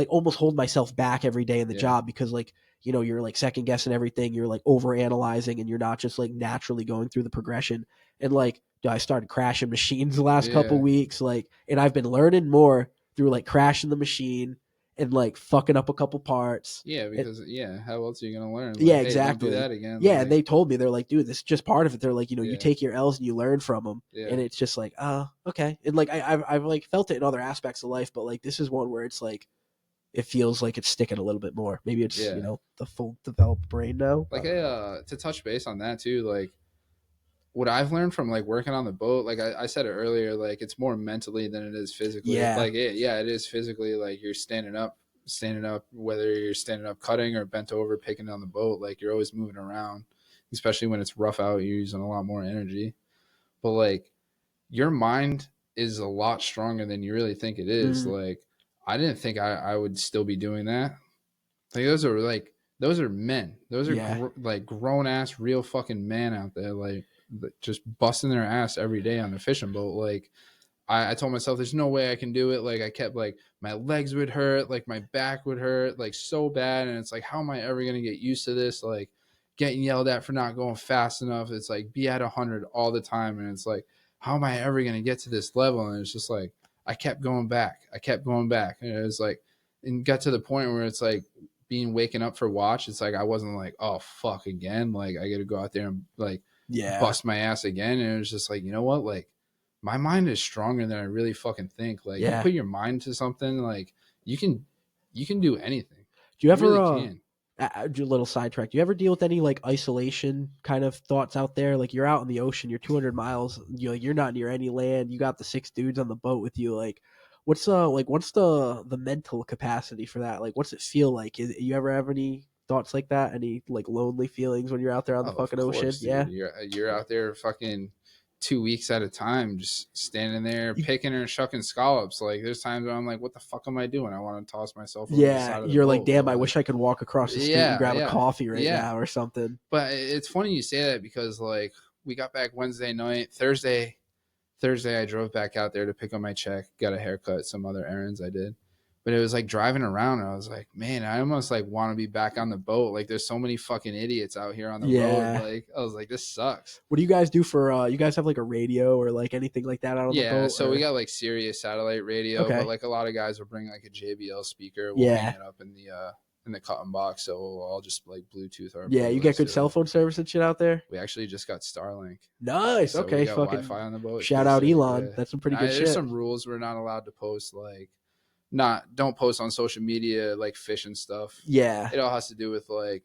almost hold myself back every day in the job, because like, you're like second guessing everything. You're like over analyzing, and you're not just like naturally going through the progression. And like, I started crashing machines the last couple weeks, like, and I've been learning more through like crashing the machine and like fucking up a couple parts. Yeah, because how else are you gonna learn? Like, yeah, hey, exactly. don't do that again. Yeah, like, and they told me, they're like, dude, this is just part of it. They're like, you take your L's and you learn from them, and it's just like, okay. And like I've like felt it in other aspects of life, but like this is one where it's like it feels like it's sticking a little bit more. Maybe it's the full developed brain now. Like, to touch base on that too, like what I've learned from like working on the boat, like I said it earlier, like it's more mentally than it is physically. Yeah. Like it is physically, like you're standing up, whether you're standing up cutting or bent over picking on the boat, like you're always moving around, especially when it's rough out, you're using a lot more energy. But like your mind is a lot stronger than you really think it is. Like I didn't think I would still be doing that. Like those are men. Those are like grown ass real fucking men out there, like just busting their ass every day on the fishing boat. Like I told myself there's no way I can do it. Like I kept like my legs would hurt, like my back would hurt, like so bad. And it's like, how am I ever gonna get used to this? Like getting yelled at for not going fast enough. It's like be at 100 all the time. And it's like, how am I ever gonna get to this level? And it's just like I kept going back. And it was like, and got to the point where it's like waking up for watch. It's like I wasn't like, oh fuck again. Like I got to go out there and like bust my ass again. And it was just like, you know what? Like my mind is stronger than I really fucking think. Like you put your mind to something, like you can do anything. Do you ever really do a little sidetrack? Do you ever deal with any like isolation kind of thoughts out there? Like you're out in the ocean, you're 200 miles, you're not near any land. You got the 6 dudes on the boat with you. Like what's the mental capacity for that? Like what's it feel like? You ever have any thoughts like that? Any like lonely feelings when you're out there on the fucking ocean? Dude. Yeah, you're out there fucking 2 weeks at a time, just standing there picking or shucking scallops. Like there's times where I'm like, what the fuck am I doing? I want to toss myself over the side of the you're boat. Like, damn, I wish I could walk across the street and grab a coffee right now or something. But it's funny you say that because like we got back Wednesday night. Thursday I drove back out there to pick up my check, got a haircut, some other errands I did. But it was like driving around and I was like, man, I almost like want to be back on the boat. Like there's so many fucking idiots out here on the road. Like I was like, this sucks. What do you guys do for you guys have like a radio or like anything like that out on the boat? So we got like Sirius satellite radio, but like a lot of guys will bring like a JBL speaker. We'll hang it up in the cotton box, so we'll all just like Bluetooth our you get good cell phone service and shit out there. We actually just got Starlink. Nice. So okay, we got fucking Wi-Fi on the boat. Shout out Elon. That's some pretty good shit. There's some rules we're not allowed to post, like don't post on social media like fishing stuff. It all has to do with like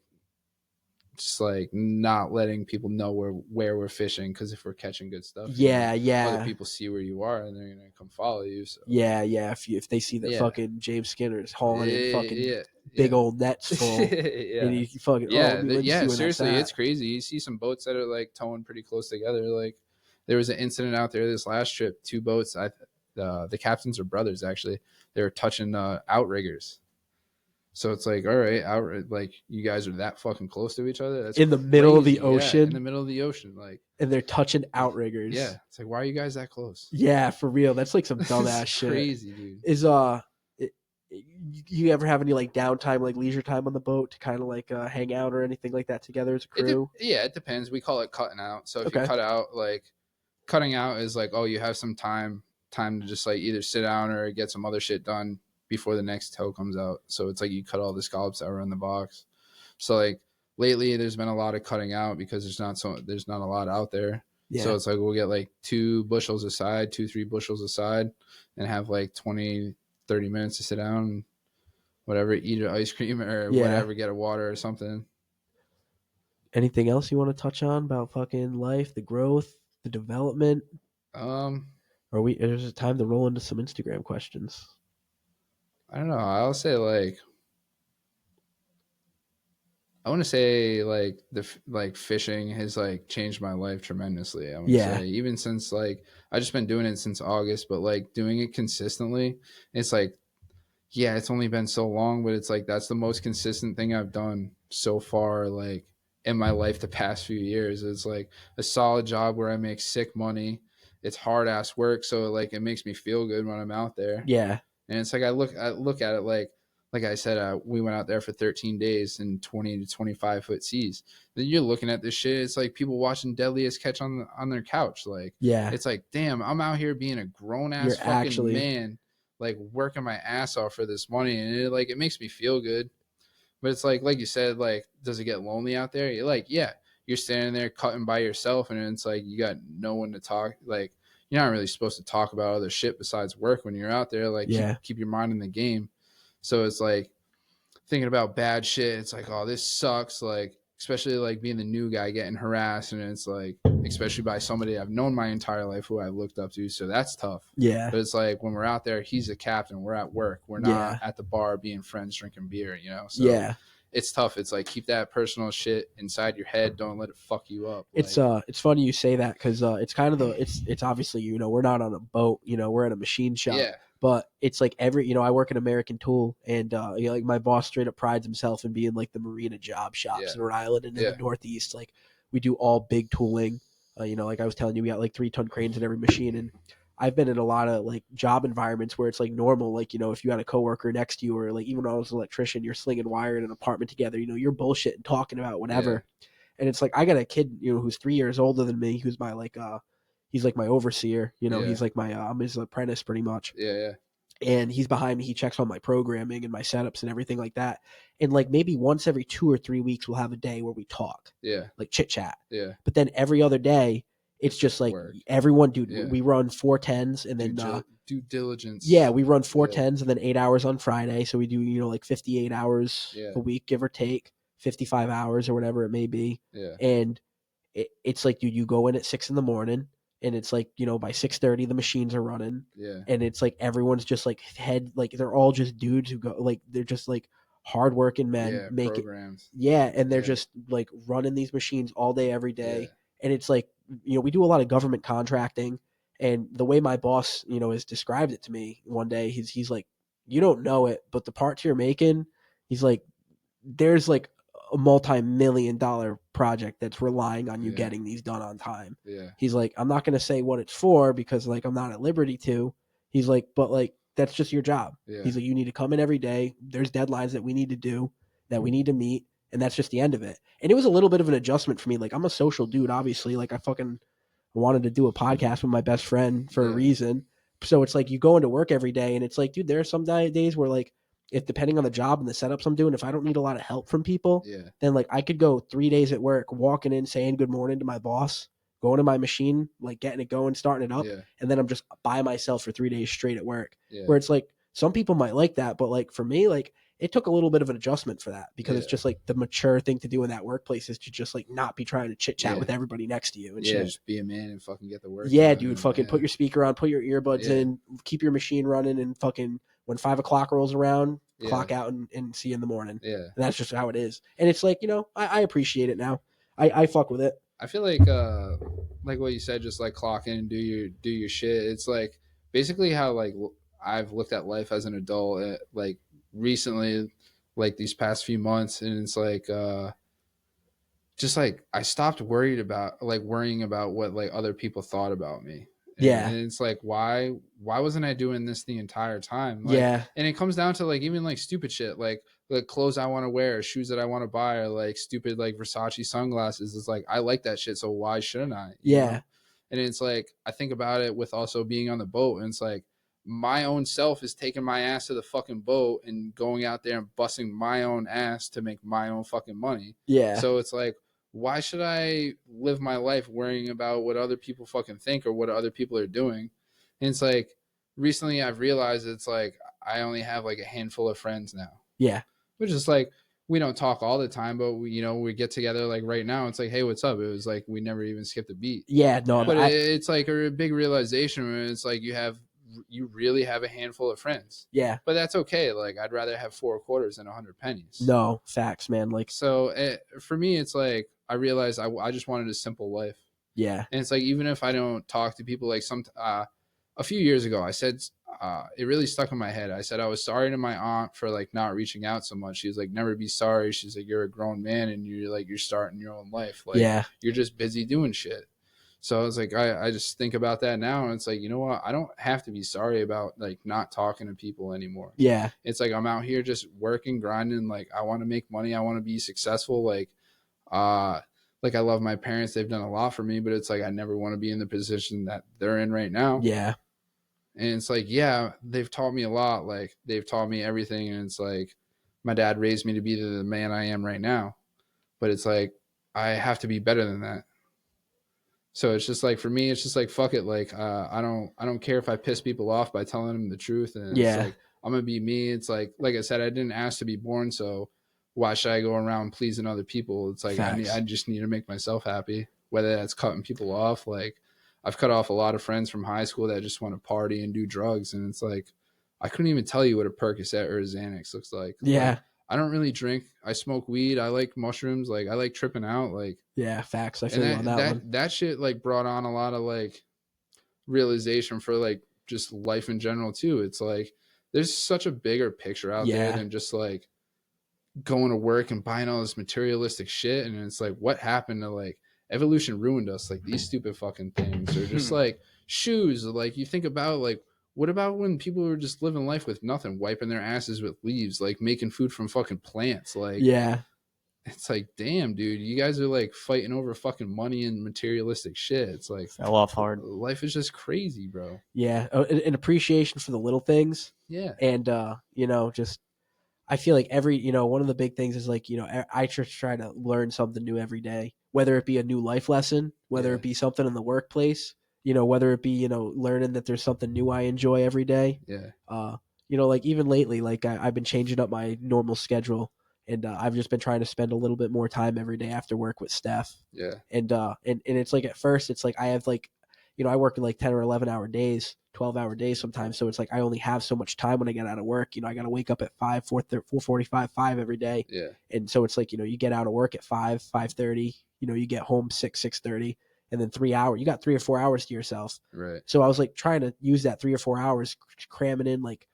just like not letting people know where we're fishing, because if we're catching good stuff, other people see where you are and they're gonna come follow you. So if they see that fucking James Skinner's hauling in fucking big old nets full, and you fucking seriously, it's crazy. You see some boats that are like towing pretty close together. Like there was an incident out there this last trip, 2 boats. The captains are brothers actually. They were touching outriggers. So it's like, all right, like you guys are that fucking close to each other. That's in the middle of the ocean. In the middle of the ocein, like, and they're touching outriggers. Yeah, it's like, why are you guys that close? Yeah, for real. That's like some dumbass shit. Crazy, dude. Is you ever have any like downtime, like leisure time on the boat to kind of like hang out or anything like that together as a crew? It depends. We call it cutting out. So if you cut out, like cutting out is like, oh, you have some time to just like either sit down or get some other shit done before the next tow comes out. So it's like you cut all the scallops that were in the box. So like lately there's been a lot of cutting out because there's not a lot out there. So it's like we'll get like 2 bushels aside, 2-3 bushels aside, and have like 20-30 minutes to sit down and whatever, eat an ice cream or whatever, get a water or something. Anything else you want to touch on about fucking life, the growth, the development? There's a time to roll into some Instagram questions. I don't know. I'll say like, I want to say like fishing has like changed my life tremendously. I want to say even since like I just been doing it since August, but like doing it consistently, it's like, it's only been so long, but it's like that's the most consistent thing I've done so far, like in my life the past few years. It's like a solid job where I make sick money. It's hard ass work, so like it makes me feel good when I'm out there. And it's like I look at it like I said, we went out there for 13 days in 20 to 25 foot seas. Then you're looking at this shit. It's like people watching Deadliest catch on their couch. Like, it's like, damn, I'm out here being a grown ass fucking man, like working my ass off for this money, and it makes me feel good. But it's like you said, like, does it get lonely out there? You're like, you're standing there cutting by yourself, and it's like you got no one to talk. Like, you're not really supposed to talk about other shit besides work when you're out there. Like, keep your mind in the game. So it's like thinking about bad shit. It's like, oh, this sucks. Like especially like being the new guy getting harassed, and it's like, especially by somebody I've known my entire life who I looked up to. So that's tough. Yeah. But it's like when we're out there, he's a captain. We're at work. We're not at the bar being friends drinking beer, you know? So it's tough. It's like keep that personal shit inside your head. Don't let it fuck you up. It's funny you say that because it's kind of it's obviously, you know, we're not on a boat, you know, we're at a machine shop. Yeah. But it's like you know, I work at American Tool, and you know, like my boss straight up prides himself in being like the marina job shops in Rhode Island and in the Northeast. Like we do all big tooling. You know, like I was telling you, we got like 3-ton cranes in every machine, and I've been in a lot of like job environments where it's like normal. Like, you know, if you had a coworker next to you, or like even when I was an electrician, you're slinging wire in an apartment together. You know, you're bullshitting, talking about whatever. And it's like I got a kid, you know, who's 3 years older than me, who's my like he's like my overseer. You know, he's like my I'm his apprentice pretty much. Yeah. And he's behind me. He checks on my programming and my setups and everything like that. And like maybe once every 2 or 3 weeks, we'll have a day where we talk. Yeah. Like chit chat. Yeah. But then every other day, it's just like everyone, dude. Yeah. We run 410s and then due diligence. Yeah, we run 410s and then 8 hours on Friday. So we do, you know, like 58 hours a week, give or take, 55 hours or whatever it may be. Yeah. And it's like, dude, you go in at 6 a.m. and it's like, you know, by 6:30 the machines are running. Yeah. And it's like everyone's just like like they're all just dudes who go like they're just like hardworking men making programs. And they're just like running these machines all day every day. And it's like, you know, we do a lot of government contracting, and the way my boss, you know, has described it to me one day, he's like, you don't know it, but the parts you're making, he's like, there's like a multi-million-dollar project that's relying on you getting these done on time. Yeah. He's like, I'm not going to say what it's for because like I'm not at liberty to. He's like, but like that's just your job. Yeah. He's like, you need to come in every day. There's deadlines that we need to do, that we need to meet, and that's just the end of it. And it was a little bit of an adjustment for me. Like I'm a social dude, obviously. Like I fucking wanted to do a podcast with my best friend for a reason. So it's like you go into work every day, and it's like, dude, there are some days where like, if depending on the job and the setups I'm doing, if I don't need a lot of help from people, then like I could go 3 days at work, walking in, saying good morning to my boss, going to my machine, like getting it going, starting it up. And then I'm just by myself for 3 days straight at work, where it's like, some people might like that. But like for me, like it took a little bit of an adjustment for that, because it's just like the mature thing to do in that workplace is to just like not be trying to chit chat with everybody next to you and shit. Just be a man and fucking get the work. Yeah, dude, fucking put your speaker on, put your earbuds in, keep your machine running, and fucking when 5 o'clock rolls around, clock out and see you in the morning. Yeah. And that's just how it is. And it's like, you know, I appreciate it now. I fuck with it. I feel like what you said, just like clock in and do your shit. It's like basically how like I've looked at life as an adult, like recently, like these past few months, and it's like just like I stopped worrying about what like other people thought about me. And it's like, why wasn't I doing this the entire time? Like, and it comes down to like even like stupid shit, like clothes I want to wear, shoes that I want to buy, or like stupid like Versace sunglasses. It's like I like that shit, so why shouldn't I? You know? And it's like I think about it with also being on the boat, and it's like my own self is taking my ass to the fucking boat and going out there and busting my own ass to make my own fucking money. So it's like, why should I live my life worrying about what other people fucking think or what other people are doing? And it's like, recently I've realized it's like, I only have like a handful of friends now. Which is like, we don't talk all the time, but we get together like right now. It's like, hey, what's up? It was like, we never even skipped a beat. But it's like a big realization when it's like, you really have a handful of friends. But that's okay. Like, I'd rather have 4 quarters than 100 pennies. No, facts, man. Like, so for me, it's like, I realized I just wanted a simple life. And it's like, even if I don't talk to people, like a few years ago, I said, it really stuck in my head. I said, I was sorry to my aunt for like not reaching out so much. She was like, never be sorry. She's like, you're a grown man and you're starting your own life. Like, you're just busy doing shit. So I was like, I just think about that now. And it's like, you know what? I don't have to be sorry about like not talking to people anymore. It's like, I'm out here just working, grinding. Like, I want to make money. I want to be successful. Like I love my parents. They've done a lot for me, but it's like, I never want to be in the position that they're in right now. And it's like, they've taught me a lot. Like, they've taught me everything. And it's like, my dad raised me to be the man I am right now. But it's like, I have to be better than that. So it's just like, for me, it's just like, fuck it. Like, I don't care if I piss people off by telling them the truth. And it's like, I'm going to be me. It's like I said, I didn't ask to be born. So why should I go around pleasing other people? It's like Facts. I just need to make myself happy, whether that's cutting people off. Like I've cut off a lot of friends from high school that just want to party and do drugs, and it's like I couldn't even tell you what a Percocet or a Xanax looks like. Yeah. Like, I don't really drink. I smoke weed. I like mushrooms. Like I like tripping out. Like Yeah, facts. I feel you on that one. That shit like brought on a lot of like realization for like just life in general too. It's like there's such a bigger picture out there than just like going to work and buying all this materialistic shit. And it's like, what happened to like evolution ruined us? Like these stupid fucking things, or just like shoes. Like you think about like, what about when people were just living life with nothing, wiping their asses with leaves, like making food from fucking plants? Like, yeah, it's like, damn, dude, you guys are like fighting over fucking money and materialistic shit. It's like fell off hard. Life is just crazy, bro. Yeah, an appreciation for the little things. Yeah, and you know, just I feel like every, you know, one of the big things is like, you know, I just try to learn something new every day, whether it be a new life lesson, whether it be something in the workplace, you know, whether it be, you know, learning that there's something new I enjoy every day. Yeah. You know, like even lately, like I've been changing up my normal schedule, and I've just been trying to spend a little bit more time every day after work with Steph. Yeah. And it's like at first it's like I have like, you know, I work in like 10 or 11-hour days, 12-hour days sometimes. So it's like I only have so much time when I get out of work. You know, I got to wake up at 4:45, 5 every day. Yeah. And so it's like, you know, you get out of work at 5:30, you know, you get home 6:30, and then 3 hours. You got 3 or 4 hours to yourself. Right. So I was like trying to use that 3 or 4 hours, cramming in like,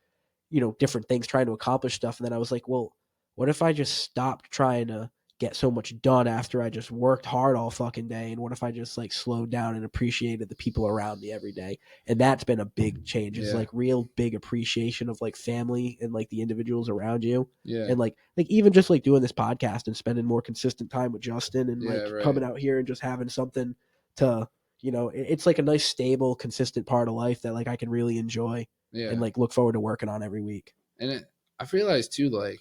you know, different things, trying to accomplish stuff. And then I was like, well, what if I just stopped trying to get so much done after I just worked hard all fucking day? And what if I just like slowed down and appreciated the people around me every day? And that's been a big change. It's like real big appreciation of like family and like the individuals around you. Yeah. And like even just like doing this podcast and spending more consistent time with Justin and coming out here and just having something to, you know, it's like a nice, stable, consistent part of life that like I can really enjoy and like look forward to working on every week. And I've realized too, like,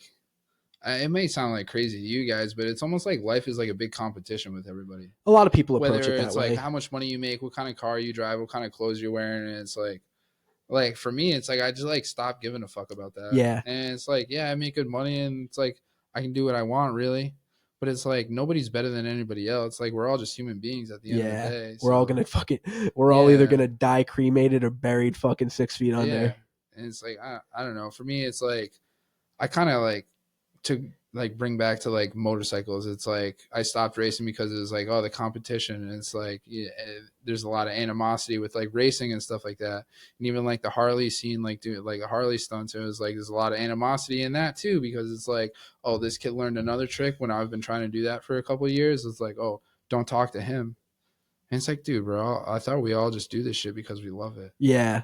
it may sound like crazy to you guys, but it's almost like life is like a big competition with everybody. A lot of people approach Whether it that it's way. Like how much money you make, what kind of car you drive, what kind of clothes you're wearing. And it's like for me, it's like I just like stop giving a fuck about that. Yeah. And it's like, yeah, I make good money and it's like I can do what I want really. But it's like nobody's better than anybody else. Like we're all just human beings at the end of the day. We're all gonna we're all either gonna die cremated or buried fucking 6 feet under. Yeah. And it's like I don't know. For me, it's like I kind of like to like bring back to like motorcycles. It's like I stopped racing because it was like, oh, the competition. And it's like there's a lot of animosity with like racing and stuff like that. And even like the Harley scene, like doing like a Harley stunts, it was like there's a lot of animosity in that too, because it's like, oh, this kid learned another trick when I've been trying to do that for a couple of years. It's like, oh, don't talk to him. And it's like, dude, bro, I thought we all just do this shit because we love it. Yeah.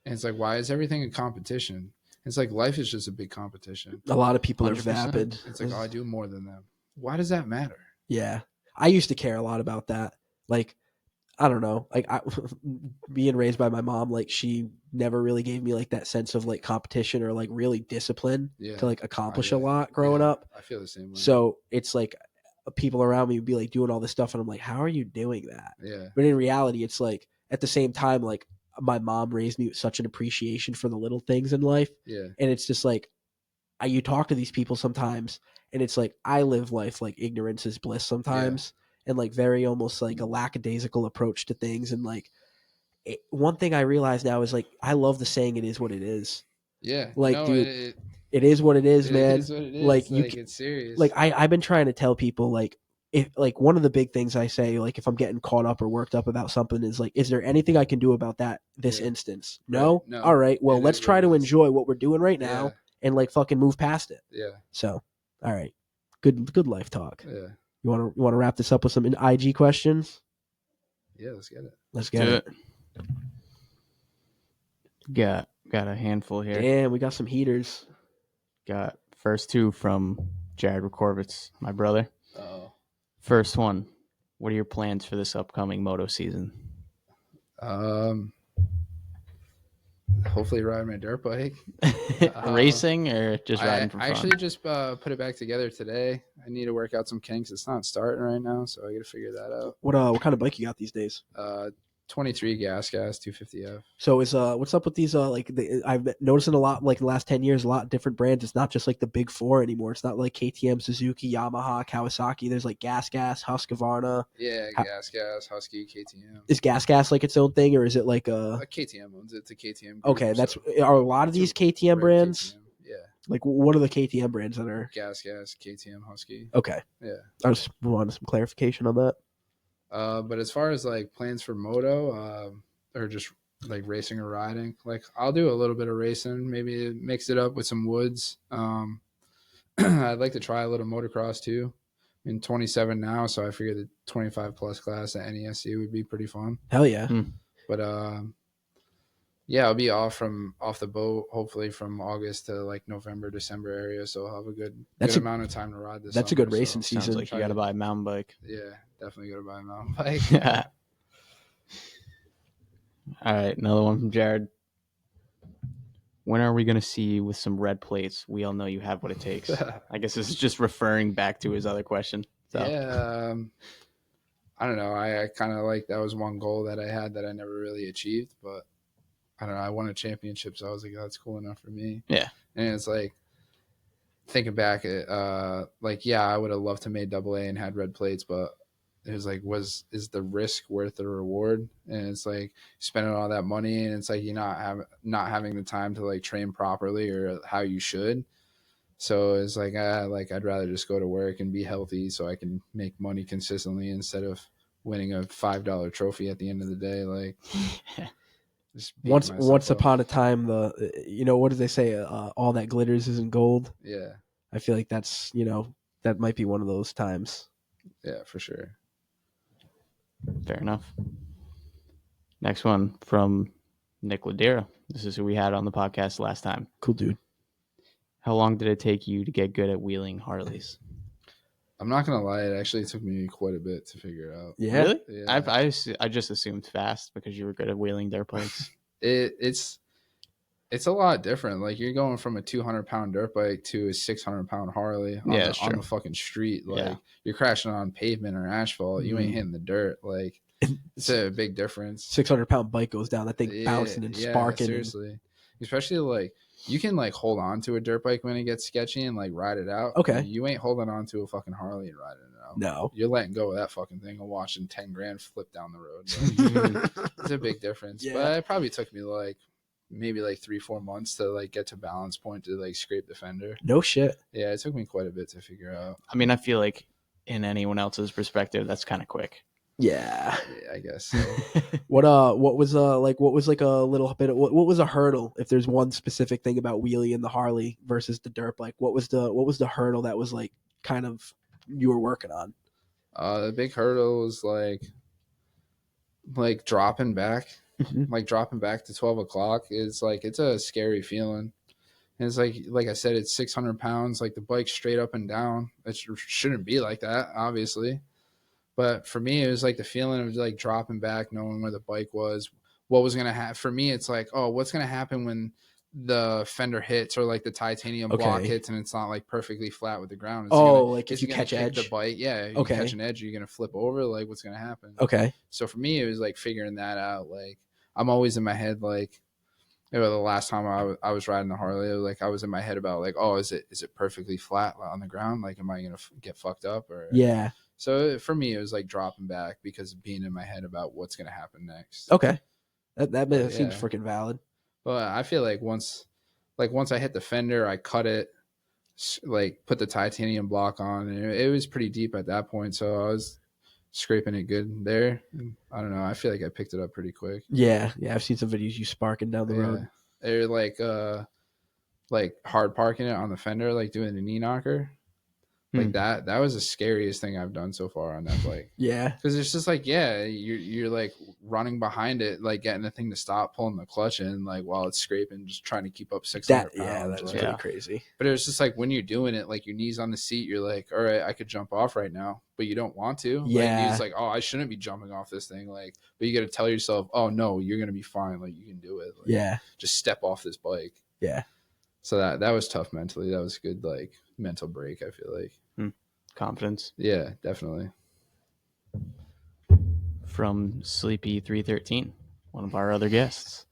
And it's like, why is everything a competition? It's like life is just a big competition. A lot of people 100%. Are vapid. It's like, oh, I do more than them. Why does that matter? Yeah. I used to care a lot about that. Like, I don't know. Like being raised by my mom, like she never really gave me like that sense of like competition or like really discipline to like accomplish a lot growing up. I feel the same way. So it's like people around me would be like doing all this stuff and I'm like, how are you doing that? Yeah. But in reality, it's like at the same time, like my mom raised me with such an appreciation for the little things in life. Yeah. And it's just like, you talk to these people sometimes and it's like, I live life like ignorance is bliss sometimes. And like very almost like a lackadaisical approach to things. And like one thing I realize now is like, I love the saying, it is what it is. Yeah. Like, no, dude, it is what it is, man. It is what it is. Like it's serious. Like I've been trying to tell people like, if like one of the big things I say, like if I'm getting caught up or worked up about something is like, is there anything I can do about that this instance? No? No. All right. Well, let's try to enjoy what we're doing right now and like fucking move past it. Yeah. So, all right. Good life talk. Yeah. You want to wrap this up with some IG questions? Yeah, let's get it. Let's get it. Got a handful here. Damn, we got some heaters. Got first two from Jared Rekorvitz, my brother. Oh. First one, what are your plans for this upcoming moto season? Hopefully ride my dirt bike. Racing or just riding for fun? I actually just put it back together today. I need to work out some kinks. It's not starting right now, so I got to figure that out. What kind of bike you got these days? 23 gas, 250F. So is what's up with these I've been noticing a lot like the last 10 years, a lot of different brands. It's not just like the big four anymore. It's not like KTM, Suzuki, Yamaha, Kawasaki. There's like Gas, Husqvarna. Yeah, gas, Husky, KTM. Is Gas like its own thing, or is it like a KTM owns it? It's a KTM group, okay? That's so are a lot of these KTM brands. KTM. Yeah, Like what are the KTM brands that are gas, KTM, Husky. okay? Yeah, I just wanted some clarification on that. But as far as like plans for moto, or just like racing or riding, like I'll do a little bit of racing, maybe mix it up with some woods. I'd like to try a little motocross too. I'm 27 now, so I figured the 25 plus class at NESC would be pretty fun. Hell yeah! But yeah, I'll be off the boat hopefully from August to like November, December area, so I'll have a good amount of time to ride this. That's summer, a good racing season. Sounds like you got to buy a mountain bike. Yeah, definitely got to buy a mountain bike. All right, another one from Jared. When are we going to see you with some red plates? We all know you have what it takes. I guess this is just referring back to his other question. So. Yeah, I don't know. I kind of like that was one goal that I had that I never really achieved, but I don't know. I won a championship, so I was like, that's cool enough for me. Yeah. And it's like, thinking back at like, yeah, I would have loved to made AA and had red plates, but it was like, is the risk worth the reward? And it's like spending all that money and it's like you're not having the time to like train properly or how you should. So it's like I'd rather just go to work and be healthy so I can make money consistently instead of winning a $5 trophy at the end of the day. Like once upon a time, what do they say? All that glitters isn't gold. Yeah. I feel like that's, that might be one of those times. Yeah, for sure. Fair enough. Next one from Nick Ladera. This is who we had on the podcast last time. Cool dude. How long did it take you to get good at wheeling Harleys? I'm not gonna lie, it actually took me quite a bit to figure it out. Yeah, really? Yeah. I just assumed fast because you were good at wheeling dirt bikes. It's a lot different. Like you're going from a 200-pound dirt bike to a 600-pound Harley on the fucking street. Like you're crashing on pavement or asphalt. You ain't hitting the dirt. Like it's a big difference. 600-pound bike goes down. That thing bouncing and sparking. Seriously, especially like you can like hold on to a dirt bike when it gets sketchy and like ride it out. Okay, you ain't holding on to a fucking Harley and riding it out. No, you're letting go of that fucking thing and watching 10 grand flip down the road. Like, it's a big difference. Yeah. But it probably took me like maybe like 3-4 months to like get to balance point to like scrape the fender. No shit. Yeah, it took me quite a bit to figure out. I mean, I feel like in anyone else's perspective, that's kind of quick. Yeah, I guess so. what was a little bit of, what was a hurdle, if there's one specific thing about wheelie and the Harley versus the dirt bike? What was the hurdle that was like kind of you were working on? The big hurdle was like dropping back. Like dropping back to 12 o'clock is like, it's a scary feeling. And it's like I said, it's 600 pounds, like the bike straight up and down. It shouldn't be like that, obviously. But for me, it was like the feeling of like dropping back, knowing where the bike was, what was going to happen. For me, it's like, oh, what's going to happen when the fender hits or like the titanium block hits and it's not like perfectly flat with the ground. Like if you catch edge the bike, you catch an edge, you're gonna flip over. Like what's gonna happen? Okay. So for me, it was like figuring that out. Like I'm always in my head, like the last time I was riding the Harley, like I was in my head about like, oh, is it perfectly flat on the ground? Like, am I gonna get fucked up or? Yeah. So for me, it was like dropping back because of being in my head about what's gonna happen next. Okay, that seems freaking valid. But I feel like once I hit the fender, I cut it, like put the titanium block on, and it was pretty deep at that point. So I was scraping it good there. I don't know. I feel like I picked it up pretty quick. Yeah. I've seen some videos you sparking down the road. They're like hard parking it on the fender, like doing a knee knocker. Like that was the scariest thing I've done so far on that bike. Yeah. Because it's just like, you're like running behind it, like getting the thing to stop, pulling the clutch in, like while it's scraping, just trying to keep up 600 pounds. Yeah, that's pretty crazy. But it was just like when you're doing it, like your knees on the seat, you're like, all right, I could jump off right now, but you don't want to. Yeah. Like, it's like, oh, I shouldn't be jumping off this thing. Like, but you got to tell yourself, oh no, you're going to be fine. Like you can do it. Like, just step off this bike. Yeah. So that was tough mentally. That was a good, like mental break, I feel like. Confidence. Yeah, definitely. from Sleepy 313, one of our other guests.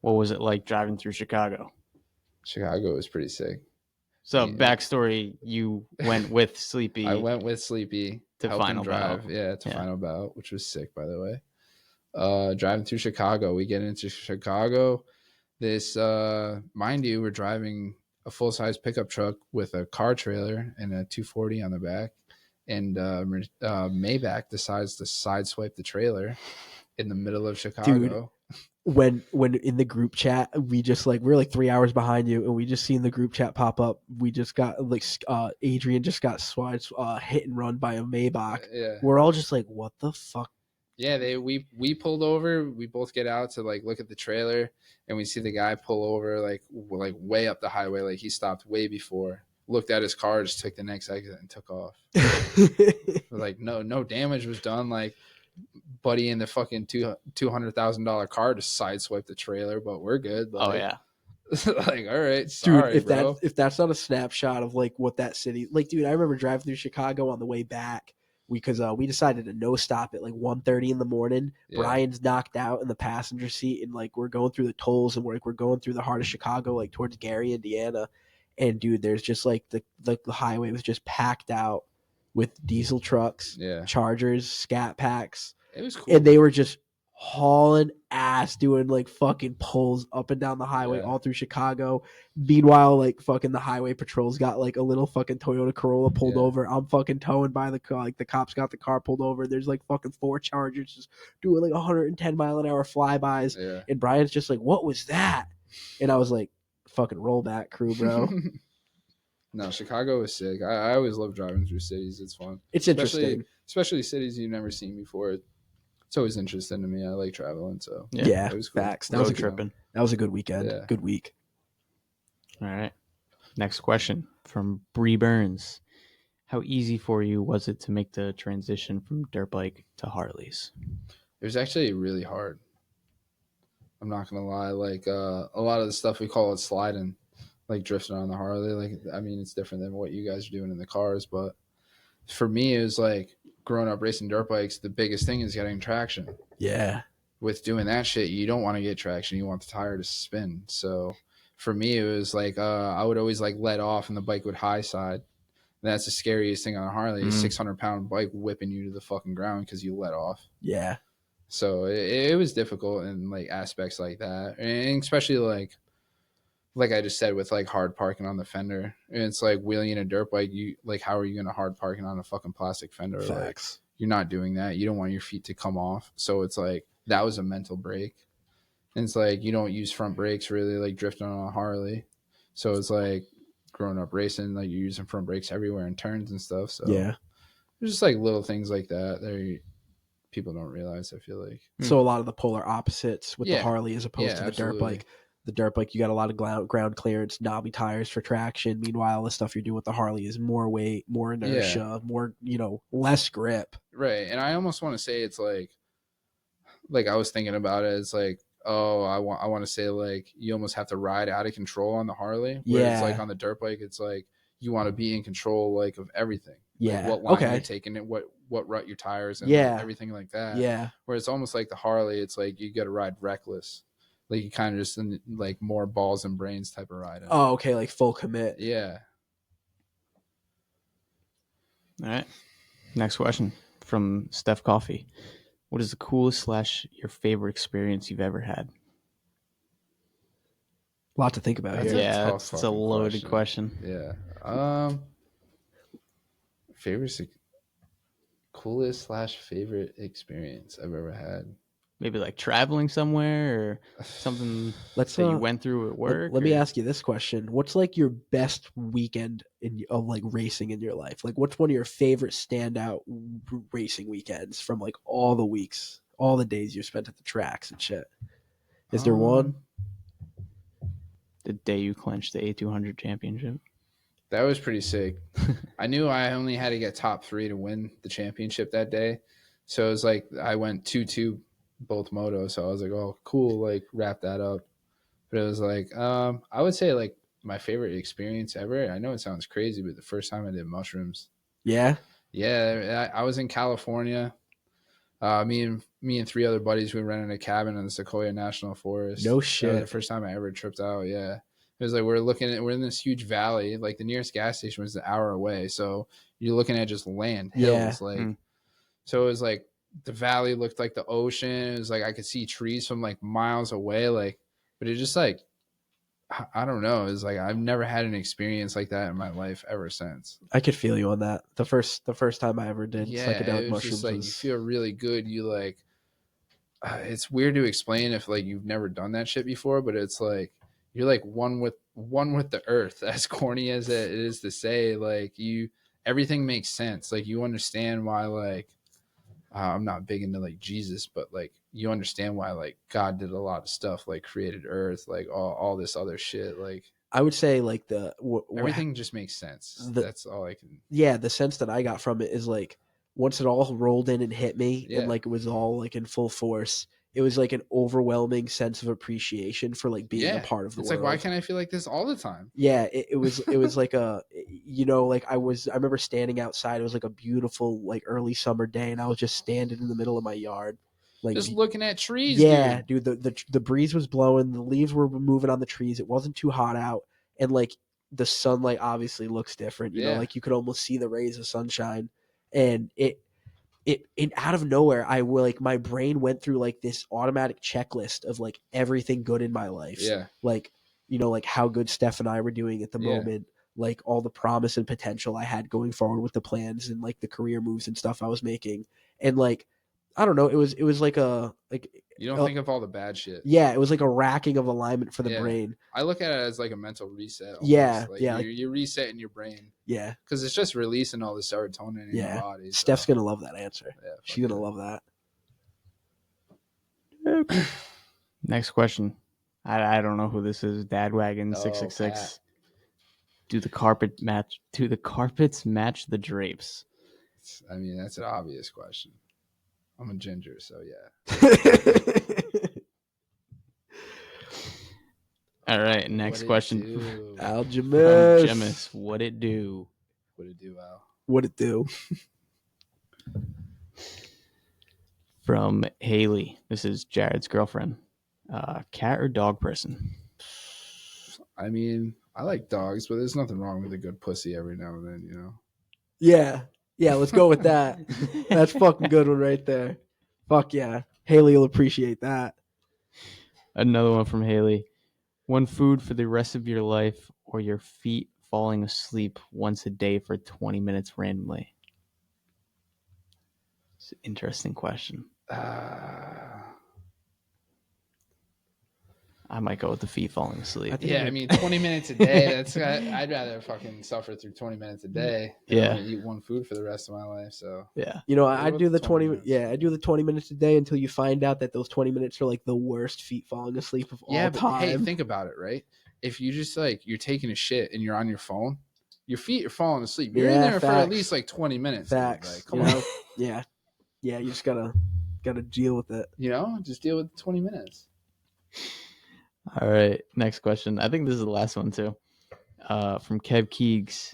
What was it like driving through Chicago? Chicago was pretty sick. So backstory, you went with Sleepy. I went with Sleepy to helped final him drive. bout. Yeah, to final bout, which was sick, by the way. Driving through Chicago, we get into Chicago. This, mind you, we're driving a full-size pickup truck with a car trailer and a 240 on the back. And Maybach decides to sideswipe the trailer in the middle of Chicago. Dude, when in the group chat, we just like, we're like 3 hours behind you, and we just seen the group chat pop up. We just got like Adrian just got hit and run by a Maybach. Yeah. We're all just like, what the fuck? Yeah, we pulled over. We both get out to like look at the trailer, and we see the guy pull over like way up the highway. Like he stopped way before, looked at his car, just took the next exit and took off. Like no damage was done. Like buddy in the fucking $200,000 car to sideswipe the trailer, but we're good. Like, oh yeah. Like, all right, sorry, dude, bro. if that's not a snapshot of like what that city, like, dude, I remember driving through Chicago on the way back because we decided to no stop at like 1:30 in the morning. Yeah. Brian's knocked out in the passenger seat, and like we're going through the tolls, and we're going through the heart of Chicago, like towards Gary, Indiana. And dude, there's just like the highway was just packed out with diesel trucks, Chargers, Scat Packs. It was cool. And they were just hauling ass, doing like fucking pulls up and down the highway all through Chicago. Meanwhile, like fucking the highway patrol's got like a little fucking Toyota Corolla pulled over. I'm fucking towing by the car. Like the cops got the car pulled over. There's like fucking 4 Chargers just doing like 110 mile an hour flybys. Yeah. And Brian's just like, what was that? And I was like, fucking rollback crew, bro. No, Chicago is sick. I always love driving through cities. It's fun. It's interesting. Especially cities you've never seen before. It's always interesting to me. I like traveling, so yeah, it was cool. Facts. That was tripping. That was a good weekend. Yeah. Good week. All right. Next question from Bree Burns. How easy for you was it to make the transition from dirt bike to Harleys? It was actually really hard. I'm not gonna lie. Like a lot of the stuff we call it sliding, like drifting on the Harley. Like, I mean, it's different than what you guys are doing in the cars, but for me, it was like growing up racing dirt bikes. The biggest thing is getting traction. Yeah. With doing that shit, you don't want to get traction. You want the tire to spin. So for me, it was like I would always like let off, and the bike would high side. And that's the scariest thing on a Harley. A 600-pound bike whipping you to the fucking ground because you let off. Yeah. So it was difficult in like aspects like that, and especially like I just said with like hard parking on the fender. And it's like wheeling a dirt bike. You like, how are you gonna hard parking on a fucking plastic fender? Facts. Like, you're not doing that. You don't want your feet to come off. So it's like that was a mental break. And it's like you don't use front brakes really, like drifting on a Harley. So it's like growing up racing, like you're using front brakes everywhere in turns and stuff. So yeah, there's just like little things like that people don't realize, I feel like. So a lot of the polar opposites with the Harley as opposed to the dirt bike. The dirt bike, you got a lot of ground clearance, knobby tires for traction. Meanwhile, the stuff you're doing with the Harley is more weight, more inertia, more, less grip. Right. And I almost want to say it's like I was thinking about it. It's like, oh, I want to say like you almost have to ride out of control on the Harley. Whereas like on the dirt bike, it's like you want to be in control like of everything. Yeah. Like what line you're taking it, what rut your tires and everything like that. Yeah. Where it's almost like the Harley, it's like you got to ride reckless. Like you kind of just in like more balls and brains type of riding. Oh, okay, like full commit. Yeah. All right. Next question from Steph Coffee. What is the coolest / your favorite experience you've ever had? A lot to think about here. Yeah, it's a loaded question. Yeah. Coolest / favorite experience I've ever had. Maybe like traveling somewhere or something that you went through at work. Let me ask you this question. What's like your best weekend of like racing in your life? Like what's one of your favorite standout racing weekends from like all the weeks, all the days you spent at the tracks and shit? Is there one? The day you clinched the A200 championship. That was pretty sick. I knew I only had to get top 3 to win the championship that day. So it was like I went 2-2 both motos. So I was like, oh, cool, like wrap that up. But it was like, I would say like my favorite experience ever. I know it sounds crazy, but the first time I did mushrooms. Yeah? Yeah, I was in California. Me and 3 other buddies, we rented a cabin in the Sequoia National Forest. No That was shit. the first time I ever tripped out. Yeah, it was like we're in this huge valley. Like the nearest gas station was an hour away, so you're looking at just land, hills. Yeah. Like, so it was like the valley looked like the ocean. It was like I could see trees from like miles away. Like, but it just like, I don't know. It's like I've never had an experience like that in my life ever since. I could feel you on that. The first time I ever did psychedelic it was mushrooms just like you feel really good. You like, it's weird to explain if like you've never done that shit before, but it's like you're like one with the earth. As corny as it is to say, like everything makes sense. Like you understand why like. I'm not big into like Jesus, but like you understand why like God did a lot of stuff, like created Earth, like all this other shit. Like I would say like everything just makes sense. That's all I can. Yeah, the sense that I got from it is like once it all rolled in and hit me, and like it was all like in full force. It was like an overwhelming sense of appreciation for like being a part of the world. It's like, why can't I feel like this all the time? Yeah, it was like like I remember standing outside. It was like a beautiful like early summer day, and I was just standing in the middle of my yard, like just looking at trees. Yeah, dude. The breeze was blowing, the leaves were moving on the trees. It wasn't too hot out, and like the sunlight obviously looks different. You know, like you could almost see the rays of sunshine, and it out of nowhere, my brain went through like this automatic checklist of like everything good in my life. Yeah. Like, like how good Steph and I were doing at the moment, like all the promise and potential I had going forward with the plans and like the career moves and stuff I was making. And like, I don't know, it was like you don't think of all the bad shit. Yeah, it was like a racking of alignment for the brain. I look at it as like a mental reset. Almost. Yeah, like yeah. You're resetting your brain. Yeah, because it's just releasing all the serotonin in your body. So. Steph's gonna love that answer. Yeah, she's gonna love that. Next question. I don't know who this is. Dadwagon 666. Do the carpets match the drapes? I mean, that's an obvious question. I'm a ginger, so yeah. All right, next question. Algemus. What it do? What it do, Al? What it do? From Haley. This is Jared's girlfriend. Cat or dog person? I mean, I like dogs, but there's nothing wrong with a good pussy every now and then, you know? Yeah, let's go with that. That's fucking good one right there. Fuck yeah. Haley will appreciate that. Another one from Haley. One food for the rest of your life or your feet falling asleep once a day for 20 minutes randomly? It's an interesting question. I might go with the feet falling asleep. I mean, 20 minutes a day. I'd rather fucking suffer through 20 minutes a day. Yeah. Than eat one food for the rest of my life. So yeah, I do the 20 minutes. Yeah, I do the 20 minutes a day until you find out that those 20 minutes are like the worst feet falling asleep of all time. But hey, think about it, right? If you just like you're taking a shit and you're on your phone, your feet are falling asleep. You're in there for at least like 20 minutes. Facts. Like, come on. Yeah, you just gotta deal with it. Just deal with 20 minutes. All right, next question. I think this is the last one too. From Kev Keegs.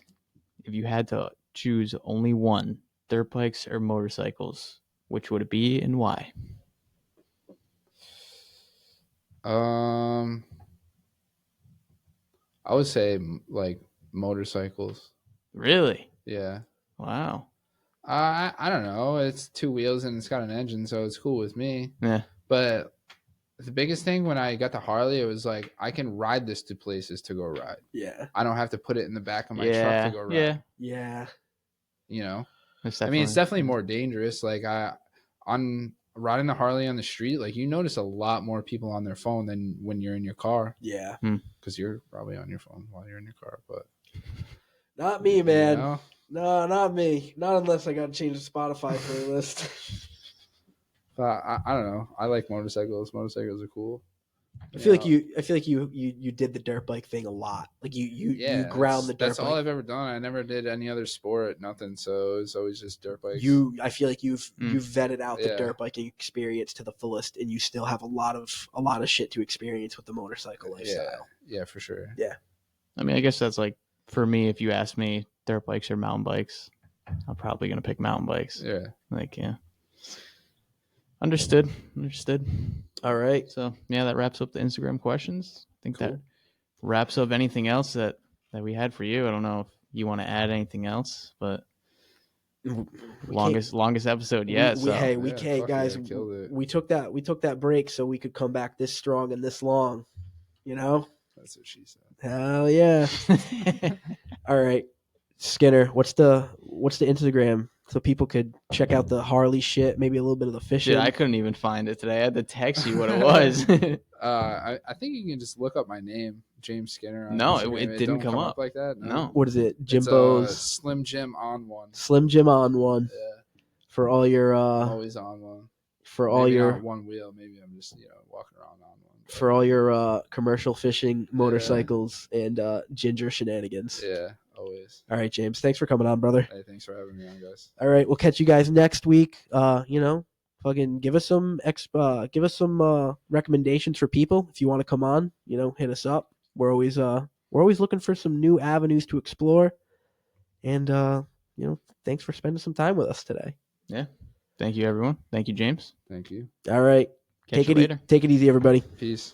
If you had to choose only one, dirt bikes or motorcycles, which would it be and why? I would say like motorcycles. Really? Yeah. Wow. I don't know. It's 2 wheels and it's got an engine, so it's cool with me. Yeah. But the biggest thing when I got the Harley, it was like I can ride this to places to go ride. Yeah. I don't have to put it in the back of my truck to go ride. Yeah. You know? I mean, it's definitely more dangerous. Like on riding the Harley on the street, like you notice a lot more people on their phone than when you're in your car. Yeah. Because you're probably on your phone while you're in your car, but not me, man. You know? No, not me. Not unless I got to change the Spotify playlist. But I don't know. I like motorcycles. Motorcycles are cool. I feel like you did the dirt bike thing a lot. Like you ground the dirt bike. That's all I've ever done. I never did any other sport, nothing. So it's always just dirt bikes. I feel like you've vetted out the dirt biking experience to the fullest, and you still have a lot of shit to experience with the motorcycle lifestyle. Yeah, for sure. Yeah. I mean, I guess that's like for me. If you ask me, dirt bikes or mountain bikes, I'm probably gonna pick mountain bikes. Yeah. Like yeah. Understood. All right. So yeah, that wraps up the Instagram questions. I think that Cool. wraps up anything else that we had for you. I don't know if you want to add anything else, but longest episode yet. We can't, guys. We took that break so we could come back this strong and this long. You know. That's what she said. Hell yeah. All right, Skinner. What's the Instagram so people could check out the Harley shit, maybe a little bit of the fishing? Dude, I couldn't even find it today. I had to text you what it was. I think you can just look up my name, James Skinner. No, it didn't come up like that. No. What is it? Jimbo's Slim Jim on one. Slim Jim on one. Yeah. For all your always on one. For maybe all your not one wheel, maybe I'm just walking around on one. For all your commercial fishing motorcycles and ginger shenanigans. Yeah, always. All right, James. Thanks for coming on, brother. Hey, thanks for having me on, guys. All right, we'll catch you guys next week. Fucking give us some recommendations for people if you want to come on. Hit us up. We're always looking for some new avenues to explore. And thanks for spending some time with us today. Yeah. Thank you, everyone. Thank you, James. Thank you. All right. Catch you later. Take it easy, everybody. Peace.